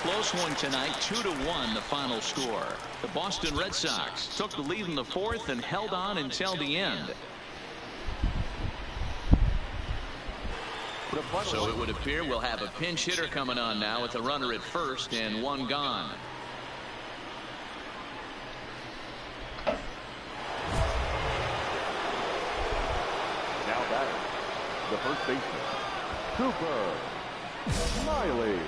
S1: Close one tonight, 2-1 the final score. The Boston Red Sox took the lead in the 4th and held on until the end. So it would appear we'll have a pinch hitter coming on now with a runner at first and 1 gone.
S2: Now batting, the first baseman, Cooper Smiley.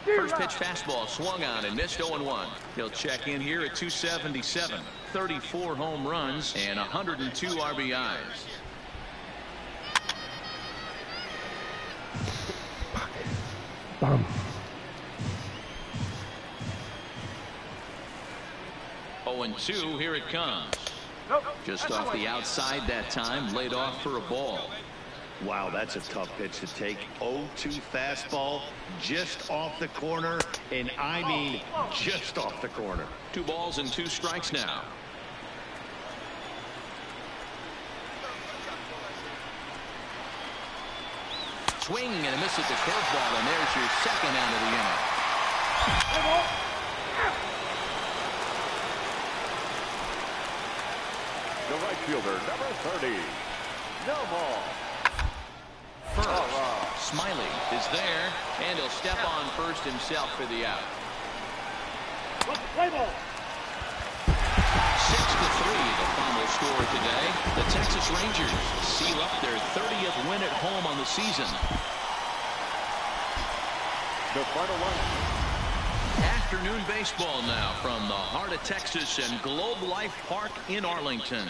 S1: First pitch fastball swung on and missed 0-1. He'll check in here at 277. 34 home runs and 102 RBIs.
S6: Bum.
S1: Oh, and 2, here it comes. Just off the outside that time, laid off for a ball.
S4: Wow, that's a tough pitch to take. 0-2 fastball just off the corner, and I mean just off the corner.
S1: 2 balls and 2 strikes now. Swing and a miss at the curveball, and there's your second out of the inning.
S2: The right fielder, number 30, no ball.
S1: First, Smiley is there, and he'll step on first himself for the out.
S5: 6-3
S1: the final score today. The Texas Rangers seal up their 30th win at home on the season.
S2: The final one.
S1: Afternoon baseball now from the heart of Texas and Globe Life Park in Arlington.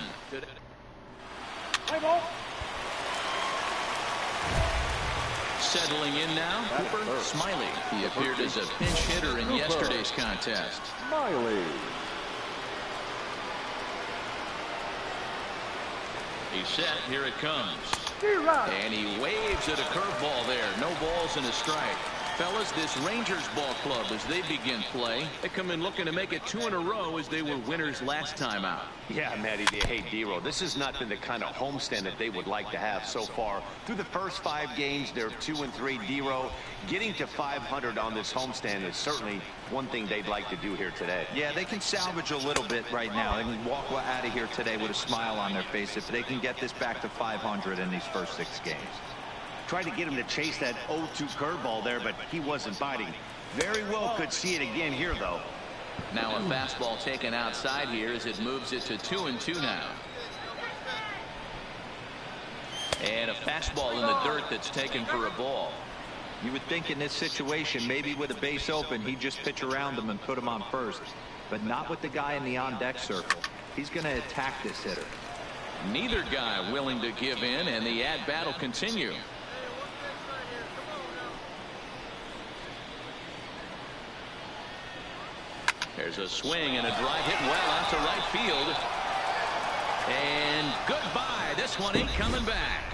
S1: Settling in now, Cooper Smiley. He appeared as a pinch hitter in yesterday's contest.
S2: Smiley.
S1: He's set. Here it comes. And he waves at a curveball there. No balls and a strike. Fellas, this Rangers ball club, as they begin play, they come in looking to make it 2 in a row as they were winners last time out.
S4: Yeah, Matty, hey, D-Row, this has not been the kind of homestand that they would like to have so far. Through the first 5 games, they're 2-3. D-Row, getting to 500 on this homestand is certainly one thing they'd like to do here today.
S3: Yeah, they can salvage a little bit right now. They can walk out of here today with a smile on their face if they can get this back to 500 in these first 6 games.
S4: Tried to get him to chase that 0-2 curveball there, but he wasn't biting. Very well could see it again here, though.
S1: Now a fastball taken outside here as it moves it to 2-2 now. And a fastball in the dirt that's taken for a ball.
S3: You would think in this situation, maybe with a base open, he'd just pitch around him and put him on first. But not with the guy in the on-deck circle. He's going to attack this hitter.
S1: Neither guy willing to give in, and the at-bat will continue. There's a swing and a drive hit well out to right field. And goodbye. This one ain't coming back.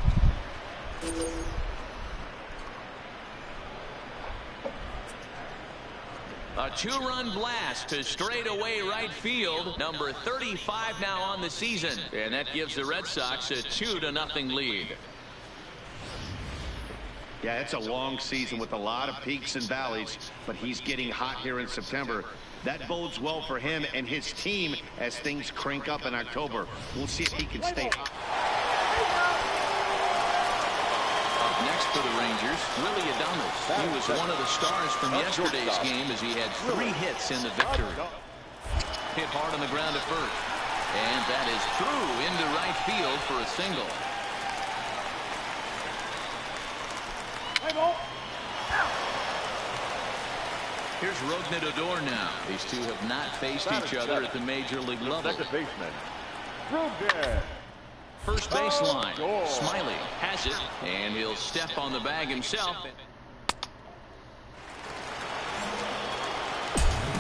S1: A 2-run blast to straightaway right field. Number 35 now on the season. And that gives the Red Sox a 2-0 lead.
S4: Yeah, it's a long season with a lot of peaks and valleys, but he's getting hot here in September. That bodes well for him and his team as things crank up in October. We'll see if he can stay hot.
S1: Up next for the Rangers, Willie Adames. He was one of the stars from yesterday's game as he had 3 hits in the victory. Hit hard on the ground at first. And that is through into right field for a single. Here's Rognedodor now. These two have not faced each other at the major league level.
S2: Second baseman, Rogner.
S1: First baseline. Smiley has it, and he'll step on the bag himself.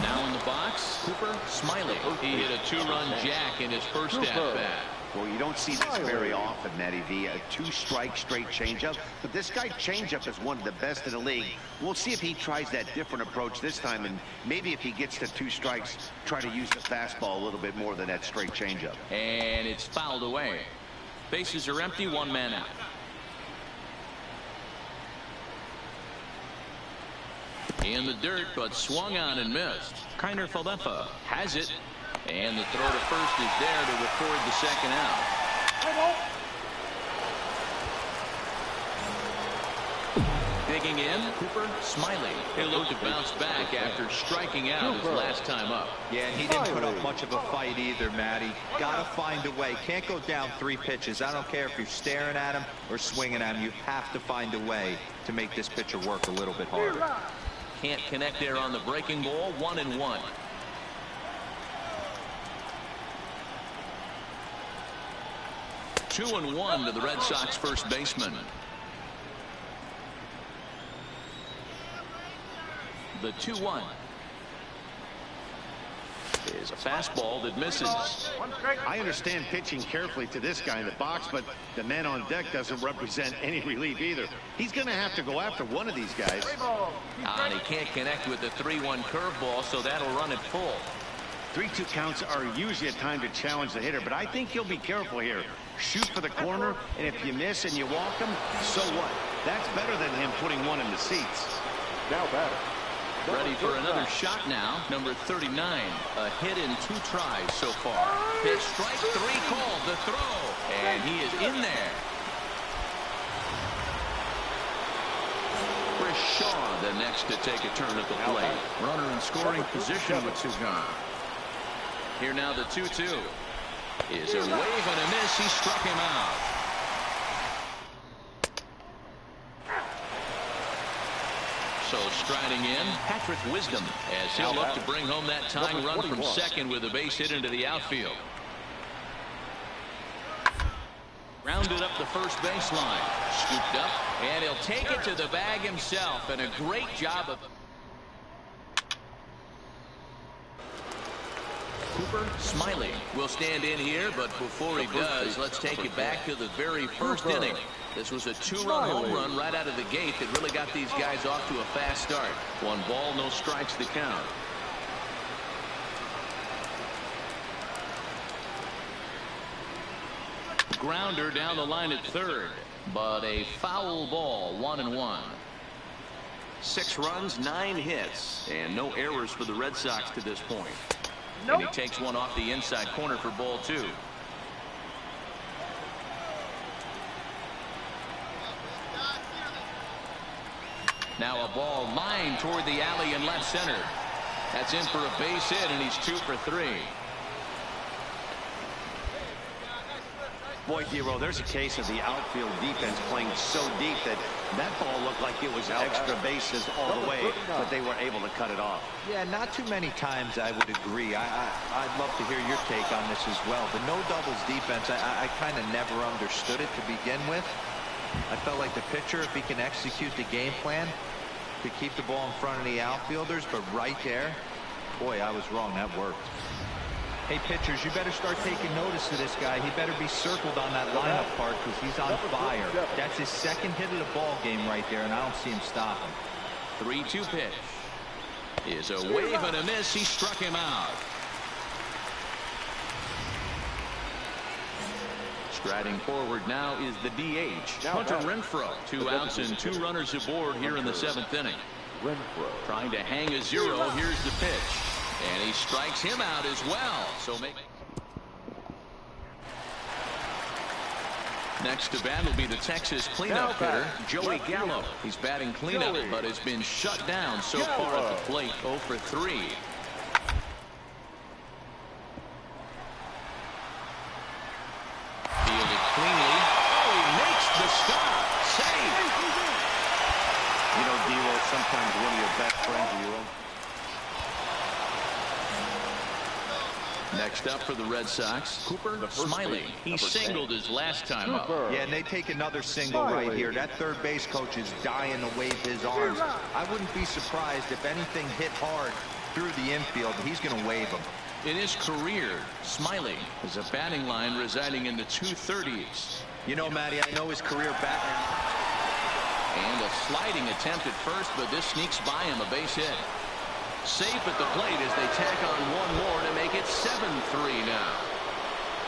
S1: Now in the box, Cooper Smiley. He hit a 2-run jack in his first at-bat.
S4: Well, you don't see this very often, Matty V. A 2-strike straight changeup. But this guy changeup is one of the best in the league. We'll see if he tries that different approach this time. And maybe if he gets to 2 strikes, try to use the fastball a little bit more than that straight changeup.
S1: And it's fouled away. Bases are empty, 1 man out. In the dirt, but swung on and missed. Kiner Falefa has it. And the throw to first is there to record the second out. Digging in, Cooper Smiley. He'll look to bounce back after striking out his last time up.
S3: Yeah, and he didn't put up much of a fight either, Matty. Gotta find a way. Can't go down 3 pitches. I don't care if you're staring at him or swinging at him. You have to find a way to make this pitcher work a little bit harder.
S1: Can't connect there on the breaking ball. 1-1. Two and 1 to the Red Sox first baseman. The 2-1 is a fastball that misses.
S4: I understand pitching carefully to this guy in the box, but the man on deck doesn't represent any relief either. He's going to have to go after one of these guys.
S1: And he can't connect with the 3-1 curveball, so that'll run it full.
S4: 3-2 counts are usually a time to challenge the hitter, but I think he'll be careful here. Shoot for the corner, and if you miss and you walk him, so what? That's better than him putting one in the seats.
S2: Now batter.
S1: Ready for another shot now. Number 39. A hit in 2 tries so far. Pitch strike 3 called. The throw. And he is in there. Chris Shaw the next to take a turn at the plate. Runner in scoring position with 2 gone. Here now the 2-2. Is a wave and a miss. He struck him out. So striding in, Patrick Wisdom, as he'll look to bring home that tying run from second with a base hit into the outfield. Rounded up the first baseline. Scooped up, and he'll take it to the bag himself. And a great job of Cooper Smiley will stand in here, but before he does, let's take you back to the very first inning. This was a two-run home run right out of the gate that really got these guys off to a fast start. 1 ball, no strikes to count. Grounder down the line at third, but a foul ball. 1-1. 6 runs, 9 hits, and no errors for the Red Sox to this point. And he takes one off the inside corner for ball 2. Now a ball lined toward the alley in left center. That's in for a base hit, and he's 2 for 3.
S4: Boy, Hero, there's a case of the outfield defense playing so deep that ball looked like it was extra bases all the way, but they were able to cut it off.
S3: Yeah, not too many times I would agree. I'd love to hear your take on this as well. The no doubles defense, I kind of never understood it to begin with. I felt like the pitcher, if he can execute the game plan, could keep the ball in front of the outfielders, but right there, boy, I was wrong. That worked. Hey, pitchers, you better start taking notice of this guy. He better be circled on that lineup part because he's on fire. That's his 2nd hit of the ball game right there, and I don't see him stopping.
S1: 3-2 pitch is a wave and a miss. He struck him out. Striding forward now is the DH, Hunter Renfroe. 2 outs and 2 runners aboard here in the 7th inning. Trying to hang a 0. Here's the pitch. And he strikes him out as well. So next to bat will be the Texas cleanup hitter, Joey Gallo. He's batting cleanup, but has been shut down so far at the plate. 0 for 3. Fielded cleanly. Oh, he makes the stop. Save.
S4: You know, D-Roll, sometimes one of your best friends, D-Roll.
S1: Next up for the Red Sox, Cooper Smiley. He singled his last time up.
S3: Yeah, and they take another single right here. That third base coach is dying to wave his arms. I wouldn't be surprised if anything hit hard through the infield. He's going to wave them.
S1: In his career, Smiley is a batting line residing in the 230s.
S3: You know, Matty, I know his career batting.
S1: And a sliding attempt at first, but this sneaks by him, a base hit. Safe at the plate as they tack on 1 more to make it 7-3 now.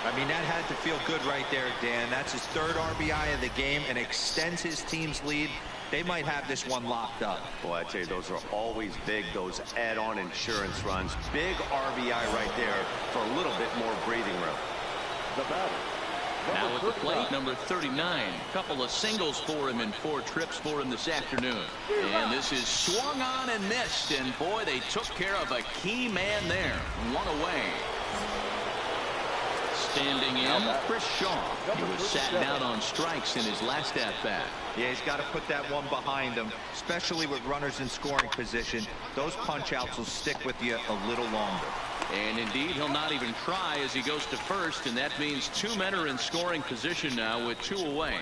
S3: I mean, that had to feel good right there, Dan. That's his 3rd RBI of the game and extends his team's lead. They might have this one locked up.
S4: Boy, I tell you, those are always big, those add-on insurance runs. Big RBI right there for a little bit more breathing room.
S2: The batter.
S1: Now at the plate, number 39. A couple of singles for him and 4 trips for him this afternoon. And this is swung on and missed. And boy, they took care of a key man there. 1 away. Standing in, Chris Shaw. He was sat down on strikes in his last at-bat.
S3: Yeah, he's got to put that one behind him, especially with runners in scoring position. Those punch-outs will stick with you a little longer.
S1: And indeed, he'll not even try as he goes to first, and that means 2 men are in scoring position now with 2 away.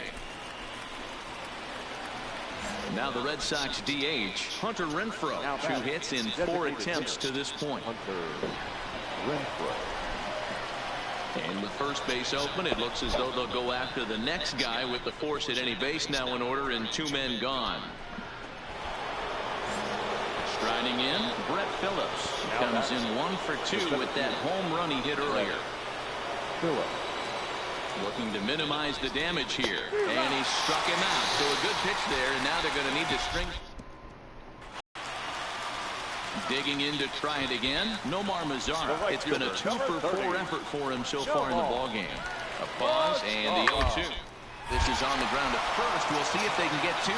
S1: Now the Red Sox DH, Hunter Renfroe. 2 hits in 4 attempts to this point. And with first base open, it looks as though they'll go after the next guy with the force at any base now in order and 2 men gone. Striding in, Brett Phillips. He comes in 1 for 2 with that home run he hit earlier. Looking to minimize the damage here. And he struck him out. So a good pitch there, and now they're going to need to string. Digging in to try it again, Nomar Mazara. It's been a 2 for 4 effort for him so far in the ballgame. A pause and the 0-2. This is on the ground at first. We'll see if they can get 2.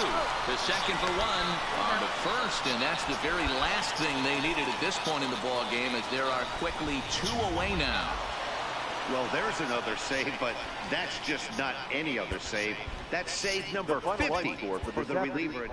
S1: The second for 1 on the first, and that's the very last thing they needed at this point in the ball game, as there are quickly 2 away now.
S4: Well, there's another save, but that's just not any other save. That's save number 50 for the reliever.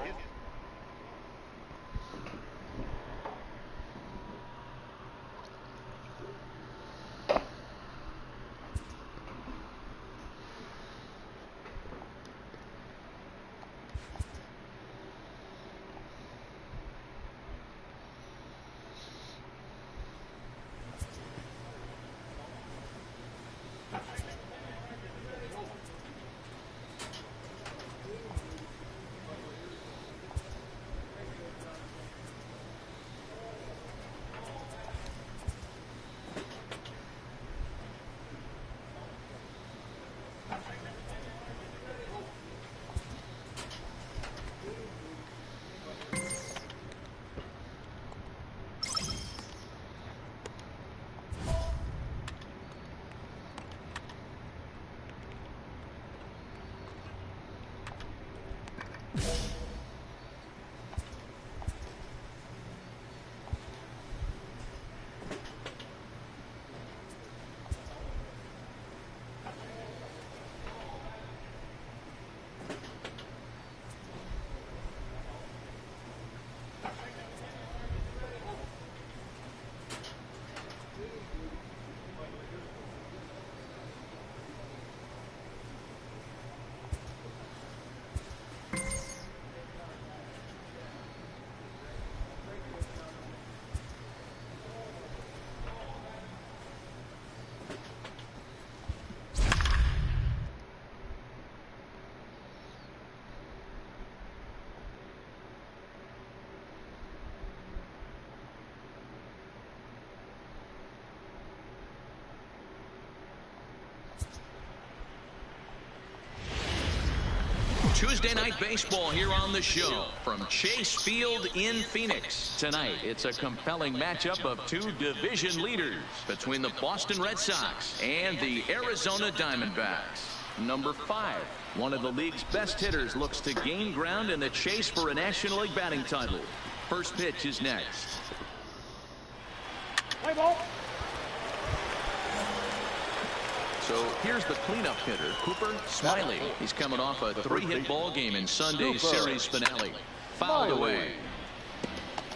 S1: Tuesday night baseball here on the show from Chase Field in Phoenix. Tonight, it's a compelling matchup of two division leaders between the Boston Red Sox and the Arizona Diamondbacks. Number 5, one of the league's best hitters, looks to gain ground in the chase for a National League batting title. First pitch is next.
S5: Play ball.
S1: So here's the cleanup hitter, Cooper Smiley. He's coming off a 3-hit ball game in Sunday's series finale. Fouled away.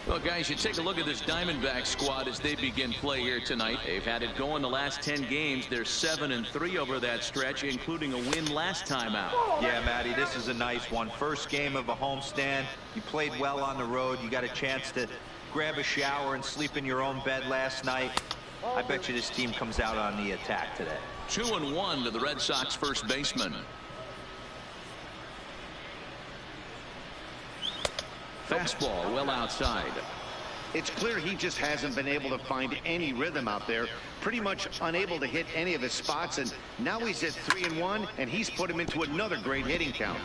S1: Well, guys, you take a look at this Diamondback squad as they begin play here tonight. They've had it going the last 10 games. They're 7-3 over that stretch, including a win last time out.
S3: Yeah, Matty, this is a nice one. First game of a homestand. You played well on the road. You got a chance to grab a shower and sleep in your own bed last night. I bet you this team comes out on the attack today.
S1: 2-1 to the Red Sox first baseman. Fastball well outside.
S4: It's clear he just hasn't been able to find any rhythm out there. Pretty much unable to hit any of his spots, and now he's at 3-1, and he's put him into another great hitting count.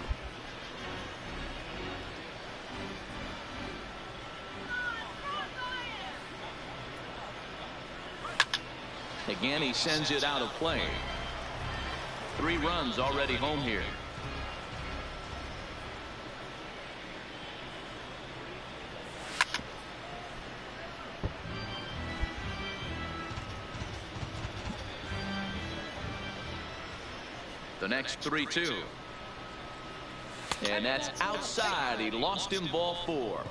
S1: Again, he sends it out of play. 3 runs already home here. The next 3-2. And that's outside. He lost him, ball 4.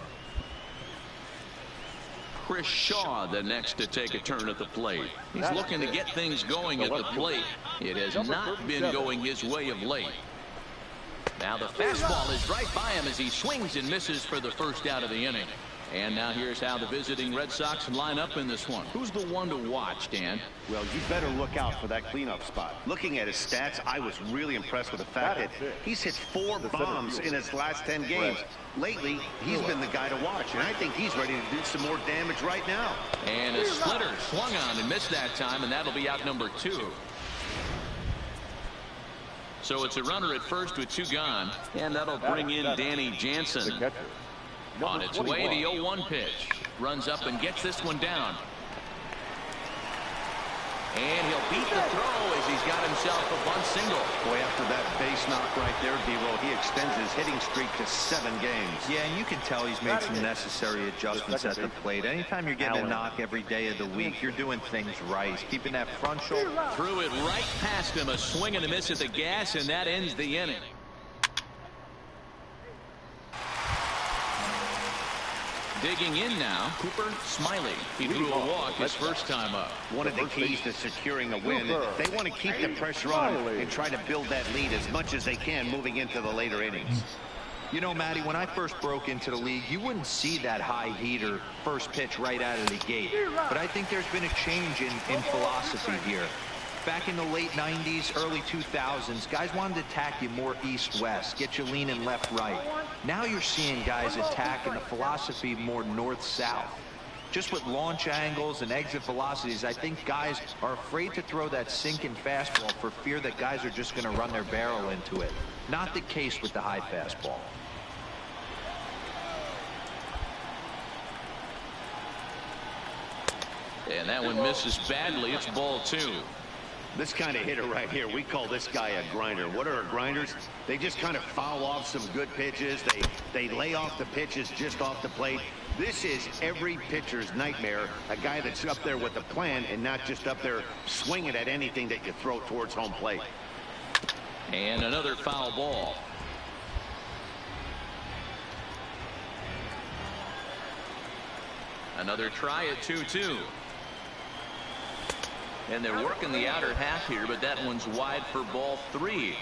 S1: Chris Shaw the next to take a turn at the plate. He's looking to get things going at the plate. It has not been going his way of late. Now the fastball is right by him as he swings and misses for the first out of the inning. And now here's how the visiting Red Sox line up in this one. Who's the one to watch, Dan?
S4: Well, you better look out for that cleanup spot. Looking at his stats, I was really impressed with the fact that he's hit 4 bombs in his last 10 games. Lately, he's been the guy to watch, and I think he's ready to do some more damage right now.
S1: And a splitter swung on and missed that time, and that'll be out number 2. So it's a runner at first with 2 gone, and that'll bring in Danny Jansen. On its way, the 0-1 pitch. Runs up and gets this one down. And he'll beat the throw as he's got himself a bunt single.
S4: Boy, after that base knock right there, D-Roll, he extends his hitting streak to 7 games.
S3: Yeah, and you can tell he's made some necessary adjustments at the plate. Anytime you're getting a knock every day of the week, you're doing things right. Keeping that front shoulder.
S1: Threw it right past him. A swing and a miss at the gas, and that ends the inning. Digging in now, Cooper Smiley. He drew a walk his first time up.
S4: One of the keys to securing a win, they want to keep the pressure on and try to build that lead as much as they can moving into the later innings.
S3: You know, Matty, when I first broke into the league, you wouldn't see that high heater first pitch right out of the gate. But I think there's been a change in philosophy here. Back in the late 90s, early 2000s, guys wanted to attack you more east-west, get you leaning left-right. Now you're seeing guys attack in the philosophy more north-south. Just with launch angles and exit velocities, I think guys are afraid to throw that sinking fastball for fear that guys are just going to run their barrel into it. Not the case with the high fastball.
S1: And that one misses badly. It's ball 2.
S4: This kind of hitter right here, we call this guy a grinder. What are grinders? They just kind of foul off some good pitches. They lay off the pitches just off the plate. This is every pitcher's nightmare, a guy that's up there with a plan and not just up there swinging at anything that you throw towards home plate.
S1: And another foul ball. Another try at 2-2. And they're working the outer half here, but that one's wide for ball 3.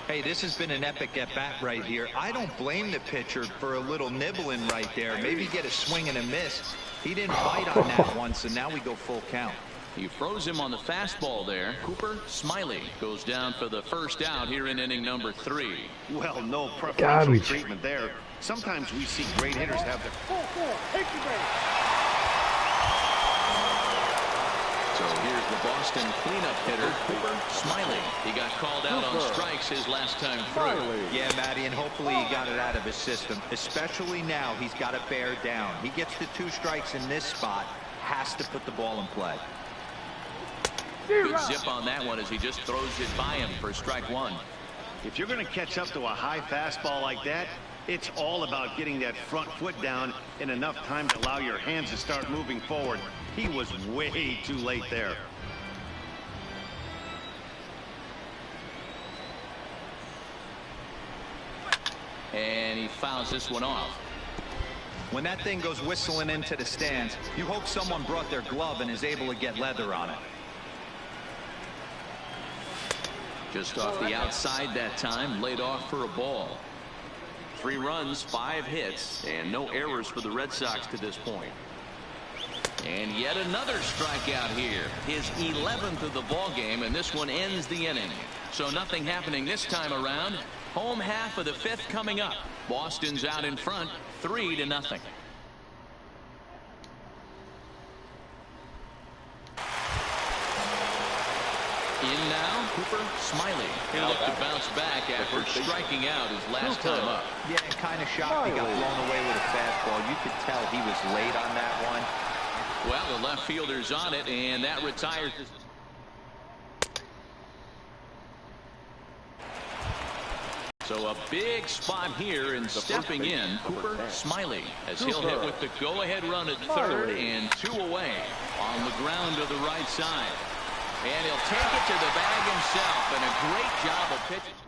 S3: Hey, this has been an epic at-bat right here. I don't blame the pitcher for a little nibbling right there. Maybe get a swing and a miss. He didn't bite on that one, so now we go full count.
S1: He froze him on the fastball there. Cooper Smiley goes down for the first out here in inning number 3.
S4: Well, no preferential treatment there. Sometimes we see great hitters have their...
S1: So So here's the Boston cleanup hitter, Cooper Smiley. He got called out on strikes his last time through.
S3: Yeah, Matty, and hopefully he got it out of his system. Especially now, he's got to bear down. He gets the 2 strikes in this spot, has to put the ball in play.
S1: Good zip on that one as he just throws it by him for strike 1.
S4: If you're going to catch up to a high fastball like that, it's all about getting that front foot down in enough time to allow your hands to start moving forward. He was way too late there.
S1: And he fouls this one off.
S3: When that thing goes whistling into the stands, you hope someone brought their glove and is able to get leather on it.
S1: Just off the outside that time, laid off for a ball. 3 runs, 5 hits, and no errors for the Red Sox to this point. And yet another strikeout here. His 11th of the ball game, and this one ends the inning. So nothing happening this time around. Home half of the 5th coming up. Boston's out in front, 3-0. In now, Cooper Smiley. He'll look to bounce back after striking out his last time up.
S3: Yeah, kind of shocked he got blown away with a fastball. You could tell he was late on that one.
S1: Well, the left fielder's on it, and that retires. So a big spot here, and stepping in, Cooper Smiley, as he'll hit with the go-ahead run at third and 2 away on the ground to the right side. And he'll take it to the bag himself, and a great job of pitching.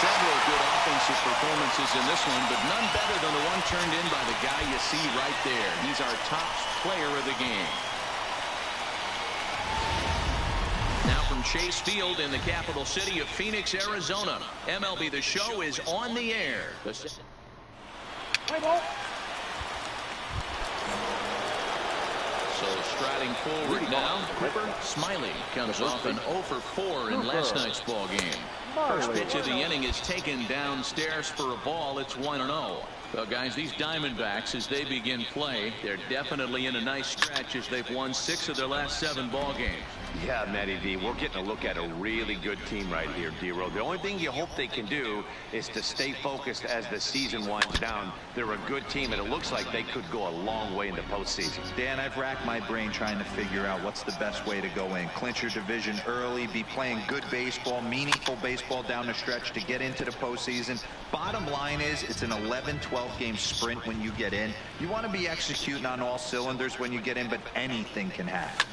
S1: Several good offensive performances in this one, but none better than the one turned in by the guy you see right there. He's our top player of the game. Now from Chase Field in the capital city of Phoenix, Arizona, MLB The Show is on the air. So striding forward now, Cooper Smiley comes off an 0 for 4 in last night's ball game. First pitch of the inning is taken downstairs for a ball. It's 1-0. Well, guys, these Diamondbacks, as they begin play, they're definitely in a nice stretch as they've won 6 of their last 7 ball games.
S4: Yeah, Matty D, we're getting a look at a really good team right here, D-Row. The only thing you hope they can do is to stay focused as the season winds down. They're a good team, and it looks like they could go a long way in the postseason.
S3: Dan, I've racked my brain trying to figure out what's the best way to go in. Clinch your division early, be playing good baseball, meaningful baseball down the stretch to get into the postseason. Bottom line is, it's an 11-12 game sprint when you get in. You want to be executing on all cylinders when you get in, but anything can happen.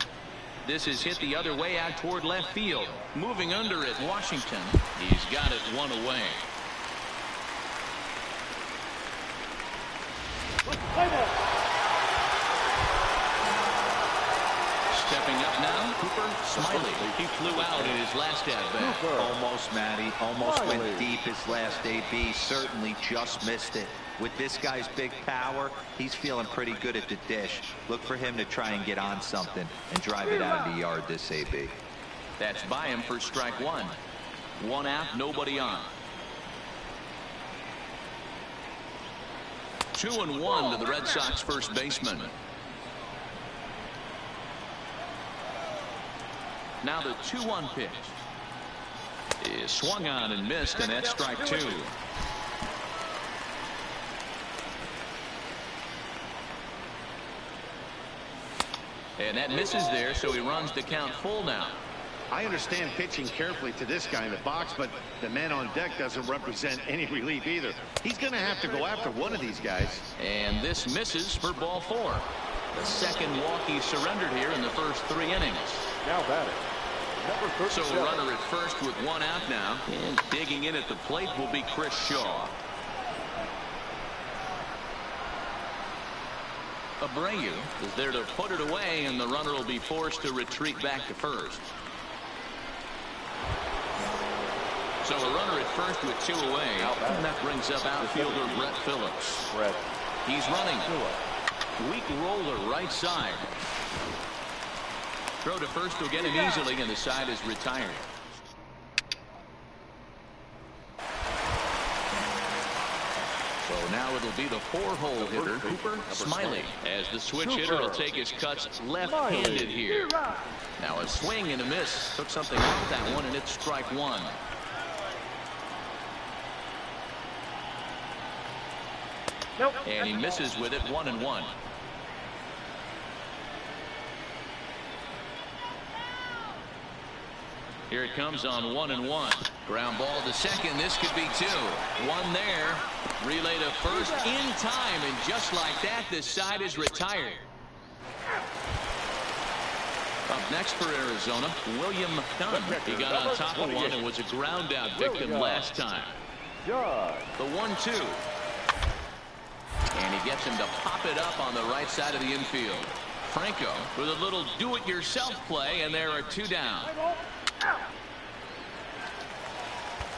S1: This is hit the other way out toward left field. Moving under it, Washington. He's got it 1 away. Stepping up now, Cooper Smiley. He flew out in his last at-bat.
S3: Almost, Matty. Almost went deep his last AB. Certainly just missed it. With this guy's big power, he's feeling pretty good at the dish. Look for him to try and get on something and drive it out of the yard this AB.
S1: That's by him for strike 1. 1 out, nobody on. 2-1 to the Red Sox first baseman. Now the 2-1 pitch is swung on and missed, and that's strike 2. And that misses there, so he runs the count full now.
S4: I understand pitching carefully to this guy in the box, but the man on deck doesn't represent any relief either. He's going to have to go after one of these guys.
S1: And this misses for ball 4. The second walk he surrendered here in the first 3 innings.
S2: Now batting, number 37.
S1: So a runner at first with 1 out now. And digging in at the plate will be Chris Shaw. Abreu is there to put it away, and the runner will be forced to retreat back to first. So a runner at first with 2 away, and that brings up outfielder Brett Phillips. He's running. Weak roller right side. Throw to first will get him easily, and the side is retired. So now Now it'll be the 4-hole hitter, Cooper Smiley, as the switch hitter will take his cuts left-handed here. Now a swing and a miss. Took something off that one, and it's strike one.
S5: Nope.
S1: And he misses with it, 1-1. Here it comes on 1-1. Ground ball to second. This could be two. One there. Relay to first in time. And just like that, this side is retired. Up next for Arizona, William Dunn. He got on top of one and was a ground out victim last time. The 1-2. And he gets him to pop it up on the right side of the infield. Franco with a little do-it-yourself play, and there are two down.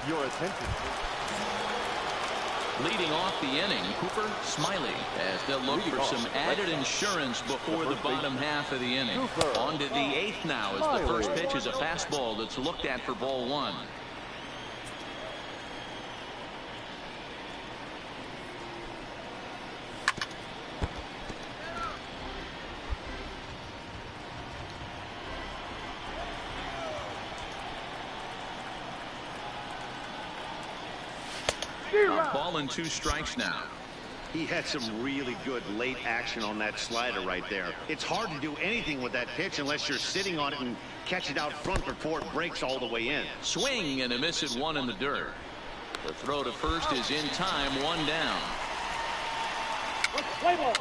S2: Your attention.
S1: Leading off the inning, Cooper Smiley, as they'll look for some added insurance before the bottom half of the inning. On to the 8th now, as the first pitch is a fastball that's looked at for ball one. Ball and 2 strikes now.
S4: He had some really good late action on that slider right there. It's hard to do anything with that pitch unless you're sitting on it and catch it out front before it breaks all the way in.
S1: Swing and a miss at one in the dirt. The throw to first is in time, 1 down.
S5: Play ball.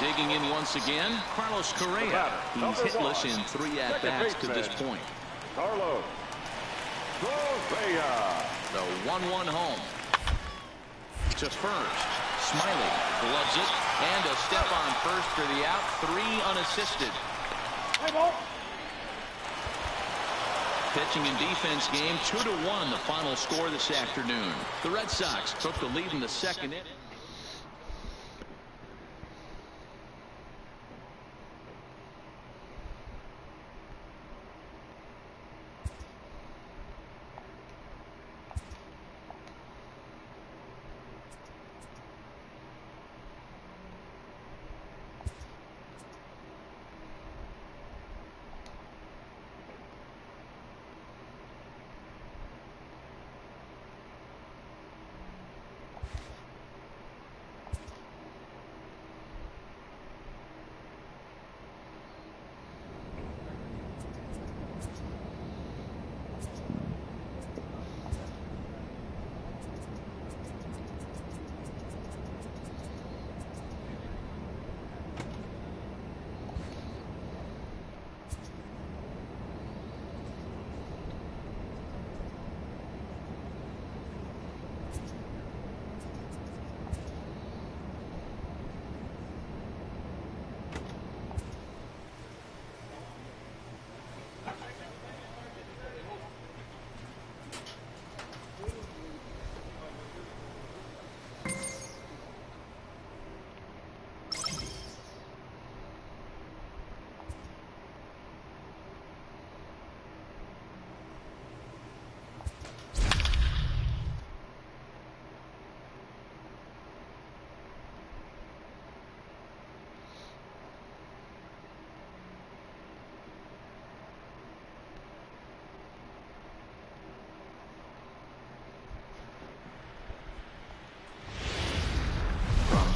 S1: Digging in once again, Carlos Correa. He's hitless in 3 at-bats to this point.
S2: Carlos Correa.
S1: The 1-1 home. To first. Smiley gloves it. And a step on first for the out. 3 unassisted. Pitching and defense game 2-1, the final score this afternoon. The Red Sox took the lead in the second inning.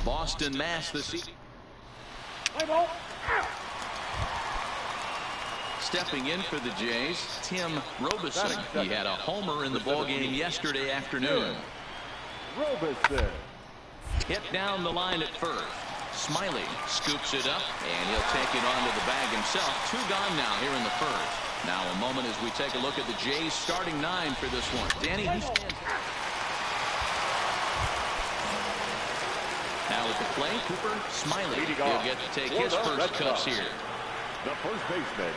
S1: Boston, Mass. This evening. Stepping in for the Jays, Tim Robison. He had a homer in the ballgame yesterday afternoon.
S2: Robison.
S1: Hit down the line at first. Smiley scoops it up, and he'll take it onto the bag himself. 2 gone now here in the first. Now a moment as we take a look at the Jays starting 9 for this one. Danny, who stands? Now at the plate, Cooper Smiley. He'll get to take his first cuts here.
S2: The first baseman,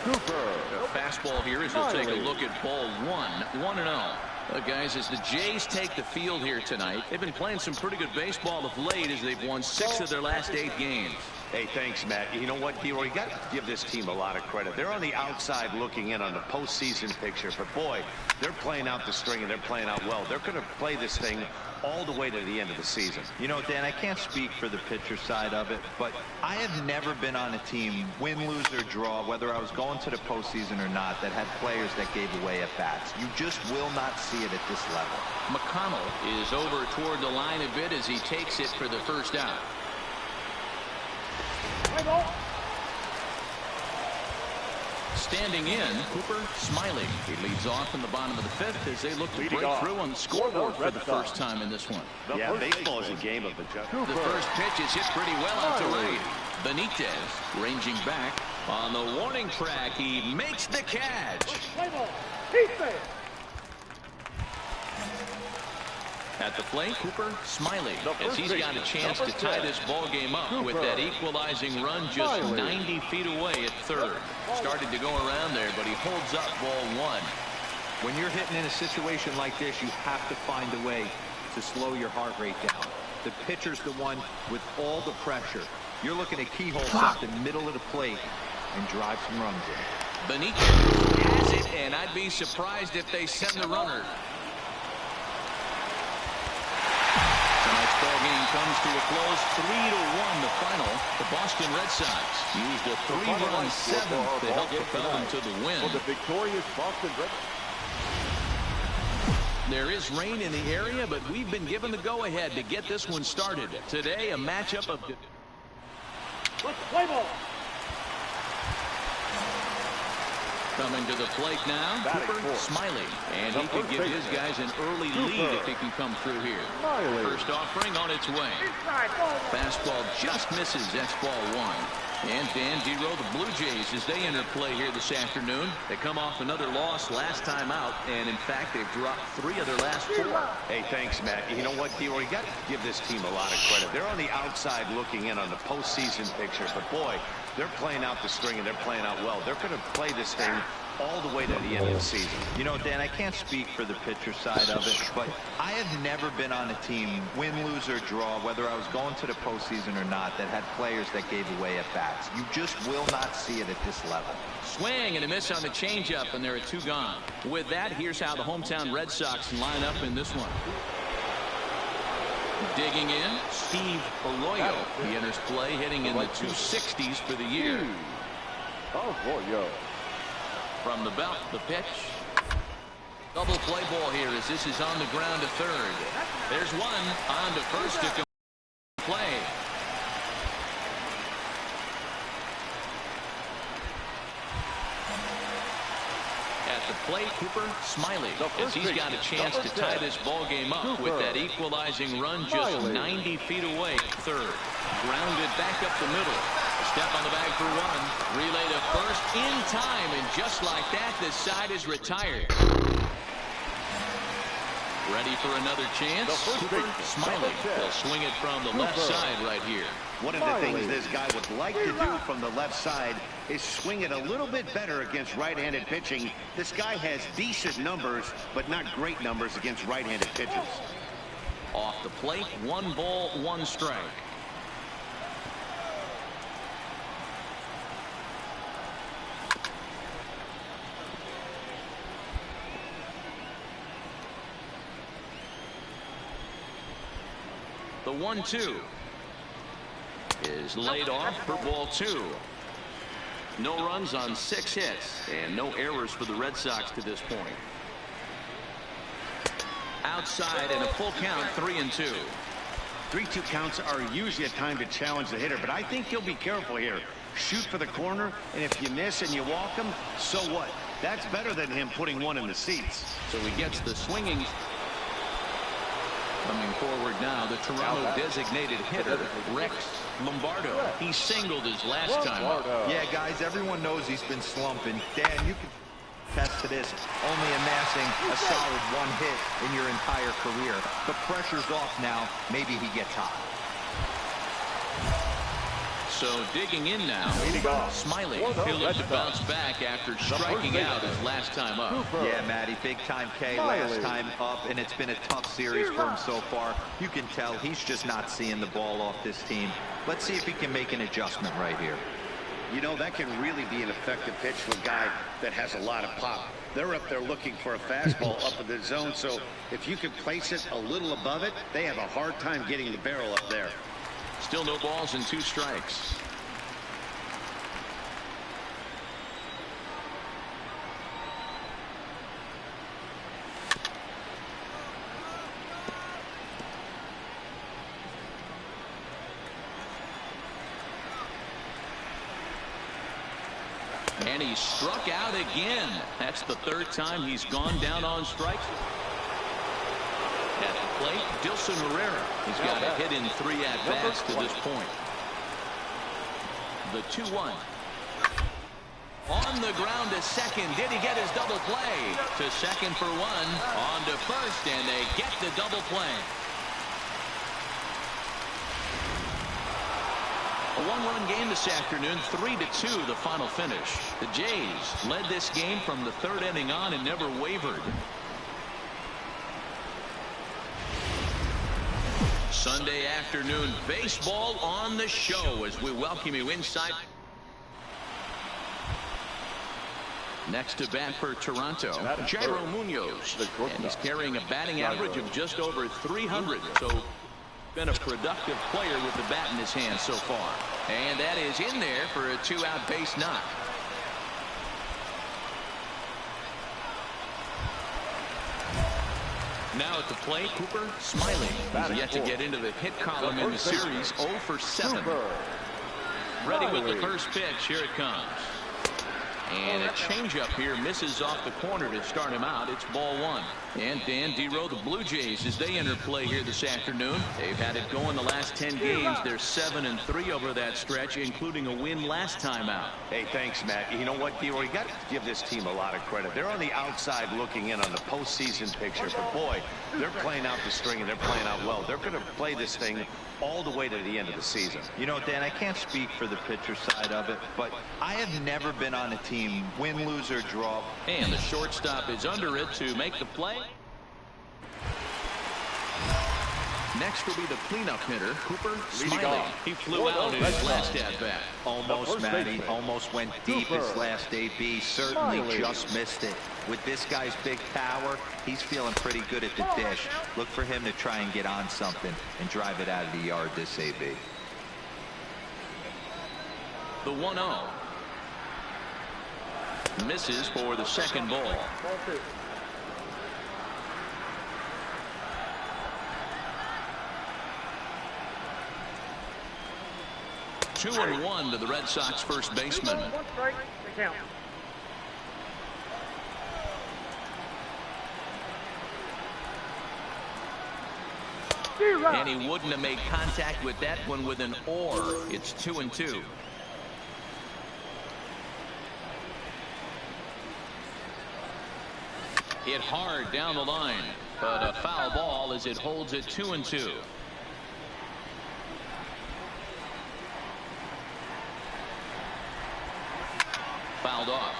S2: Cooper.
S1: The fastball here as we'll take a look at ball 1, 1-0. Guys, as the Jays take the field here tonight, they've been playing some pretty good baseball of late as they've won 6 of their last 8 games.
S4: Hey, thanks, Matt. You know what, Hero? You got to give this team a lot of credit. They're on the outside looking in on the postseason picture, but boy, they're playing out the string and they're playing out well. They're going to play this thing all the way to the end of the season.
S3: You know, Dan, I can't speak for the pitcher side of it, but I have never been on a team, win, lose, or draw, whether I was going to the postseason or not, that had players that gave away at bats. You just will not see it at this level.
S1: McConnell is over toward the line a bit as he takes it for the first out. Standing in, Cooper Smiley. He leads off in the bottom of the fifth as they look to break through on the scoreboard for the first time in this one.
S4: Yeah, baseball is a game of adjustment.
S1: The first pitch is hit pretty well out to right. Benitez ranging back on the warning track. He makes the catch. At the plate, Cooper Smiley, as he's got a chance to tie this ball game up with that equalizing run just 90 feet away at third. Started to go around there, but he holds up ball one.
S3: When you're hitting in a situation like this, you have to find a way to slow your heart rate down. The pitcher's the one with all the pressure. You're looking at keyholes up the middle of the plate and drive some runs in.
S1: Benitez has it, and I'd be surprised if they send the runner. Ball game comes to a close, 3-1 the final. The Boston Red Sox used a 3-run seventh to help propel them to the win.
S2: For the victorious Boston Red Sox.
S1: There is rain in the area, but we've been given the go-ahead to get this one started. Today, a matchup of...
S5: Let's play ball.
S1: Coming to the plate now, Cooper Smiley. And he could give his guys an early lead if he can come through here. First offering on its way. Fastball just misses. That's ball one. And Dan Giro, the Blue Jays, as they enter play here this afternoon. They come off another loss last time out. And, in fact, they've dropped 3 of their last 4.
S4: Hey, thanks, Matt. You know what, Hero? You got to give this team a lot of credit. They're on the outside looking in on the postseason picture. But, boy, they're playing out the string and they're playing out well. They're going to play this thing all the way to the end of the season.
S3: You know, Dan, I can't speak for the pitcher side of it, but I have never been on a team, win, lose, or draw, whether I was going to the postseason or not, that had players that gave away at bats. You just will not see it at this level.
S1: Swing and a miss on the changeup, and there are 2 gone. With that, here's how the hometown Red Sox line up in this one. Digging in, Steve Arroyo. He enters play hitting in the 260s for the year.
S2: Arroyo.
S1: From the belt, the pitch. Double play ball here as this is on the ground to third. There's one on to first to play. At the plate, Cooper Smiley, as he's got a chance to tie this ball game up with that equalizing run just 90 feet away at third. Grounded back up the middle. Step on the bag for one. Relay to first in time, and just like that, this side is retired. Ready for another chance. Cooper Smiley will swing it from the left side right here.
S4: One of the things this guy would like to do from the left side is swing it a little bit better against right-handed pitching. This guy has decent numbers, but not great numbers against right-handed pitchers.
S1: Off the plate, 1 ball, 1 strike. The 1-2 is laid off for ball 2. No runs on 6 hits and no errors for the Red Sox to this point. Outside and a full count, 3-2.
S4: 3-2 counts are usually a time to challenge the hitter, but I think you'll be careful here. Shoot for the corner, and if you miss and you walk him, so what? That's better than him putting one in the seats.
S1: So he gets the swinging. Coming forward now, the Toronto designated hitter, Rex Lombardo. He singled his last time up.
S3: Yeah, guys, everyone knows he's been slumping. Dan, you can attest to this, only amassing a solid 1 hit in your entire career. The pressure's off now. Maybe he gets hot.
S1: So digging in now, Smiley. He'll look to bounce back after striking out his last time up.
S3: Yeah, Matty, big time K last time up, and it's been a tough series for him so far. You can tell he's just not seeing the ball off this team. Let's see if he can make an adjustment right here.
S8: You know, that can really be an effective pitch for a guy that has a lot of pop. They're up there looking for a fastball up in the zone, so if you can place it a little above it, they have a hard time getting the barrel up there.
S1: Still no balls and 2 strikes. And he struck out again. That's the 3rd time he's gone down on strikes. At the plate, Dilson Herrera. He's got a hit in 3 at-bats to this point. The 2-1. On the ground to second. Did he get his double play? To second for 1. On to first, and they get the double play. A 1-run game this afternoon, 3-2 the final finish. The Jays led this game from the 3rd inning on and never wavered. Sunday afternoon baseball on the show as we welcome you inside. Next to bat for Toronto, Jairo Munoz, and he's carrying a batting average of just over 300. So been a productive player with the bat in his hand so far. And that is in there for a 2-out base knock. Now at the plate, Cooper Smiley. He's yet to get into the hit column in the series. 0 for 7. Ready with the first pitch. Here it comes. And a changeup here misses off the corner to start him out. It's ball 1. And Dan Dero, the Blue Jays, as they enter play here this afternoon. They've had it going the last 10 games. They're 7-3 over that stretch, including a win last time out.
S4: Hey, thanks, Matt. You know what, Dero? You got to give this team a lot of credit. They're on the outside looking in on the postseason picture. But, boy, they're playing out the string, and they're playing out well. They're going to play this thing all the way to the end of the season.
S3: You know, Dan, I can't speak for the pitcher side of it, but I have never been on a team, win, lose, or draw.
S1: And the shortstop is under it to make the play. Next will be the cleanup hitter, Cooper Smiley. He flew out in his last at-bat.
S3: Almost, Matty. Almost went deep his last AB. Certainly just missed it. With this guy's big power, he's feeling pretty good at the dish. Look for him to try and get on something and drive it out of the yard this AB.
S1: The 1-0. Misses for the second ball. Two and 1 to the Red Sox first baseman. And he wouldn't have made contact with that one with an or. It's 2-2. Hit hard down the line, but a foul ball as it holds it 2-2. Fouled off.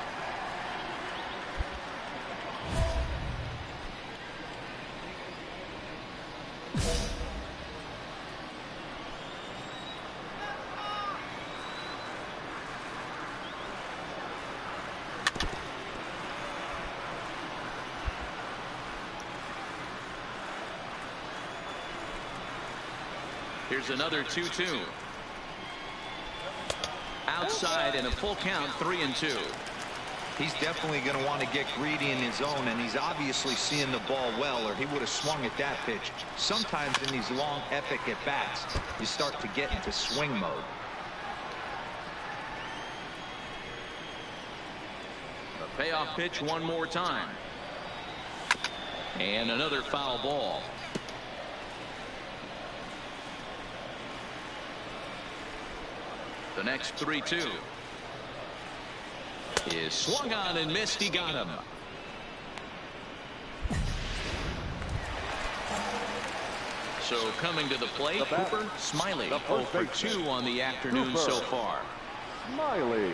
S1: Here's another 2-2. Outside in a full count, 3-2.
S3: He's definitely going to want to get greedy in his zone, and he's obviously seeing the ball well, or he would have swung at that pitch. Sometimes in these long, epic at-bats, you start to get into swing mode.
S1: A payoff pitch one more time. And another foul ball. The next 3-2 is swung on and missed. He got him. So coming to the plate, Cooper Smiley. 0 for 2 on the afternoon
S2: Cooper
S1: so far.
S2: Smiley.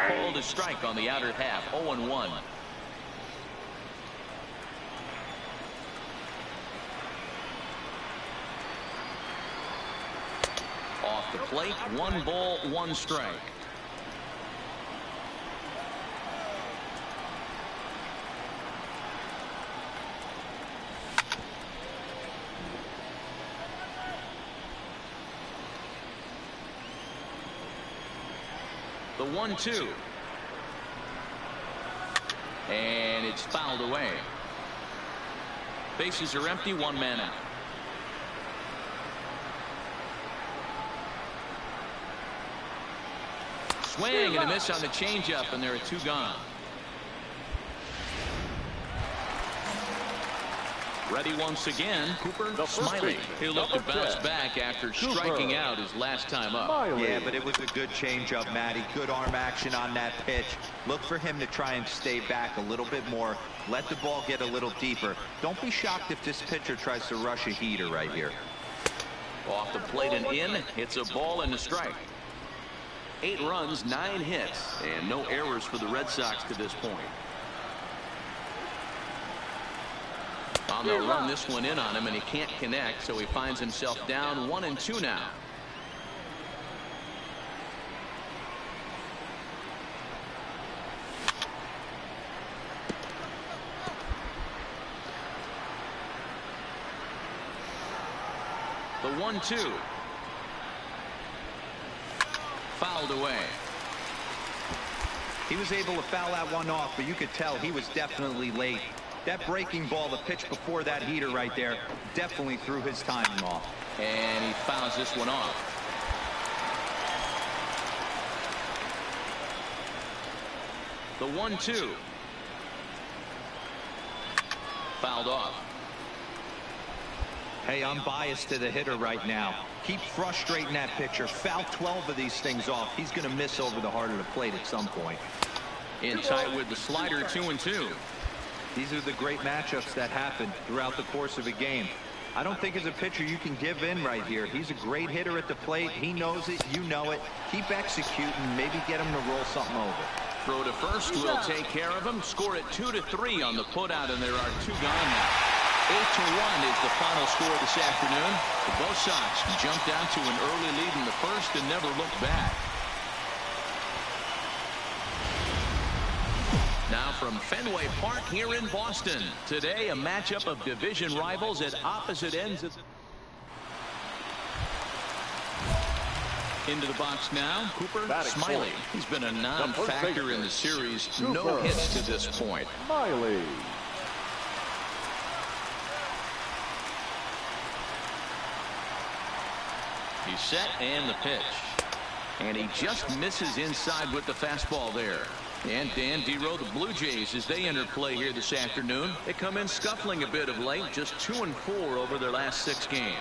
S1: Called a strike on the outer half. 0-1. Off the plate, 1 ball, 1 strike. The 1-2. And it's fouled away. Bases are empty, 1 man out. Swing and a miss on the changeup, and there are 2 gone. Ready once again, Cooper Smiley. He'll look to bounce back after striking out his last time up.
S3: Yeah, but it was a good changeup, Matty. Good arm action on that pitch. Look for him to try and stay back a little bit more. Let the ball get a little deeper. Don't be shocked if this pitcher tries to rush a heater right here.
S1: Off the plate and in. It's a ball and a strike. 8 runs, 9 hits, and no errors for the Red Sox to this point. They'll run this one in on him, and he can't connect, so he finds himself down 1-2 now. The 1-2. Fouled away.
S3: He was able to foul that one off, but you could tell he was definitely late. That breaking ball, the pitch before that heater right there, definitely threw his timing off.
S1: And he fouls this one off. The 1-2. Fouled off.
S3: Hey, I'm biased to the hitter right now. Keep frustrating that pitcher. Foul 12 of these things off. He's going to miss over the heart of the plate at some point.
S1: In tight with the slider, 2-2.
S3: These are the great matchups that happen throughout the course of a game. I don't think as a pitcher you can give in right here. He's a great hitter at the plate. He knows it. You know it. Keep executing. Maybe get him to roll something over.
S1: Throw to first will take care of him. Score it 2-3 on the putout, and there are 2 gone now. 8-1 is the final score this afternoon. The both Sox jumped out to an early lead in the first and never looked back. Now from Fenway Park here in Boston. Today, a matchup of division rivals at opposite ends. Into the box now, Cooper Smiley. He's been a non-factor in the series. No hits to this point.
S2: Smiley.
S1: He's set and the pitch. And he just misses inside with the fastball there. And Dan Dero, the Blue Jays, as they enter play here this afternoon, they come in scuffling a bit of late, just 2-4 over their last 6 games.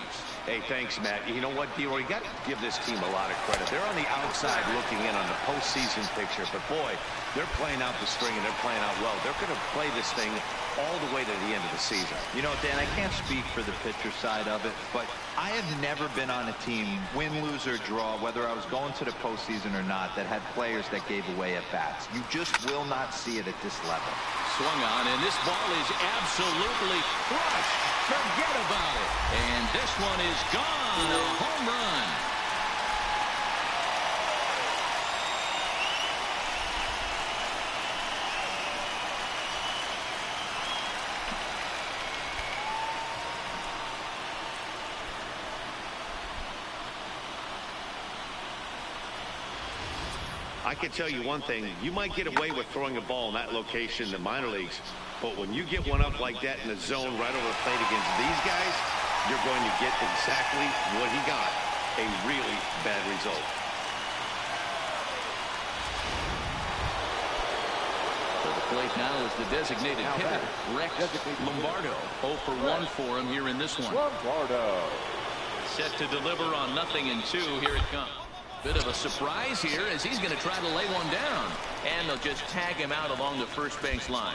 S4: Hey, thanks, Matt. You know what, Dero, you got to give this team a lot of credit. They're on the outside looking in on the postseason picture, but boy, they're playing out the string and they're playing out well. They're going to play this thing all the way to the end of the season.
S3: You know, Dan, I can't speak for the pitcher side of it, but I have never been on a team, win, lose, or draw, whether I was going to the postseason or not, that had players that gave away at-bats. You just will not see it at this level.
S1: Swung on, and this ball is absolutely crushed. Forget about it. And this one is gone. A home run.
S8: I can tell you one thing. You might get away with throwing a ball in that location in the minor leagues, but when you get one up like that in the zone right over the plate against these guys, you're going to get exactly what he got, a really bad result.
S1: To the plate now is the designated hitter, Rex Lombardo. 0 for 1 for him here in this one.
S2: Lombardo.
S1: Set to deliver on 0-2. Here it comes. Bit of a surprise here as he's going to try to lay one down. And they'll just tag him out along the first base line.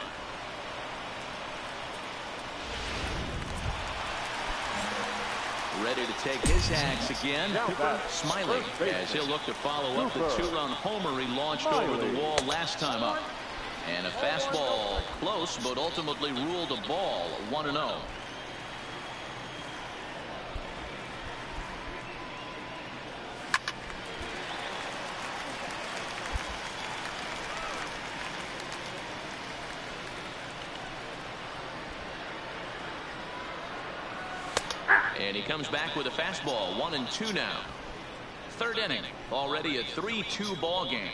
S1: ready to take his hacks again. Smiley, as he'll look to follow up the two-run homer he launched over the wall last time up. And a fastball close, but ultimately ruled a ball. 1-0. And he comes back with a fastball. 1-2 now. Third inning. Already a 3-2 ball game.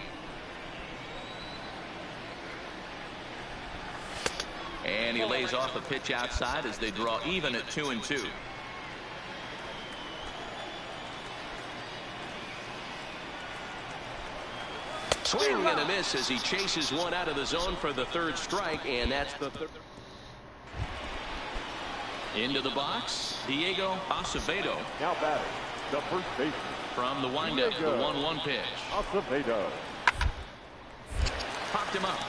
S1: And he lays off a pitch outside as they draw even at 2-2. Swing and a miss as he chases one out of the zone for the third strike, and that's the third. Into the box, Diego Acevedo.
S2: Now batting, the first baseman.
S1: From the windup, the 1-1 pitch.
S2: Acevedo.
S1: Popped him up.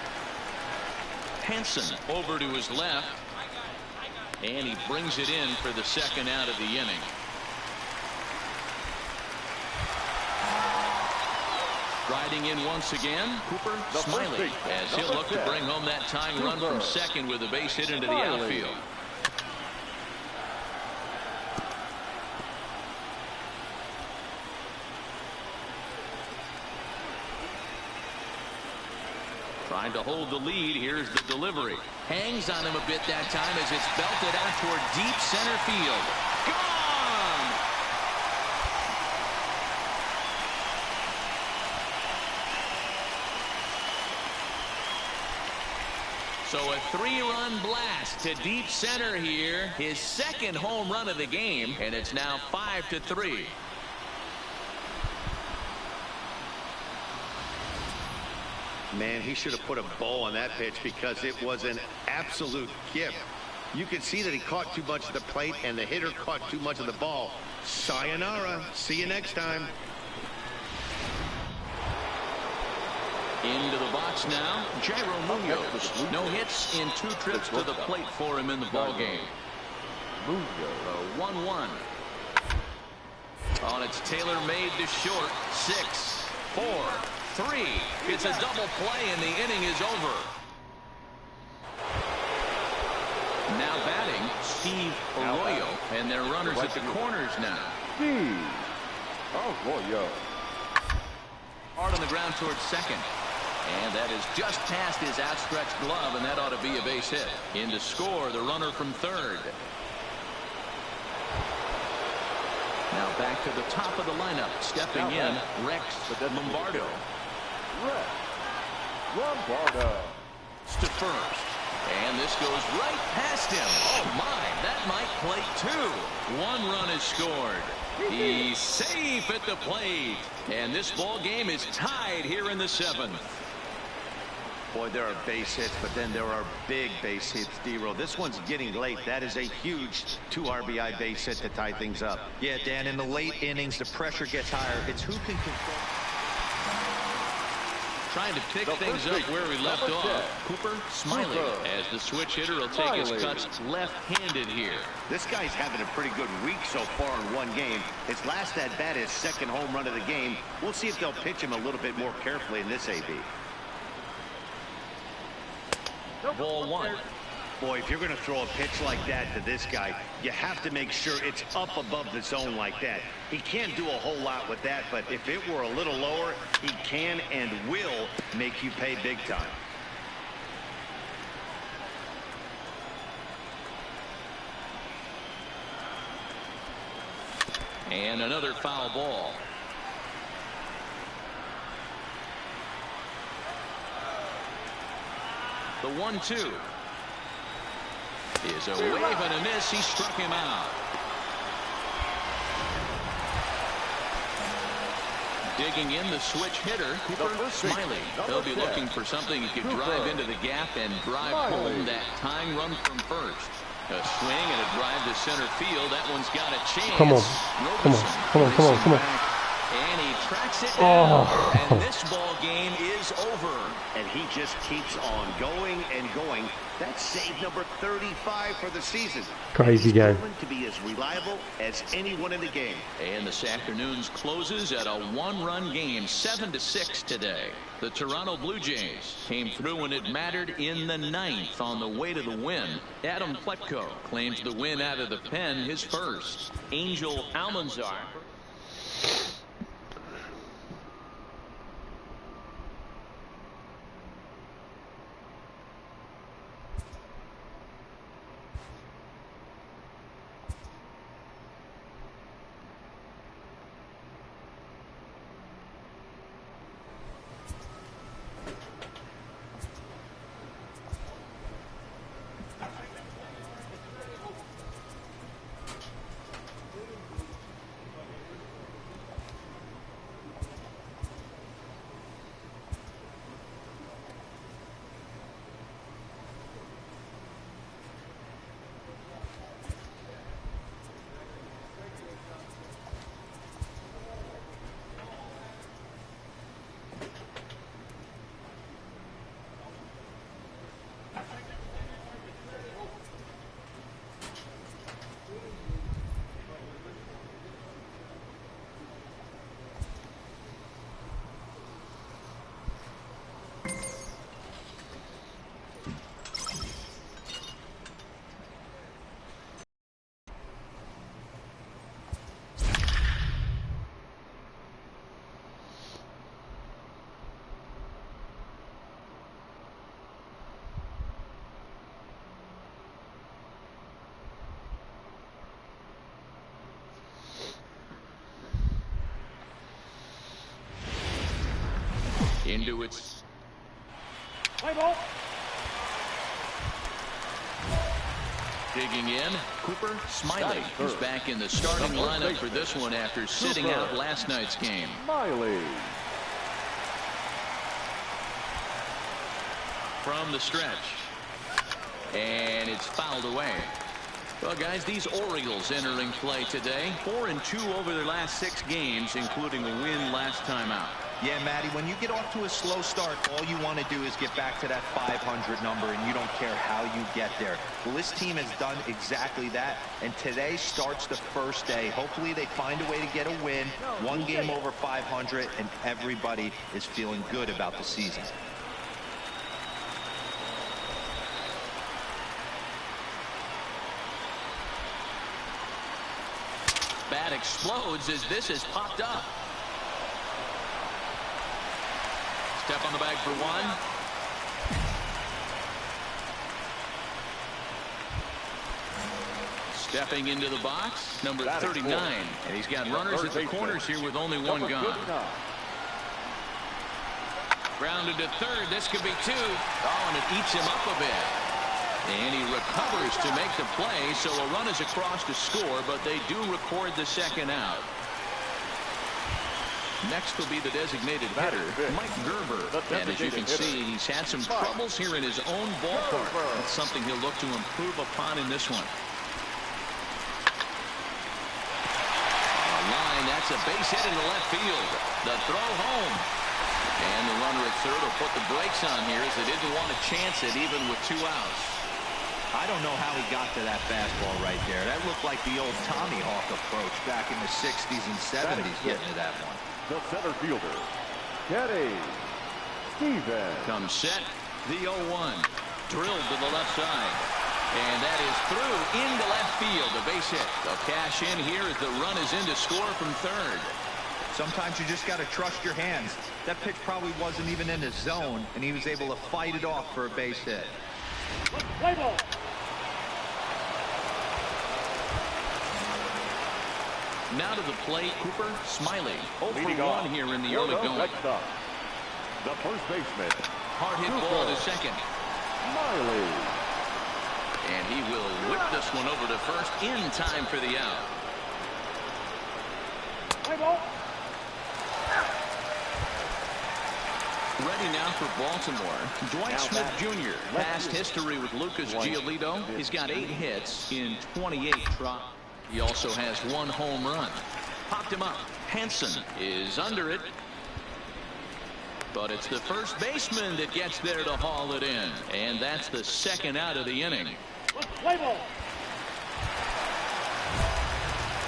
S1: Hansen over to his left. And he brings it in for the second out of the inning. Riding in once again, Cooper Smiley, as he'll look to bring home that tying run from second with a base hit into the outfield. Trying to hold the lead. Here's the delivery. Hangs on him a bit that time as it's belted out toward deep center field. Gone! So a 3-run blast to deep center here. His second home run of the game, and it's now 5-3.
S8: Man, he should have put a bow on that pitch because it was an absolute gift. You can see that he caught too much of the plate and the hitter caught too much of the ball. Sayonara. See you next time.
S1: Into the box now, Jairo Munoz. No hits in 2 trips to the plate for him in the ballgame. The 1-1. On its tailor-made to short. 6, 4, 3. It's a double play and the inning is over. Now batting, Steve Arroyo, and their runners at the corners now.
S2: Steve Arroyo.
S1: Hard on the ground towards second. And that is just past his outstretched glove, and that ought to be a base hit. In to score, the runner from third. Now back to the top of the lineup. Stepping in, Rex Lombardo.
S2: Rex Lombardo.
S1: To first. And this goes right past him. Oh, my. That might plate 2. 1 run is scored. He's safe at the plate. And this ball game is tied here in the 7th.
S8: Boy, there are base hits, but then there are big base hits, D-Row. This one's getting late. That is a huge 2 RBI base hit to tie things up.
S3: Yeah, Dan, in the late innings, the pressure gets higher. It's who can control.
S1: Trying to pick things up where we left off. Cooper Smiley, as the switch hitter will take his cuts left-handed here.
S8: This guy's having a pretty good week so far in 1 game. His last at-bat, his second home run of the game. We'll see if they'll pitch him a little bit more carefully in this AB.
S1: Ball 1.
S8: Boy, if you're going to throw a pitch like that to this guy, you have to make sure it's up above the zone like that. He can't do a whole lot with that, but if it were a little lower, he can and will make you pay big time.
S1: And another foul ball. The 1-2 is a wave and a miss. He struck him out. Digging in the switch hitter, Cooper Smiley. They'll be looking for something he could drive into the gap and drive home that tying run from first. A swing and a drive to center field. That one's got a chance.
S6: Come on. Come on.
S1: And he tracks it down, and this ball game is over.
S8: And he just keeps on going and going. That's save number 35 for the season.
S6: Crazy game.
S8: He's proven to be as reliable as anyone in the game.
S1: And this afternoon's closes at a one-run game, 7-6 today. The Toronto Blue Jays came through when it mattered in the 9th on the way to the win. Adam Pletko claims the win out of the pen, his first. Angel Almanzar. Into its
S5: Play ball.
S1: digging in. Cooper Smiley is back in the starting lineup for this one after sitting out last night's game.
S2: Smiley.
S1: From the stretch. And it's fouled away. Well, guys, these Orioles entering play today. 4-2 over their last 6 games, including a win last time out.
S3: Yeah, Matty, when you get off to a slow start, all you want to do is get back to that 500 number, and you don't care how you get there. Well, this team has done exactly that, and today starts the first day. Hopefully they find a way to get a win, one game over 500, and everybody is feeling good about the season.
S1: Bat explodes as this is popped up. Step on the bag for one. Stepping into the box, number 39. And he's got runners at the corners here with only one gone. Grounded to third. This could be 2. Oh, and it eats him up a bit. And he recovers to make the play, so a run is across to score, but they do record the second out. Next will be the designated hitter, Mike Gerber. And as you can see, he's had some troubles here in his own ballpark. That's something he'll look to improve upon in this one. A line, that's a base hit into left field. The throw home. And the runner at third will put the brakes on here as they didn't want to chance it even with 2 outs.
S3: I don't know how he got to that fastball right there. That looked like the old Tommy Hawk approach back in the 60s and 70s getting to that one.
S2: The center fielder, Kenny Stevens.
S1: Comes set, the 0-1. Drilled to the left side. And that is through into left field. A base hit. They'll cash in here as the run is in to score from third.
S3: Sometimes you just got to trust your hands. That pitch probably wasn't even in the zone, and he was able to fight it off for a base hit.
S5: Play ball.
S1: Now to the plate, Cooper Smiley. 0-for-1 here in the early going.
S2: The first baseman.
S1: Hard hit ball to second.
S2: Smiley.
S1: And he will whip this one over to first in time for the out.
S5: Play ball.
S1: Ready now for Baltimore. Dwight Smith Jr. Past history with Lucas Giolito. He's got 8 hits in 28 tries. He also has 1 home run. popped him up. Hansen is under it. But it's the first baseman that gets there to haul it in. And that's the second out of the inning.
S5: Play ball.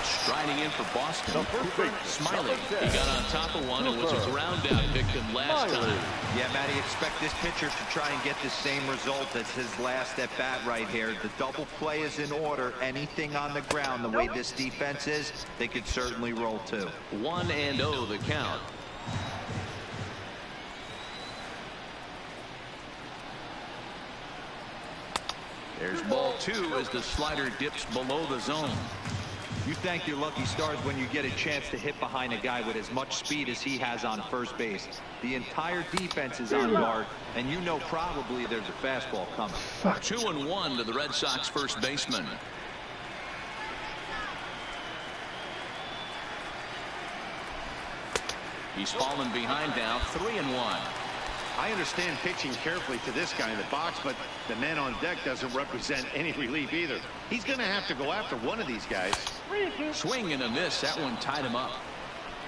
S1: Striding in for Boston, Cooper Smiley. He got on top of one and was a ground out victim last time.
S3: Yeah, Matty, expect this pitcher to try and get the same result as his last at bat right here. The double play is in order. Anything on the ground, the way this defense is, they could certainly roll too.
S1: 1-0 the count. There's ball 2 as the slider dips below the zone.
S3: You thank your lucky stars when you get a chance to hit behind a guy with as much speed as he has on first base. The entire defense is on guard, and you know probably there's a fastball coming.
S1: 2-1 to the Red Sox first baseman. He's fallen behind now, 3-1.
S8: I understand pitching carefully to this guy in the box, but the man on deck doesn't represent any relief either. He's going to have to go after one of these guys.
S1: Swing and a miss. That one tied him up.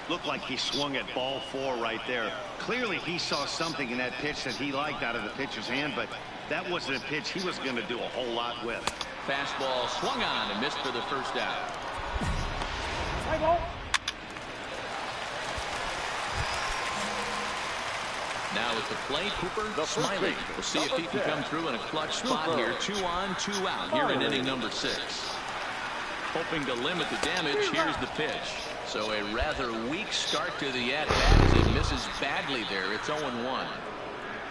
S8: Looked like he swung at ball 4 right there. Clearly he saw something in that pitch that he liked out of the pitcher's hand, but that wasn't a pitch he was going to do a whole lot with.
S1: Fastball swung on and missed for the first out.
S5: Play ball.
S1: Now at the plate, Cooper Smiley. We'll see if he can come through in a clutch spot here. 2 on, 2 out here in inning number 6. Hoping to limit the damage. Here's the pitch. So a rather weak start to the at-bat as he misses badly there. It's 0-1.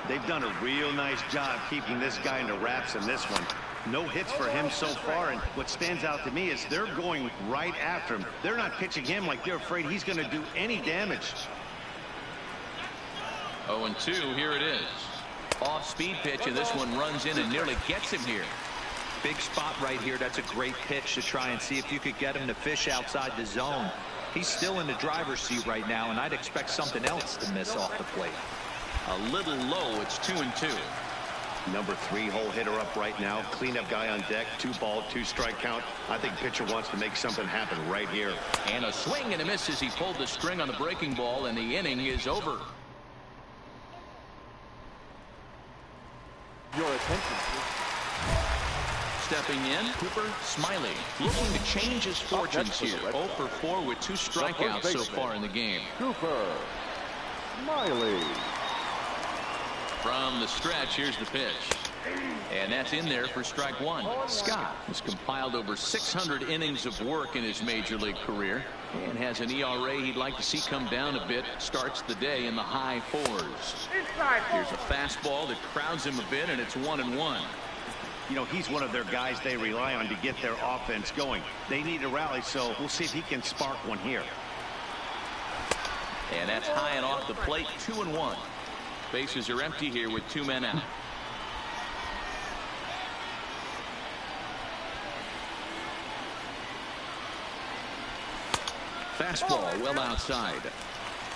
S8: They've done a real nice job keeping this guy into wraps in this one. No hits for him so far, and what stands out to me is they're going right after him. They're not pitching him like they're afraid he's going to do any damage.
S1: 0-2, here it is. Off-speed pitch, and this one runs in and nearly gets him here.
S3: Big spot right here. That's a great pitch to try and see if you could get him to fish outside the zone. He's still in the driver's seat right now, and I'd expect something else to miss off the plate.
S1: A little low. It's 2-2.
S8: Number 3 hole hitter up right now. Cleanup guy on deck. 2 ball, 2 strike count. I think pitcher wants to make something happen right here.
S1: And a swing and a miss as he pulled the string on the breaking ball, and the inning is over.
S2: Your attention, please.
S1: Stepping in, Cooper Smiley, looking to change his fortunes here. 0 for 4 with 2 strikeouts so far in the game.
S2: Cooper Smiley.
S1: From the stretch, here's the pitch. And that's in there for strike 1. Scott has compiled over 600 innings of work in his major league career and has an ERA he'd like to see come down a bit. Starts the day in the high 4s. Here's a fastball that crowds him a bit, and it's 1-1.
S8: You know, he's one of their guys they rely on to get their offense going. They need a rally, so we'll see if he can spark one here.
S1: And that's high and off the plate, 2-1. Bases are empty here with 2 men out. Fastball well outside.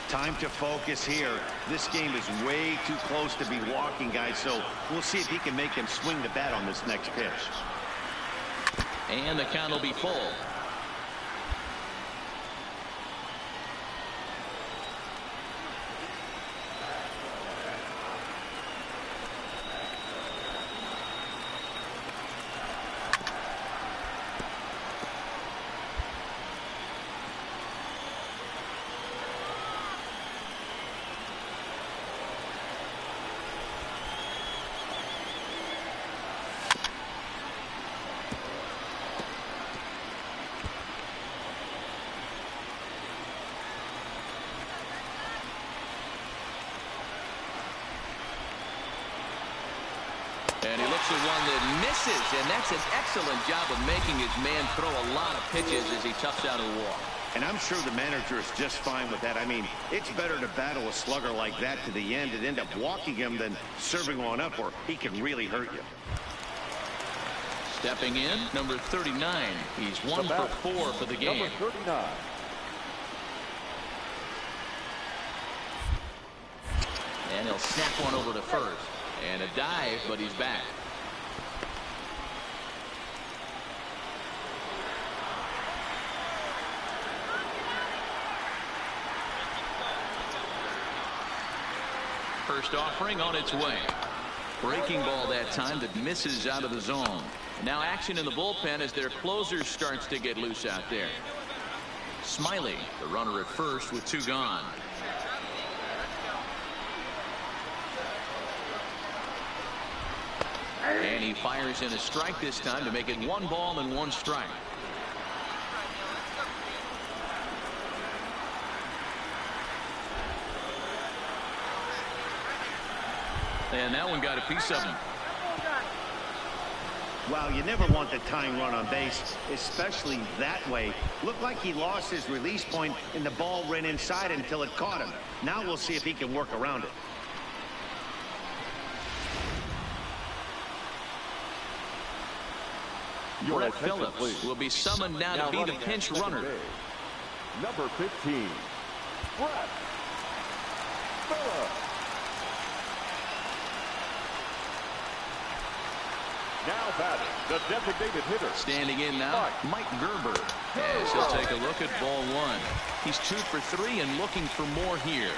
S8: Time to focus here. This game is way too close to be walking, guys, so we'll see if he can make him swing the bat on this next pitch.
S1: And the count will be full. And he looks at one that misses, and that's an excellent job of making his man throw a lot of pitches as he toughs out a walk.
S8: And I'm sure the manager is just fine with that. I mean, it's better to battle a slugger like that to the end and end up walking him than serving one up, or he can really hurt you.
S1: Stepping in, number 39. He's 1 for 4 for the game.
S2: Number 39.
S1: And he'll snap one over to first. And a dive, but he's back. First offering on its way. Breaking ball that time that misses out of the zone. Now action in the bullpen as their closer starts to get loose out there. Smiley, the runner at first with 2 gone. And he fires in a strike this time to make it 1 ball and 1 strike. And that one got a piece of him.
S8: Wow, you never want the tying run on base, especially that way. Looked like he lost his release point and the ball ran inside until it caught him. Now we'll see if he can work around it.
S1: Brett Phillips will be summoned now to be the pinch runner.
S2: Number 15, Brett Phillips. Now batting, the designated hitter.
S1: Standing in now, Mike Gerber. As he'll take a look at ball 1. He's 2 for 3 and looking for more here.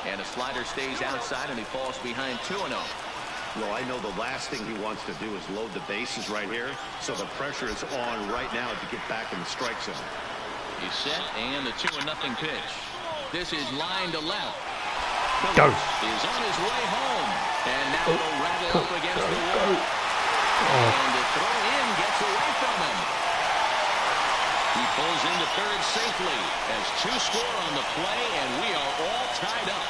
S1: And a slider stays outside and he falls behind 2-0.
S8: Well, I know the last thing he wants to do is load the bases right here, so the pressure is on right now to get back in the strike zone.
S1: He's set and the 2-0 pitch. This is line to left.
S6: Go.
S1: Is on his way home. And now it'll rattle up against the wall. And the throw in gets away from him. He pulls into third safely as 2 score on the play, and we are all tied up.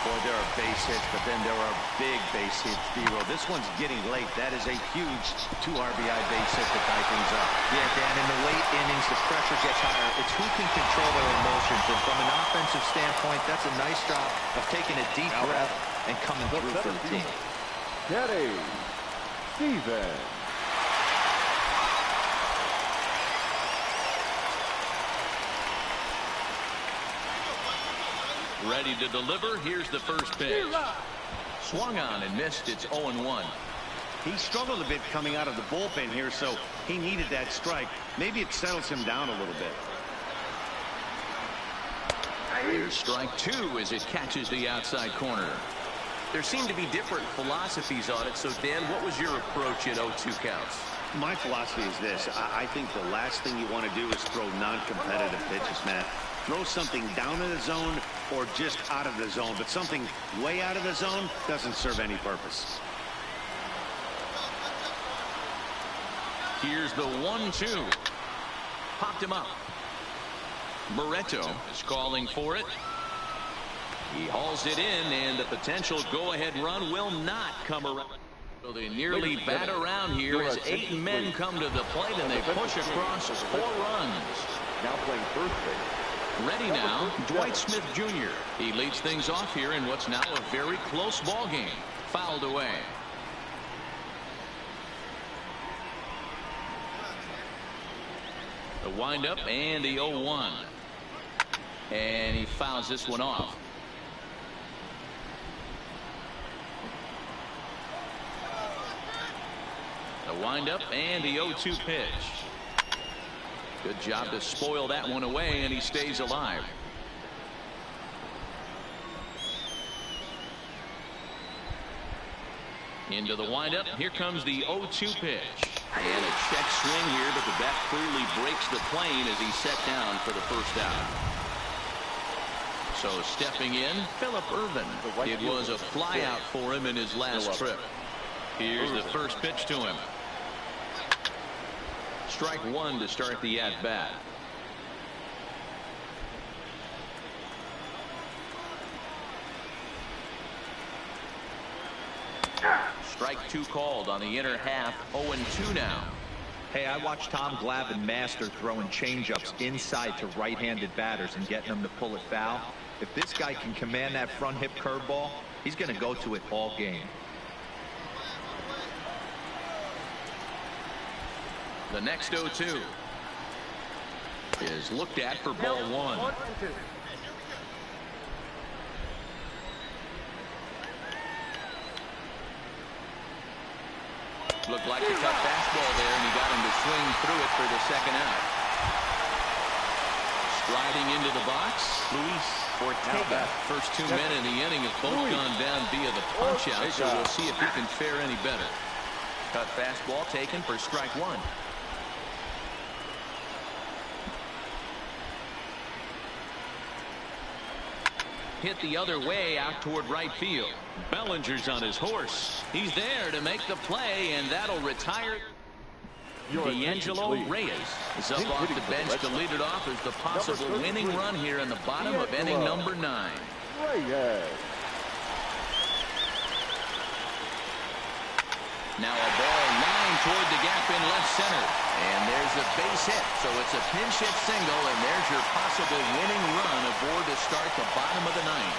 S8: Boy, there are base hits, but then there are big base hits, D-Roll. This one's getting late. That is a huge 2 RBI base hit to tie things up.
S3: Yeah, Dan, in the late innings, the pressure gets higher. It's who can control their emotions. And from an offensive standpoint, that's a nice job of taking a deep breath and coming through for the team.
S2: Kenny Stevens.
S1: Ready to deliver. Here's the first pitch. Swung on and missed. It's 0-1.
S8: He struggled a bit coming out of the bullpen here, so he needed that strike. Maybe it settles him down a little bit.
S1: Here's strike 2 as it catches the outside corner.
S9: There seem to be different philosophies on it. So, Dan, what was your approach at 0-2 counts?
S8: My philosophy is this. I think the last thing you want to do is throw non-competitive pitches, Matt. Throw something down in the zone or just out of the zone, but something way out of the zone doesn't serve any purpose.
S1: Here's the 1-2. Popped him up. Barreto is calling for it. He hauls it in, and the potential go-ahead run will not come around. So they nearly bat around here as 8 men come to the plate, and they push across 4 runs.
S2: Now playing first base.
S1: Ready now, Dwight Smith Jr. He leads things off here in what's now a very close ball game. Fouled away. The windup and the 0-1. And he fouls this one off. The windup and the 0-2 pitch. Good job to spoil that one away, and he stays alive. Into the windup. Here comes the 0-2 pitch. And a check swing here, but the bat clearly breaks the plane as he's set down for the first out. So stepping in, Phillip Ervin. It was a flyout for him in his last trip. Here's the first pitch to him. Strike 1 to start the at-bat. Strike 2 called on the inner half. 0-2 now.
S3: Hey, I watched Tom Glavine master throwing changeups inside to right-handed batters and getting them to pull it foul. If this guy can command that front hip curveball, he's going to go to it all game.
S1: The next 0-2 is looked at for ball 1. Looked like a tough fastball there, and he got him to swing through it for the second out. Striding into the box, Luis Ortega. First 2 men in the inning have both gone down via the punch-out, so we'll see if he can fare any better. Cut fastball taken for strike one. Hit the other way out toward right field. Bellinger's on his horse. He's there to make the play, and that'll retire. D'Angelo Reyes is up off the bench to lead it off as the possible winning run here in the bottom of inning number 9. Now a ball lined toward the gap in left center. And there's a base hit. So it's a pinch hit single, and there's your possible winning run aboard to start the bottom of the 9th.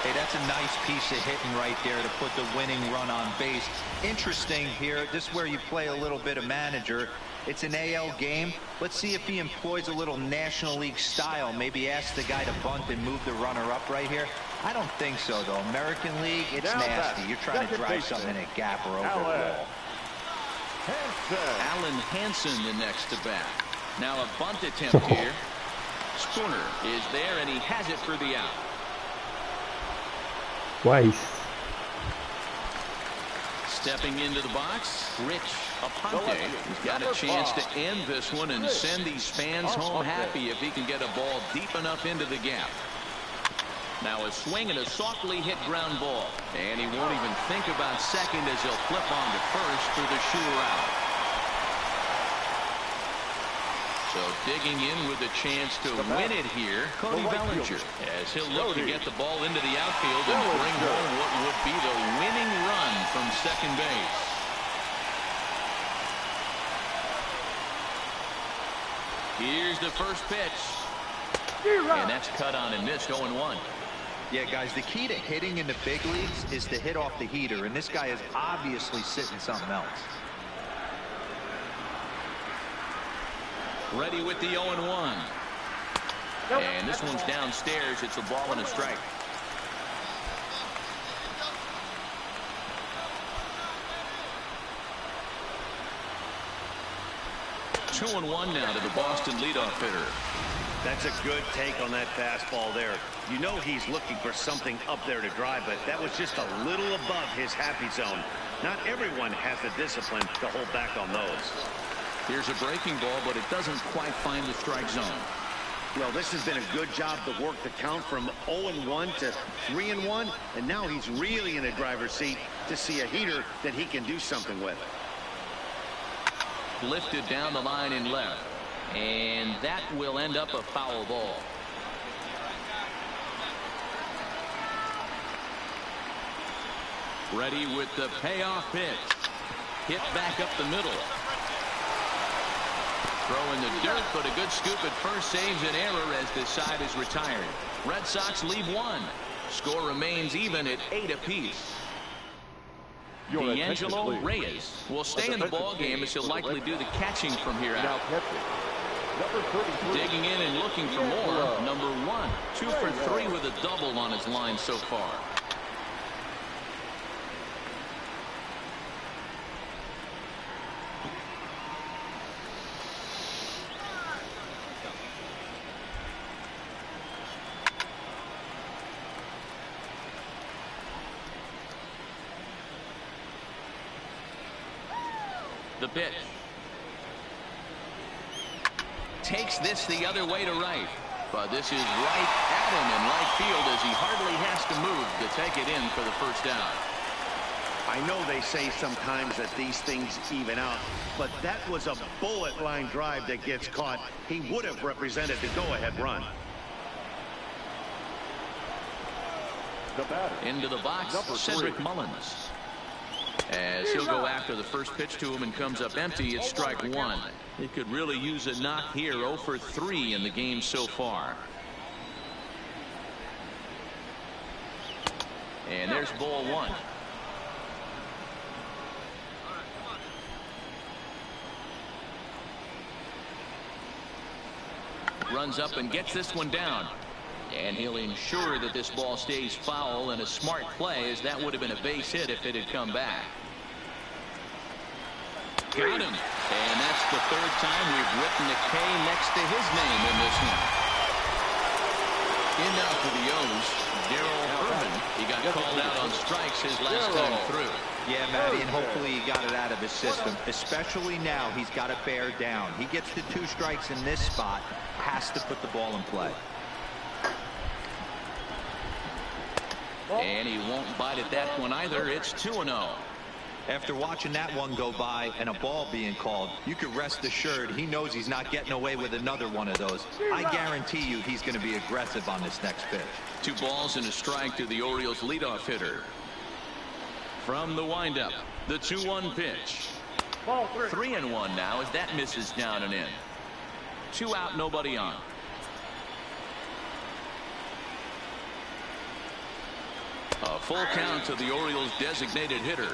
S3: Hey, that's a nice piece of hitting right there to put the winning run on base. Interesting here, this is where you play a little bit of manager. It's an AL game. Let's see if he employs a little National League style. Maybe ask the guy to bunt and move the runner up right here. I don't think so, though. American League, it's nasty. You're trying to drive something in a gap or over the wall.
S1: Alan Hansen the next to bat. Now a bunt attempt here. Spooner is there, and he has it for the out.
S6: Twice.
S1: Stepping into the box, Rich Aponte. He's got a chance to end this one and send these fans home happy if he can get a ball deep enough into the gap. Now a swing and a softly hit ground ball. And he won't even think about second as he'll flip on to first for the sure out. So digging in with a chance to win it here, Cody Bellinger, as he'll look to get the ball into the outfield and bring home what would be the winning run from second base. Here's the first pitch. And that's cut on and missed, 0-1.
S3: Yeah, guys, the key to hitting in the big leagues is to hit off the heater, and this guy is obviously sitting something else.
S1: Ready with the 0-1. And this one's downstairs. It's a ball and a strike. Two and one now to the Boston leadoff hitter.
S8: That's a good take on that fastball there. You know he's looking for something up there to drive, but that was just a little above his happy zone. Not everyone has the discipline to hold back on those.
S1: Here's a breaking ball, but it doesn't quite find the strike zone.
S8: Well, this has been a good job to work the count from 0-1 to 3-1, and now he's really in a driver's seat to see a heater that he can do something with.
S1: Lifted down the line in left. And that will end up a foul ball. Ready with the payoff pitch. Hit back up the middle. Throw in the dirt, but a good scoop at first saves an error as this side is retired. Red Sox lead 1. Score remains even at 8 apiece. D'Angelo Reyes will stay in the ball game as he'll likely do the catching from here out. Digging in and looking for more. Number 1, 2 for 3 with a double on his line so far. The pitch. Takes this the other way to right. But this is right at him in right field as he hardly has to move to take it in for the first out.
S8: I know they say sometimes that these things even out, but that was a bullet line drive that gets caught. He would have represented the go-ahead run.
S1: Into the box, Cedric Mullins. As he'll go after the first pitch to him and comes up empty, it's strike 1. He could really use a knock here. 0 for 3 in the game so far. And there's ball 1. Runs up and gets this one down. And he'll ensure that this ball stays foul, and a smart play, as that would have been a base hit if it had come back. got him. And that's the third time we've written a K next to his name in this one. In now for the O's, Darryl Irvin. He got called out on strikes his last time through.
S3: Yeah, Matty, and hopefully he got it out of his system, especially now he's got to bear down. He gets the 2 strikes in this spot, has to put the ball in play.
S1: And he won't bite at that one either. It's 2-0.
S3: After watching that one go by and a ball being called, you could rest assured he knows he's not getting away with another one of those. I guarantee you he's going to be aggressive on this next pitch.
S1: 2 balls and a strike to the Orioles leadoff hitter. From the windup, the 2-1 pitch. 3-1 now as that misses down and in. 2 out, nobody on. A full count to the Orioles designated hitter.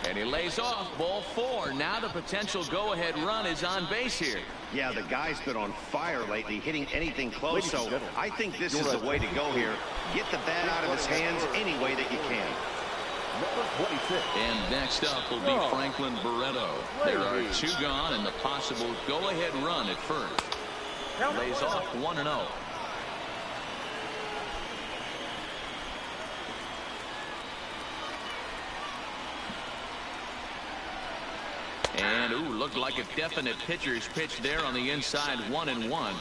S1: And he lays off, ball 4. Now the potential go-ahead run is on base here.
S8: Yeah, the guy's been on fire lately, hitting anything close, so I think this is the way to go here. Get the bat out of his hands any way that you can.
S1: And next up will be Franklin Barreto. There are 2 gone and the possible go-ahead run at first. Lays off 1-0. And, ooh, looked like a definite pitcher's pitch there on the inside, 1-1.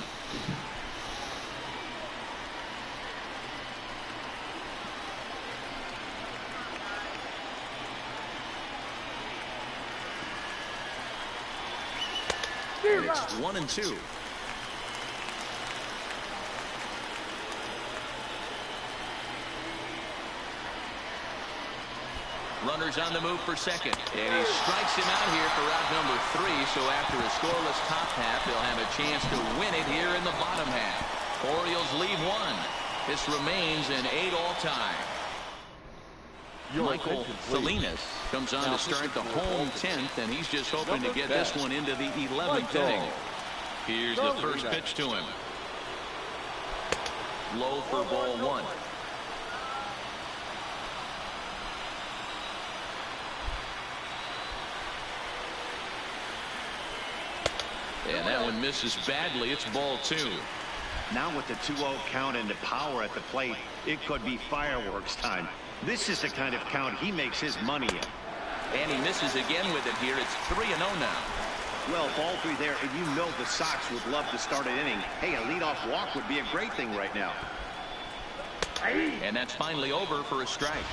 S1: It's 1-2. Runners on the move for second. And he strikes him out here for out number 3. So after a scoreless top half, they'll have a chance to win it here in the bottom half. Orioles lead 1. This remains an 8-all tie. Michael Salinas comes on to start the home 10th, and he's just hoping to get this one into the 11th inning. Here's the first pitch to him. Low for ball 1. And that one misses badly. It's ball 2.
S8: Now with the 2-0 count and the power at the plate, it could be fireworks time. This is the kind of count he makes his money in.
S1: And he misses again with it here. It's 3-0 now.
S8: Well, ball 3 there, and you know the Sox would love to start an inning. Hey, a leadoff walk would be a great thing right now.
S1: And that's finally over for a strike.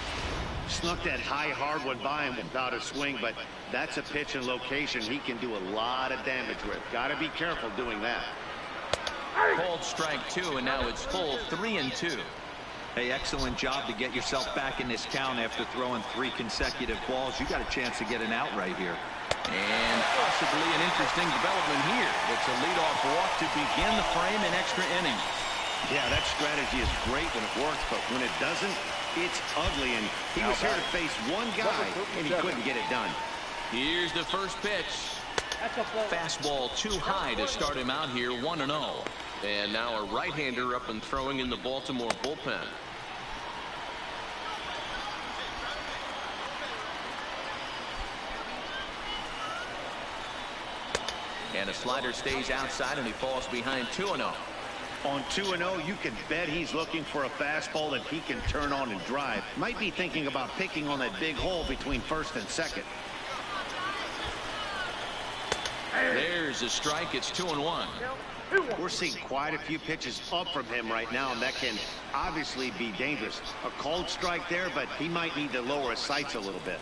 S8: Snuck that high hard one by him without a swing, but that's a pitch and location he can do a lot of damage with. Got to be careful doing that.
S1: Called strike 2, and now it's full 3-2.
S3: Hey, excellent job to get yourself back in this count after throwing 3 consecutive balls. You got a chance to get an out right here.
S1: And possibly an interesting development here. It's a leadoff walk to begin the frame in extra innings.
S8: Yeah, that strategy is great when it works, but when it doesn't, it's ugly, and he was here to face one guy, and he couldn't get it done.
S1: Here's the first pitch. Fastball too high to start him out here, 1-0. And now a right-hander up and throwing in the Baltimore bullpen. And a slider stays outside, and he falls behind 2-0.
S8: On 2-0, you can bet he's looking for a fastball that he can turn on and drive. Might be thinking about picking on that big hole between first and second.
S1: There's a strike. It's 2-1.
S8: We're seeing quite a few pitches up from him right now, and that can obviously be dangerous. A cold strike there, but he might need to lower his sights a little bit.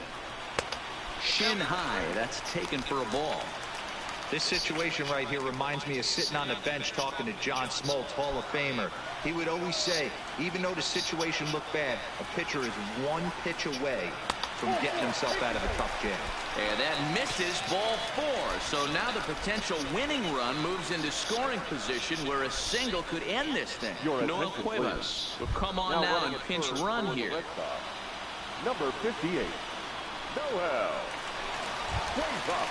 S1: Shin high. That's taken for a ball.
S3: This situation right here reminds me of sitting on the bench talking to John Smoltz, Hall of Famer. He would always say, even though the situation looked bad, a pitcher is 1 pitch away from getting himself out of a tough jam.
S1: And that misses, ball 4. So now the potential winning run moves into scoring position where a single could end this thing. Noah Cuevas will come on now and pinch run here.
S2: number 58, Noel. Wave up.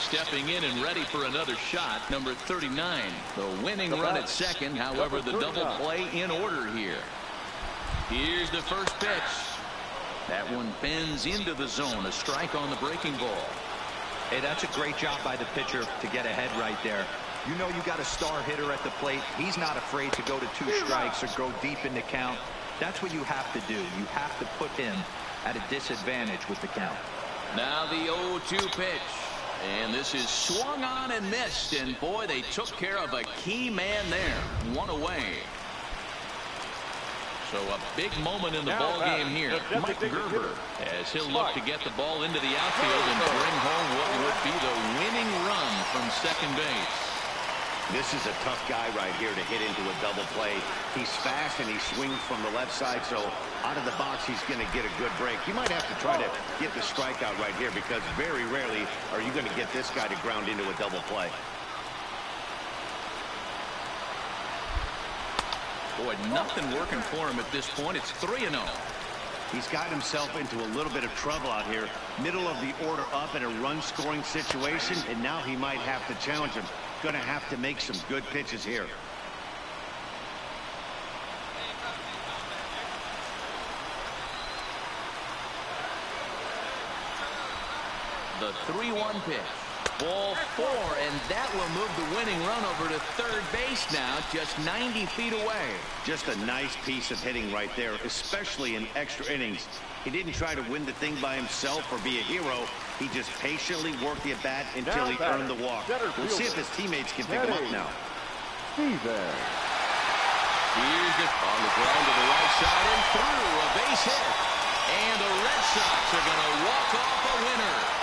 S1: Stepping in and ready for another shot, number 39. The winning run at second, however, the double play in order here. Here's the first pitch. That one bends into the zone, a strike on the breaking ball.
S3: Hey, that's a great job by the pitcher to get ahead right there. You know you got a star hitter at the plate. He's not afraid to go to 2 strikes or go deep in the count. That's what you have to do. You have to put him at a disadvantage with the count.
S1: Now the 0-2 pitch. And this is swung on and missed. And boy, they took care of a key man there. One away. So a big moment in the ball game here. Mike Gerber, as he'll look to get the ball into the outfield and bring home what would be the winning run from second base.
S8: This is a tough guy right here to hit into a double play. He's fast and he swings from the left side, so out of the box he's going to get a good break. You might have to try to get the strikeout right here because very rarely are you going to get this guy to ground into a double play.
S1: Boy, nothing working for him at this point. It's 3-0.
S8: He's got himself into a little bit of trouble out here. Middle of the order up in a run-scoring situation, and now he might have to challenge him. Going to have to make some good pitches here.
S1: The 3-1 pitch. Ball 4, and that will move the winning run over to third base now, just 90 feet away.
S8: Just a nice piece of hitting right there, especially in extra innings. He didn't try to win the thing by himself or be a hero. He just patiently worked the at-bat until he earned the walk. We'll see if his teammates can pick him up now.
S2: Steven.
S1: Here's the on the ground to the right side and through. A base hit. And the Red Sox are going to walk off a winner.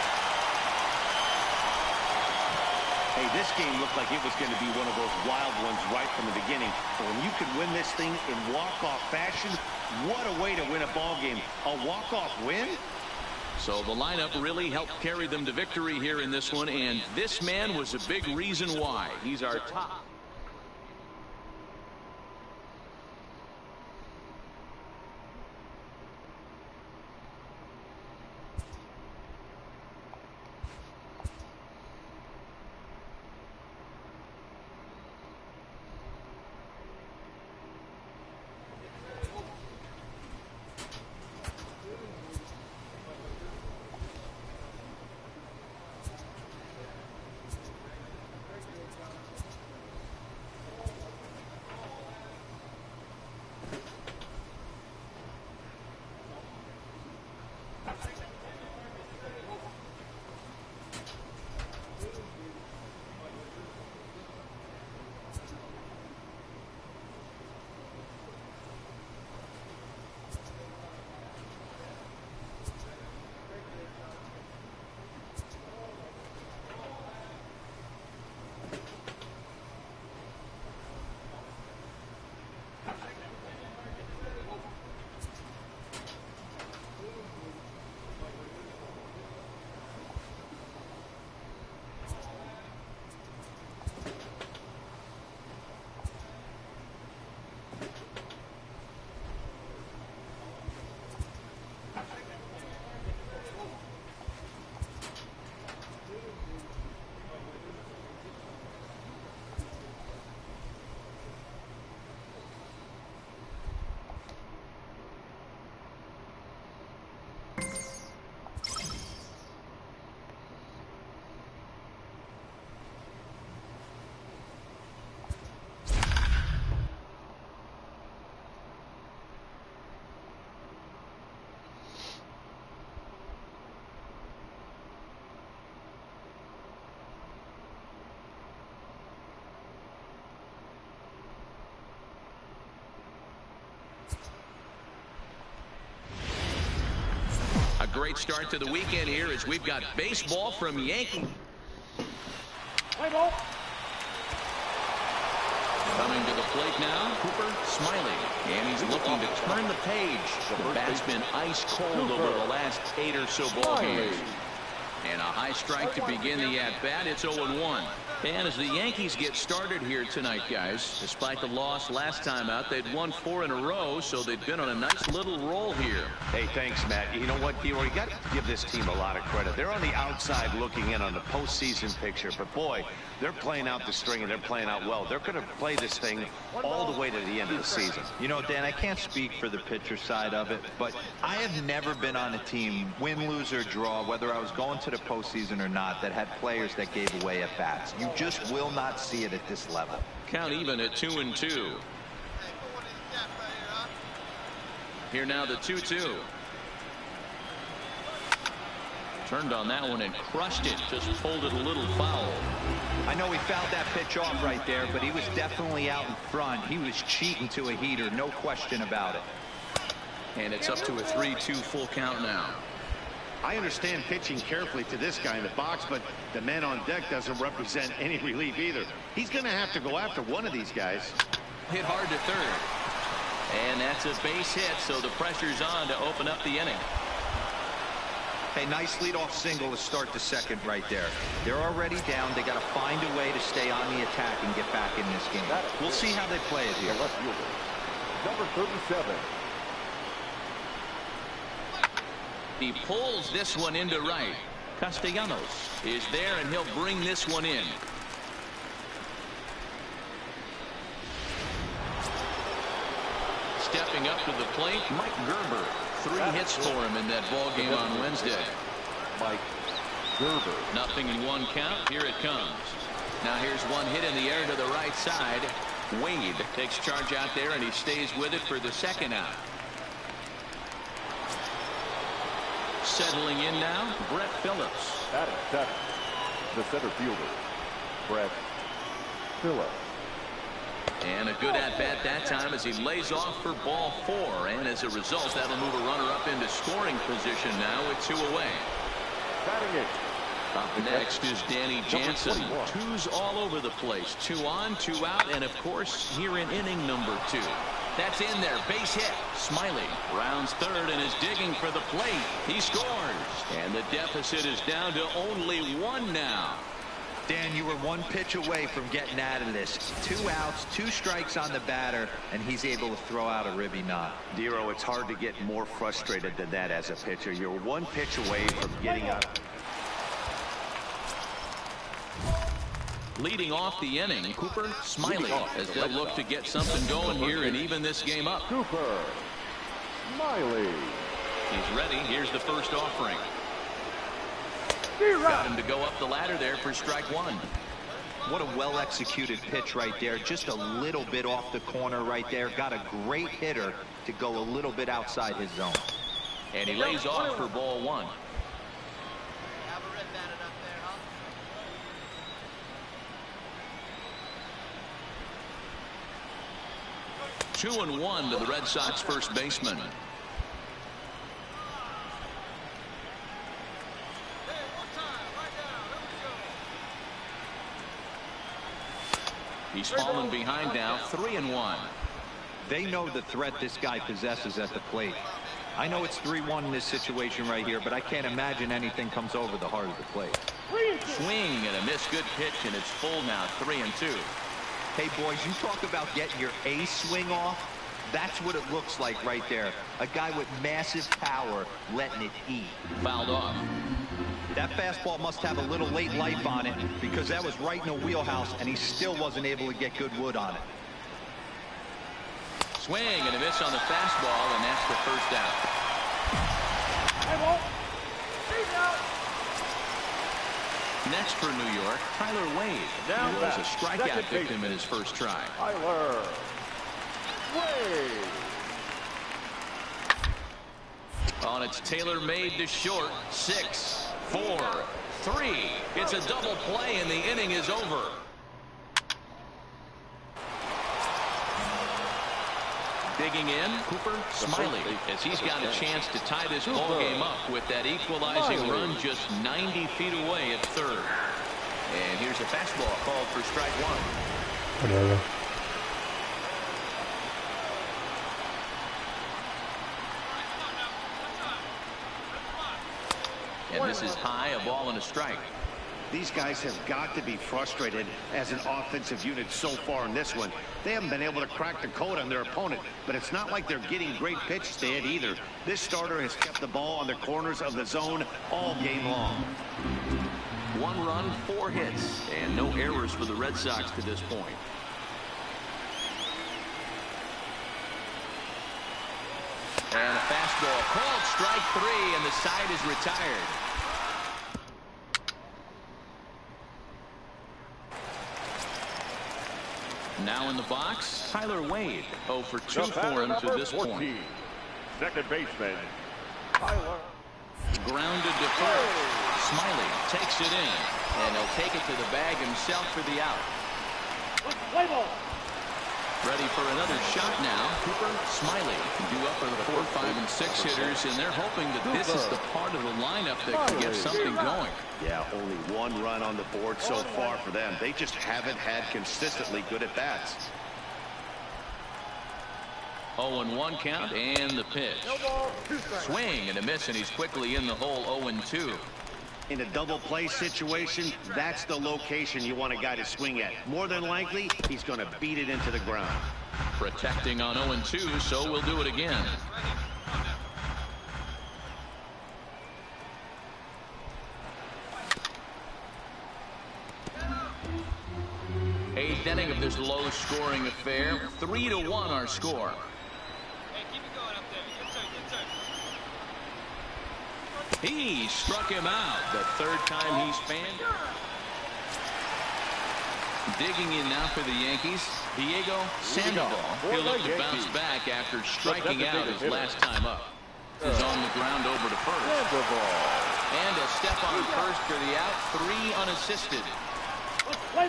S8: Hey, this game looked like it was going to be one of those wild ones right from the beginning. But when you can win this thing in walk-off fashion, what a way to win a ball game. A walk-off win?
S1: So the lineup really helped carry them to victory here in this one, and this man was a big reason why. He's our top. Great start to the weekend here as we've got baseball from Yankee.
S5: Play ball.
S1: Coming to the plate now, Cooper Smiley. And he's looking to turn the page. The bat's been ice cold over the last 8 or so ball games. And a high strike to begin the at-bat. It's 0-1. And as the Yankees get started here tonight, guys, despite the loss last time out, they'd won 4 in a row, so they've been on a nice little roll here.
S4: Hey, thanks, Matt. You know what, Dior? You got to give this team a lot of credit. They're on the outside looking in on the postseason picture, but boy, they're playing out the string and they're playing out well. They're going to play this thing all the way to the end of the season.
S3: You know, Dan, I can't speak for the pitcher side of it, but I have never been on a team, win, lose, or draw, whether I was going to the postseason or not, that had players that gave away at bats. You just will not see it at this level.
S1: Count even at 2-2. Here now the 2-2. Turned on that one and crushed it. Just pulled it a little foul.
S3: I know he fouled that pitch off right there, but he was definitely out in front. He was cheating to a heater, no question about it.
S1: And it's up to a 3-2 full count now.
S8: I understand pitching carefully to this guy in the box, but the man on deck doesn't represent any relief either. He's going to have to go after one of these guys.
S1: Hit hard to third. And that's a base hit, so the pressure's on to open up the inning.
S3: Hey, nice leadoff single to start the second right there. They're already down. They got to find a way to stay on the attack and get back in this game. We'll see how they play it here.
S2: Left fielder, number 37.
S1: He pulls this one into right. Castellanos is there, and he'll bring this one in. Stepping up to the plate, Mike Gerber. 3 hits for him in that ball game on Wednesday.
S2: Mike Gerber.
S1: Nothing in 1 count. Here it comes. Now here's one hit in the air to the right side. Wade takes charge out there, and he stays with it for the second out. Settling in now, Brett Phillips.
S2: Batting 7, the center fielder, Brett Phillips.
S1: And a good at-bat that time as he lays off for ball 4. And as a result, that'll move a runner up into scoring position now with 2 away.
S2: Batting it.
S1: Up next is Danny Jansen. 2s all over the place. 2 on, 2 out, and of course, here in inning number 2. That's in there. Base hit. Smiley rounds third and is digging for the plate. He scores. And the deficit is down to only 1 now.
S3: Dan, you were 1 pitch away from getting out of this. 2 outs, 2 strikes on the batter, and he's able to throw out a ribby knot.
S4: Dero, it's hard to get more frustrated than that as a pitcher. You're 1 pitch away from getting out.
S1: Leading off the inning, Cooper Smiley, as they'll look to get something going here and even this game up.
S2: Cooper Smiley.
S1: He's ready. Here's the first offering. Got him to go up the ladder there for strike 1.
S3: What a well-executed pitch right there. Just a little bit off the corner right there. Got a great hitter to go a little bit outside his zone.
S1: And he lays off for ball 1. 2-1 to the Red Sox first baseman. He's fallen behind now, 3-1.
S3: They know the threat this guy possesses at the plate. I know it's 3-1 in this situation right here, but I can't imagine anything comes over the heart of the plate.
S1: Swing and a miss. Good pitch, and it's full now, 3-2.
S3: Hey, boys, you talk about getting your A swing off. That's what it looks like right there. A guy with massive power letting it eat.
S1: Fouled off.
S3: That fastball must have a little late life on it because that was right in the wheelhouse, and he still wasn't able to get good wood on it.
S1: Swing and a miss on the fastball, and that's the first out. Next for New York, Tyler Wade. He was a strikeout victim in his first try.
S2: Tyler Wade.
S1: On it's tailor-made to short. 6, 4, 3. It's a double play, and the inning is over. Digging in, Cooper Smiley, as he's got a chance to tie this ball game up with that equalizing run just 90 feet away at third. And here's a fastball called for strike 1.
S6: Whatever.
S1: And this is high, a ball and a strike.
S8: These guys have got to be frustrated as an offensive unit so far in this one. They haven't been able to crack the code on their opponent, but it's not like they're getting great pitch stand either. This starter has kept the ball on the corners of the zone all game long.
S1: 1 run, 4 hits, and no errors for the Red Sox to this point. And a fastball called strike 3, and the side is retired. Now in the box, Tyler Wade. 0 for 2 for him to this point.
S2: Second baseman, Tyler.
S1: Grounded to first. Smiley takes it in, and he'll take it to the bag himself for the out.
S5: Play ball.
S1: Ready for another shot now. Cooper, Smiley due up for the 4, 5, and 6 hitters, and they're hoping that this is the part of the lineup that can get something going.
S8: Yeah, only 1 run on the board so far for them. They just haven't had consistently good at bats.
S1: 0-1 count, and the pitch. Swing and a miss, and he's quickly in the hole. 0-2.
S8: In a double play situation, that's the location you want a guy to swing at. More than likely, he's going to beat it into the ground.
S1: Protecting on 0-2, so we'll do it again. Eighth inning of this low-scoring affair. 3-1 our score. He struck him out the 3rd time he's fanned. Digging in now for the Yankees, Diego Sandoval. He'll look to bounce back after striking out his last time up. Is on the ground over to first. And a step on first for the out. 3 unassisted.
S5: 3-2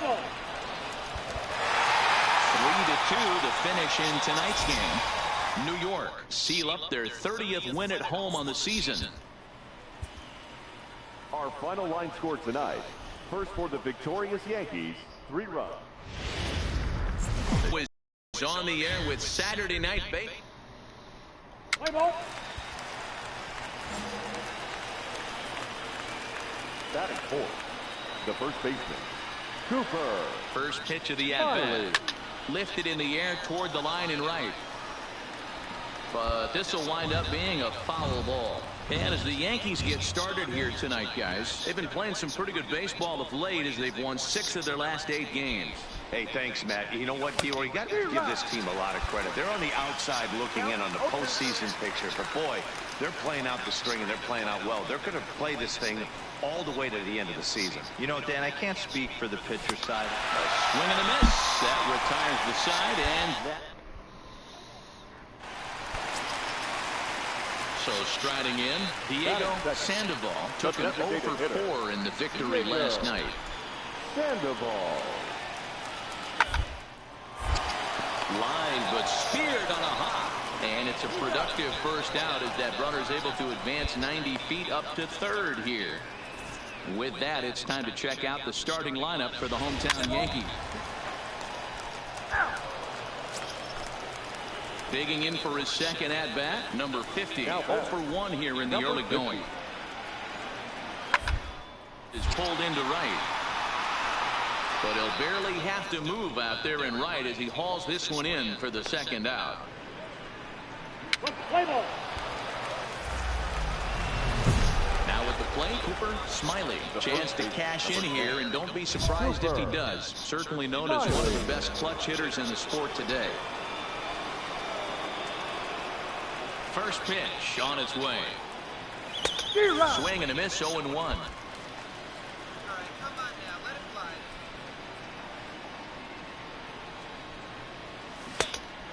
S1: to finish in tonight's game. New York seal up their 30th win at home on the season.
S2: Our final line score tonight. First for the victorious Yankees, 3 runs.
S1: Was on the air with Saturday Night Bait.
S5: Play ball.
S2: Batting fourth, the first baseman, Cooper.
S1: First pitch of the at-bat. Lifted in the air toward the line and right. But this will wind up being a foul ball. And as the Yankees get started here tonight, guys, they've been playing some pretty good baseball of late as they've won 6 of their last 8 games.
S8: Hey, thanks, Matt. You know what, Dior? You got to give this team a lot of credit. They're on the outside looking in on the postseason picture. But, boy, they're playing out the string and they're playing out well. They're going to play this thing all the way to the end of the season.
S3: You know, Dan, I can't speak for the pitcher side.
S1: A swing and a miss. That retires the side, and that. So striding in, Diego Sandoval took an 0 for 4 in the victory last night.
S2: Sandoval.
S1: Line, but speared on a hop. And it's a productive first out as that runner's able to advance 90 feet up to 3rd here. With that, it's time to check out the starting lineup for the hometown Yankees. Digging in for his second at-bat, number 50. 0 for 1 here in the early going. Is pulled into right. But he'll barely have to move out there in right as he hauls this one in for the second out. Now at the plate, Cooper, Smiley. Chance to cash in here, and don't be surprised if he does. Certainly known as one of the best clutch hitters in the sport today. First pitch on its way. Swing and a miss, 0-1.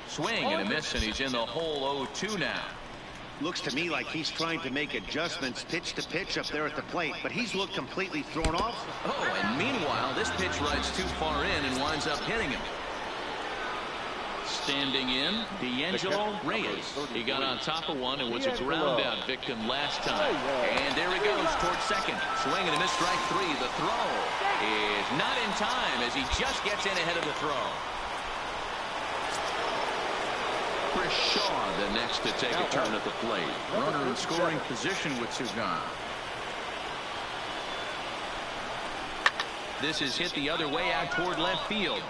S1: Swing and a miss, and he's in the hole. 0-2 now.
S8: Looks to me like he's trying to make adjustments pitch to pitch up there at the plate, but he's looked completely thrown off.
S1: Oh, and meanwhile, this pitch rides too far in and winds up hitting him. Standing in, D'Angelo Reyes. He got on top of one and was a ground out victim last time. And there he goes towards second. Swing and a miss, strike 3. The throw is not in time as he just gets in ahead of the throw. Chris Shaw the next to take a turn at the plate. Runner in scoring position with Sugan. This is hit the other way out toward left field.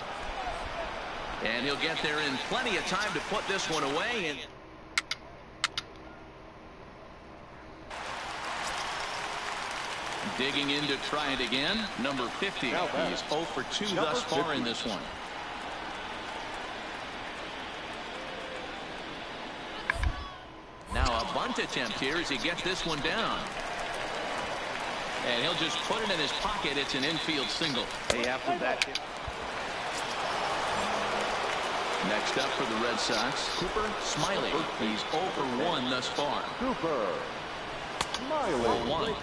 S1: And he'll get there in plenty of time to put this one away. And digging in to try it again, number 50. He's 0 for 2 thus far in this one. Now a bunt attempt here as he gets this one down. And he'll just put it in his pocket. It's an infield single.
S8: Hey, after that.
S1: Next up for the Red Sox, Cooper Smiley. He's 0 for 1 thus far.
S2: Cooper Smiley.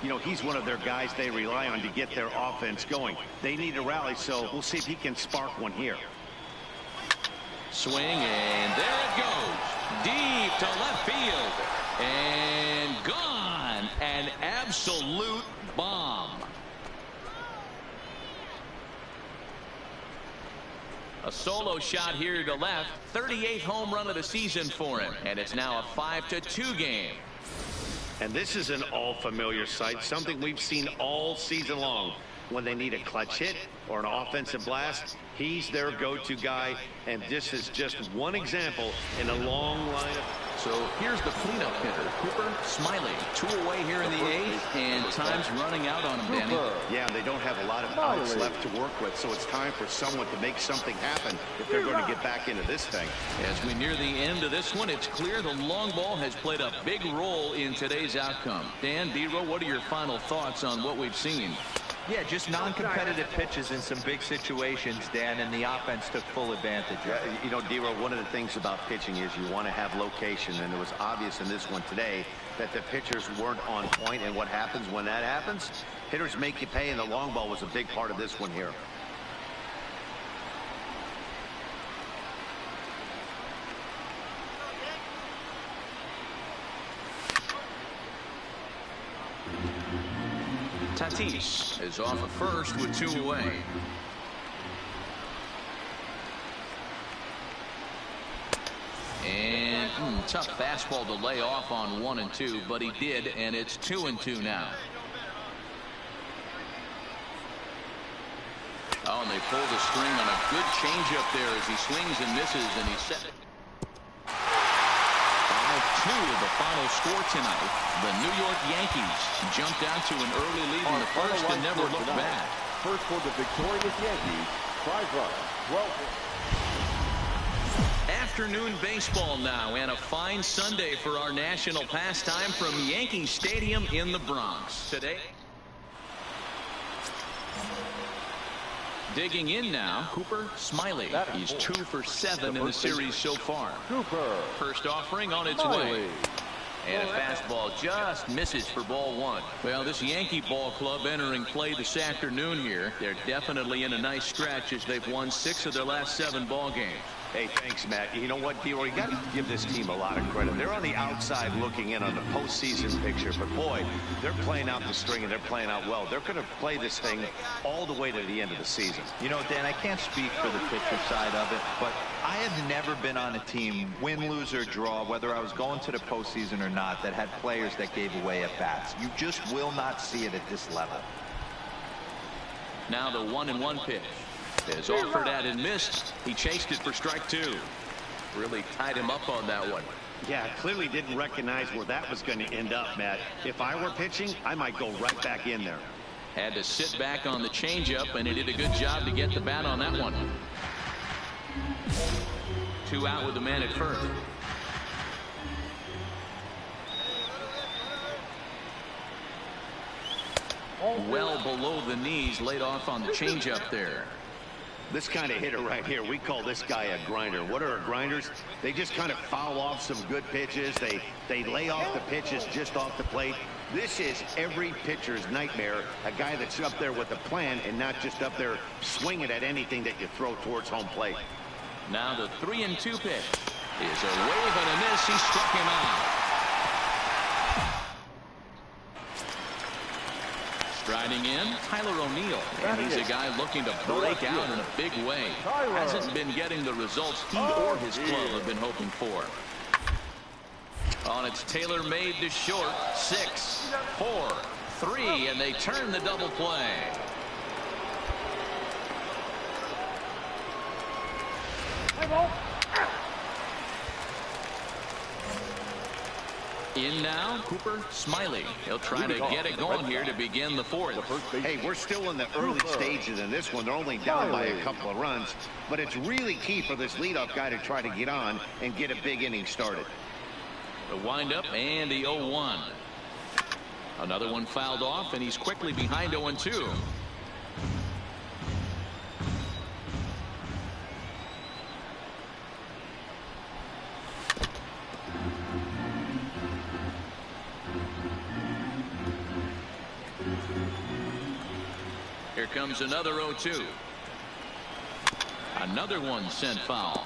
S8: You know, he's one of their guys they rely on to get their offense going. They need a rally, so we'll see if he can spark one here.
S1: Swing, and there it goes. Deep to left field. And gone. An absolute bomb. A solo shot here to left. 38th home run of the season for him. And it's now a 5-2 game.
S8: And this is an all-familiar sight, something we've seen all season long. When they need a clutch hit or an offensive blast, he's their go-to guy. And this is just one example in a long line of...
S1: So here's the cleanup hitter, Cooper Smiley. 2 away here in the 8th, and time's running out on him, Danny.
S8: Yeah, they don't have a lot of outs left to work with, so it's time for someone to make something happen if they're going to get back into this thing.
S1: As we near the end of this one, it's clear the long ball has played a big role in today's outcome. Dan, D-Row, what are your final thoughts on what we've seen?
S3: Yeah, just non-competitive pitches in some big situations, Dan, and the offense took full advantage of it.
S8: You know, D-Row, one of the things about pitching is you want to have location, and it was obvious in this one today that the pitchers weren't on point, and what happens when that happens? Hitters make you pay, and the long ball was a big part of this one here.
S1: Tatis is off at first with 2 away. And tough fastball to lay off on 1 and 2, but he did, and it's 2 and 2 now. Oh, and they pull the string on a good changeup there as he swings and misses, and he's set. 5-2 the final score tonight. The New York Yankees jumped out to an early lead in the first and never looked back.
S2: First for the victorious Yankees, 5 runs, 12.
S1: Afternoon baseball now, and a fine Sunday for our national pastime from Yankee Stadium in the Bronx. Today, digging in now, Cooper Smiley. He's 2 for 7 in the series so far.
S2: Cooper.
S1: First offering on its way. And a fastball just misses for ball 1. Well, this Yankee ball club entering play this afternoon here. They're definitely in a nice stretch as they've won 6 of their last 7 ball games.
S8: Hey, thanks, Matt. You know what, D-Roy? You got to give this team a lot of credit. They're on the outside looking in on the postseason picture, but boy, they're playing out the string and they're playing out well. They're going to play this thing all the way to the end of the season.
S3: You know, Dan, I can't speak for the pitcher side of it, but I have never been on a team, win, lose, or draw, whether I was going to the postseason or not, that had players that gave away at bats. You just will not see it at this level.
S1: Now the 1-1 pitch is offered at and missed. He chased it for strike 2. Really tied him up on that one.
S8: Yeah, clearly didn't recognize where that was going to end up, Matt. If I were pitching, I might go right back in there.
S1: Had to sit back on the changeup, and he did a good job to get the bat on that one. 2 out with the man at first. Well below the knees, laid off on the changeup there.
S8: This kind of hitter right here, we call this guy a grinder. What are grinders? They just kind of foul off some good pitches. They lay off the pitches just off the plate. This is every pitcher's nightmare, a guy that's up there with a plan and not just up there swinging at anything that you throw towards home plate.
S1: Now the 3-2 pitch is a wave and a miss. He struck him out. Striding in, Tyler O'Neill. And he's a guy looking to break out in a big way. Hasn't been getting the results he or his club have been hoping for. On its tailor-made to short. 6, 4, 3, and they turn the double play.
S5: ball.
S1: In now, Cooper Smiley. He'll try to get it going here to begin the fourth.
S8: Hey, we're still in the early stages in this one. They're only down by a couple of runs, but it's really key for this leadoff guy to try to get on and get a big inning started.
S1: The windup and the 0-1. Another one fouled off, and he's quickly behind 0-2. Here comes another 0-2. Another one sent foul.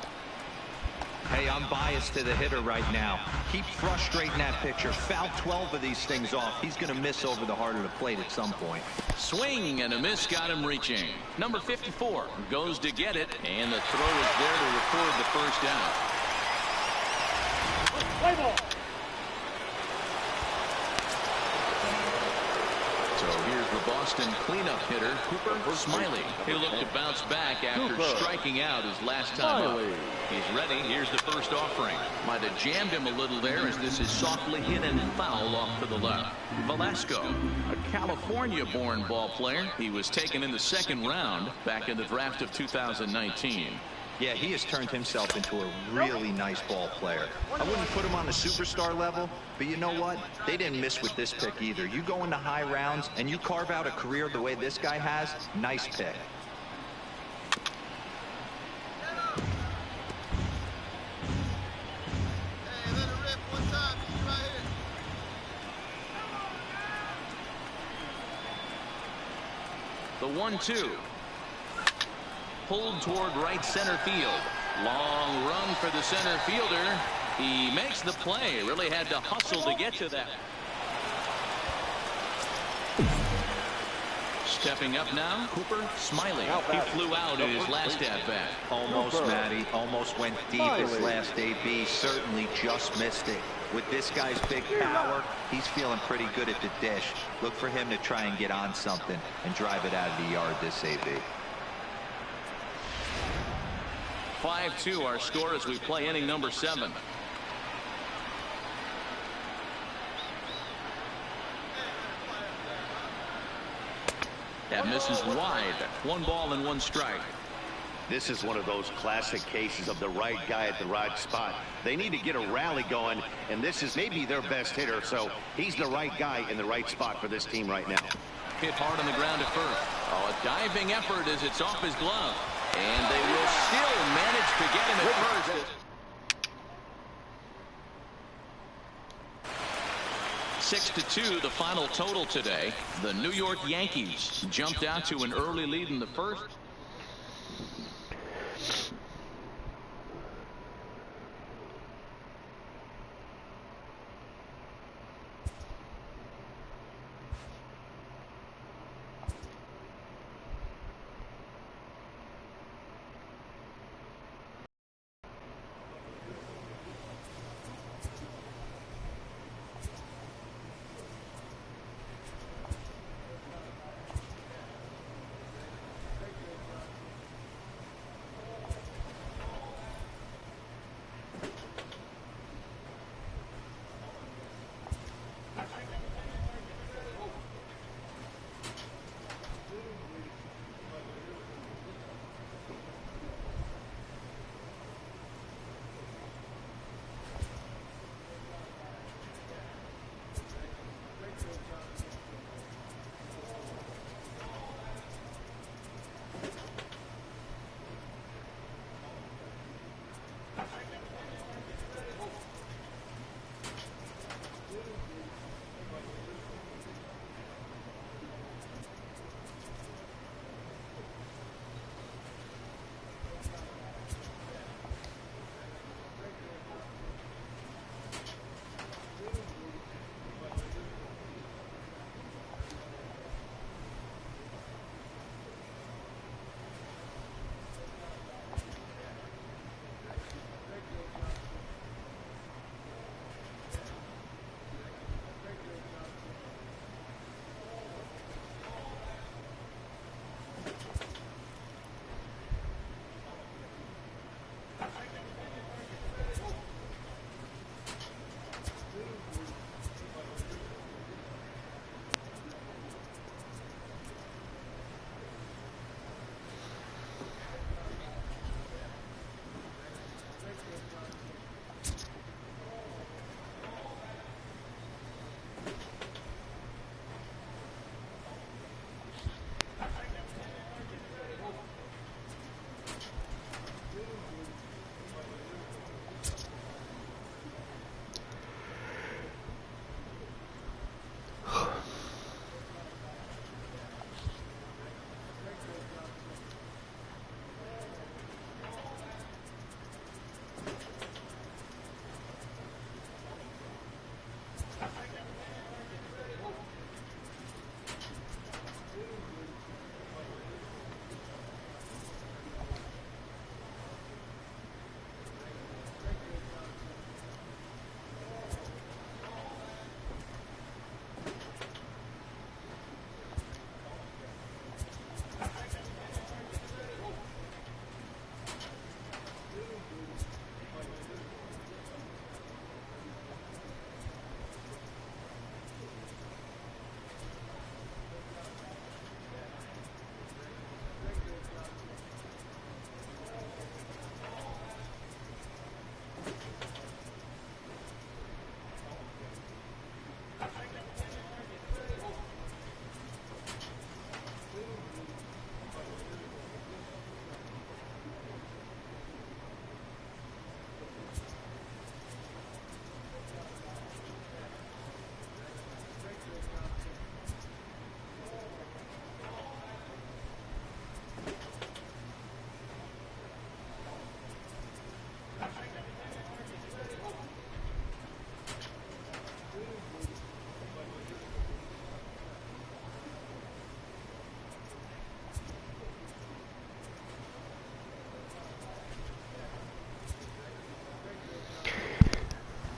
S3: Hey, I'm biased to the hitter right now. Keep frustrating that pitcher. Foul 12 of these things off. He's going to miss over the heart of the plate at some point.
S1: Swing and a miss got him reaching. Number 54 goes to get it, and the throw is there to record the first down.
S5: Play ball.
S1: So here's the Boston cleanup hitter, Cooper Smiley. He'll look to bounce back after striking out his last time up. He's ready. Here's the first offering. Might have jammed him a little there as this is softly hit and foul off to the left. Velasco, a California-born ball player. He was taken in the second round back in the draft of 2019.
S3: Yeah, he has turned himself into a really nice ball player. I wouldn't put him on the superstar level, but you know what? They didn't miss with this pick either. You go into high rounds and you carve out a career the way this guy has, nice pick.
S1: The 1-2. Pulled toward right center field. Long run for the center fielder. He makes the play. Really had to hustle to get to that. Stepping up now, Cooper Smiley. He flew out in his last at-bat.
S3: Almost, Matty. Almost went deep his last AB. Certainly just missed it. With this guy's big power, he's feeling pretty good at the dish. Look for him to try and get on something and drive it out of the yard this AB.
S1: 5-2 our score as we play inning number 7. That misses wide. 1 ball and 1 strike.
S8: This is one of those classic cases of the right guy at the right spot. They need to get a rally going, and this is maybe their best hitter, so he's the right guy in the right spot for this team right now.
S1: Hit hard on the ground at first. Oh, a diving effort as it's off his glove. And they will still manage to get him at first. 6-2 the final total today. The New York Yankees jumped out to an early lead in the first.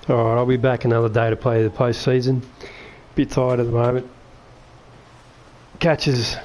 S6: Alright, I'll be back another day to play the postseason. Bit tired at the moment. Catches